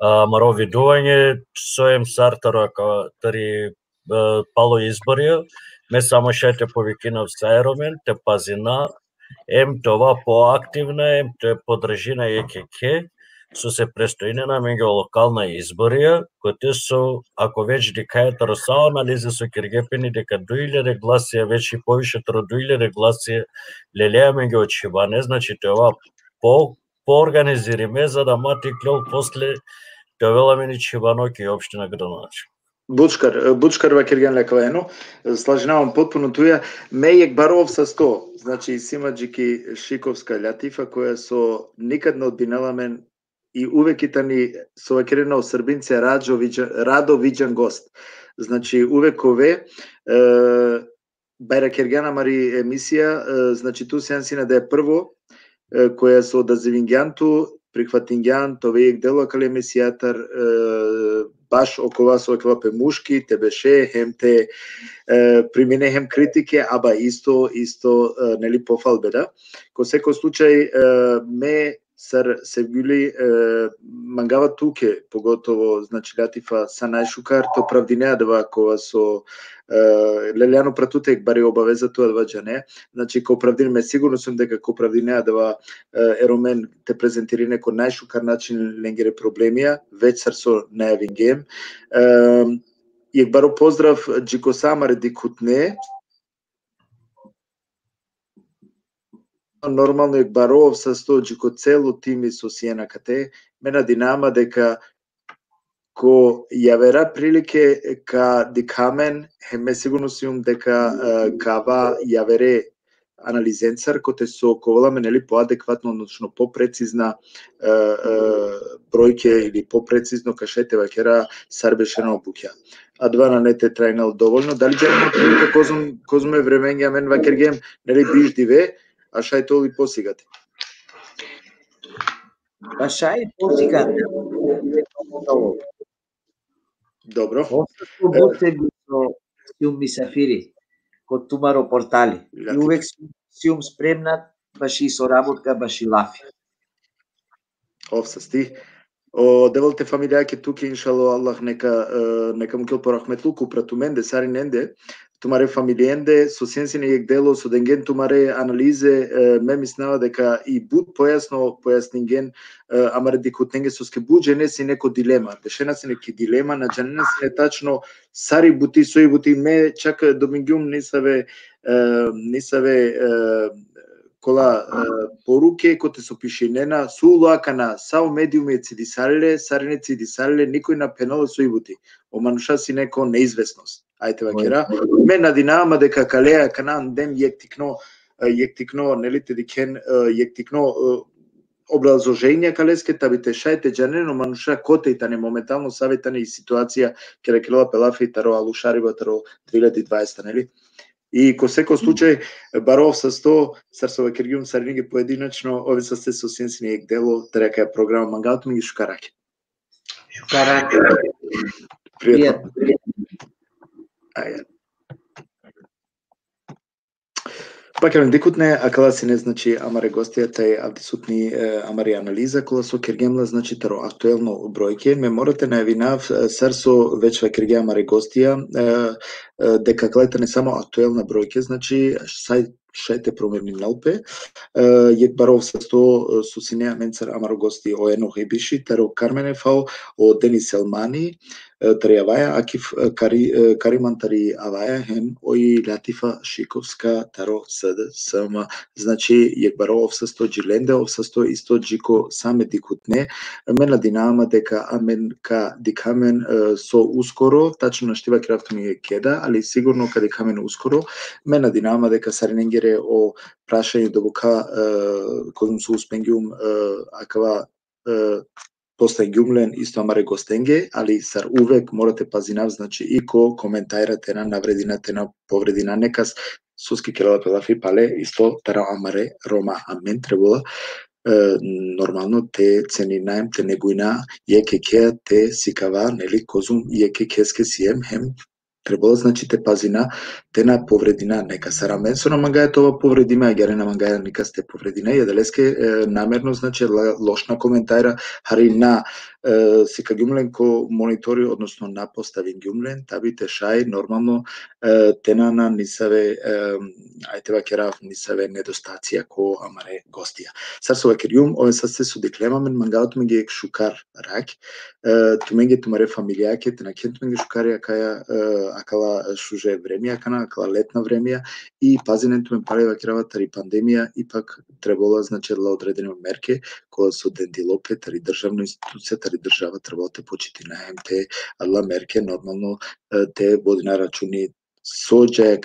видување, соем сартаро тари пало изборија, ме само шајте повикинав саеромен, те пазина, тоа поактивна, тоа подржина ЕКК, со се престојнена меѓу локална изборија, кои со, ако веќе дикајата росао анализи со Киргепени, дека 2000 гласија, веќе повише од 2000 гласија лелеа меѓу очиване, значи тоа поорганизириме, за да мати клел после тоа веламени Чиваноки и општина Градоначалник. Бучкар вакерген леклено, слажнавам потпуно туја, мејек баров со 100, значи Симаджики Шиковска Лјатифа, која со никад не одбинеламен и увек тани со вакерено србинце радо виджан гост. Значи увек ове Байракергена мари емисија, значи ту сенсина да е прво, која со да Зевингјанту, прихватингјан, товејек дело кале емисијатар, баш околу со клапе мушки, те беше, хем те примине хем критике, аба исто нели пофалбеда. Ко секој случај ме сар Севгули мангава туке, поготово значи Лјатифа са најшукар, то правдинеа дава кова со Лелјано пратутек бари обавеза тоа дваѓа не. Значи ко правдине сигурно сум дека ко правдинеа дава еромен те презентирине ко најшукар начин ленгере проблемија, веќе сар со најавингем. Јек баро поздрав джико самаре дикутне. Нормално јек баров со 100 джико цело тими со Сиена КТ, мена динама дека ко ја вера прилике ка дикамен, хеме сигурно сум дека кава ја вере анализенцар, коте со коваламе нели поадекватно, односно попрецизна бројке или попрецизно кашете вакера сарбешено обуќа. А двана не те трајнал доволно. Дали џема прилика козме времења мен вакергем, нели биждиве, а шај толи посигате? Па шај посигате. Добро. Остато бутеги со сиум мисафири, ко тумаро портали. И увек сиум спремнат, баши со работка, баши лафи. Овса сти. О деволте фамилија ке туке иншало Аллах нека му кел порахметлу купрату менде сари ненде тумаре фамилиенде со сенсине јек дело со денген тумаре анализе ме миснава дека и буд појаснинген амаре дикутненге со ске буџе не си неко дилема, дешена си неки дилема на џанена си не тачно сари бути сои бути ме чак домингјум нисаве кола поруке коте со пишинена сулуакана сао медиуми цидисале, сарине цидисале, никој на пенало сојбути. Омануша си неко неизвестност. Ајте вакера. Ме надинама дека калеа канан дем јектикно нели те дикен јектикно образложења калеске табите шајте джанено мануша коте и тане моментално саветане и ситуација керекелова пелафи таро алушариба таро 2020 нели. И ко секој случај баров со 100 сарсова киргиум сарниги поединечно ове со се со сенсини ек дело трека програма мангаутми ги шукараке. Шукараке. Пријатно. Ајде. Пакелен дикутне, а кала си не значи амаре гостијата е авдисутни амари анализа, кола со киргемла значи таро актуелно бројке, ме морате најавинав сарсо вече кирге амаре гостија, дека гледате не само актуелна бројке, значи шајте промерни налпе, јек баров со 100 сусинеа менцар амаро гости оено хебиши, таро Кармене фао, о Денис Елмани, Таријаваја, Акиф Кариман Тари Аваја, хем ои Латифа Шиковска, таро СД, СМ, значи јек баров со 100 джиленде, ов со 100 исто джико саме дикутне, мена динама дека амен ка дикамен со ускоро, тачно наштива крафтони е кеда, али сигурно ка дикамен ускоро, мена динама дека сариненгере о прашање добука кодум со успенгиум акава Постај гјумлен исто амаре гостенге, али сар увек морате пазинав, значи и ко коментајрате на навредината на повредина некас суски келала пелафи пале исто тара амаре рома амен требола нормално те ценинаем те негуина јекеке те сикава нели козум јекекеске сием хем требало значи те пазина те на повредина нека сарамен со на мангаја това повредима јаре на мангаја нека сте повредина ја делеске намерно значи лошна коментајра хари на сика гјумлен ко монитори односно на поставен гјумлен табите шај нормално тена на нисаве ајтева керав нисаве недостација ко амаре гостија сарсова керјум овен са се со диклемамен мангаот ме ги шукар рак туменге тумаре фамилијаке тена кент ме ги шукарија каја акала шуже времија кана акала летна времија и пазиненту ме палева керава тари пандемија ипак требало значи да одредени мерки која со дендилопе тари државна институција тари држава требало те почити на МТ алла мерке нормално те води на рачуни соџаја,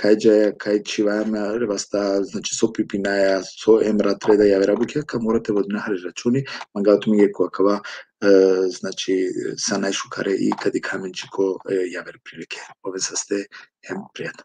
кај чивајаме реваста, значи со пипинаја, со емра треда јаве рабуке, ка морате води на рачуни, мангаото ми е коакава значи са најшукаре и кади каменчико јавер прилике. Ове са сте пријатно.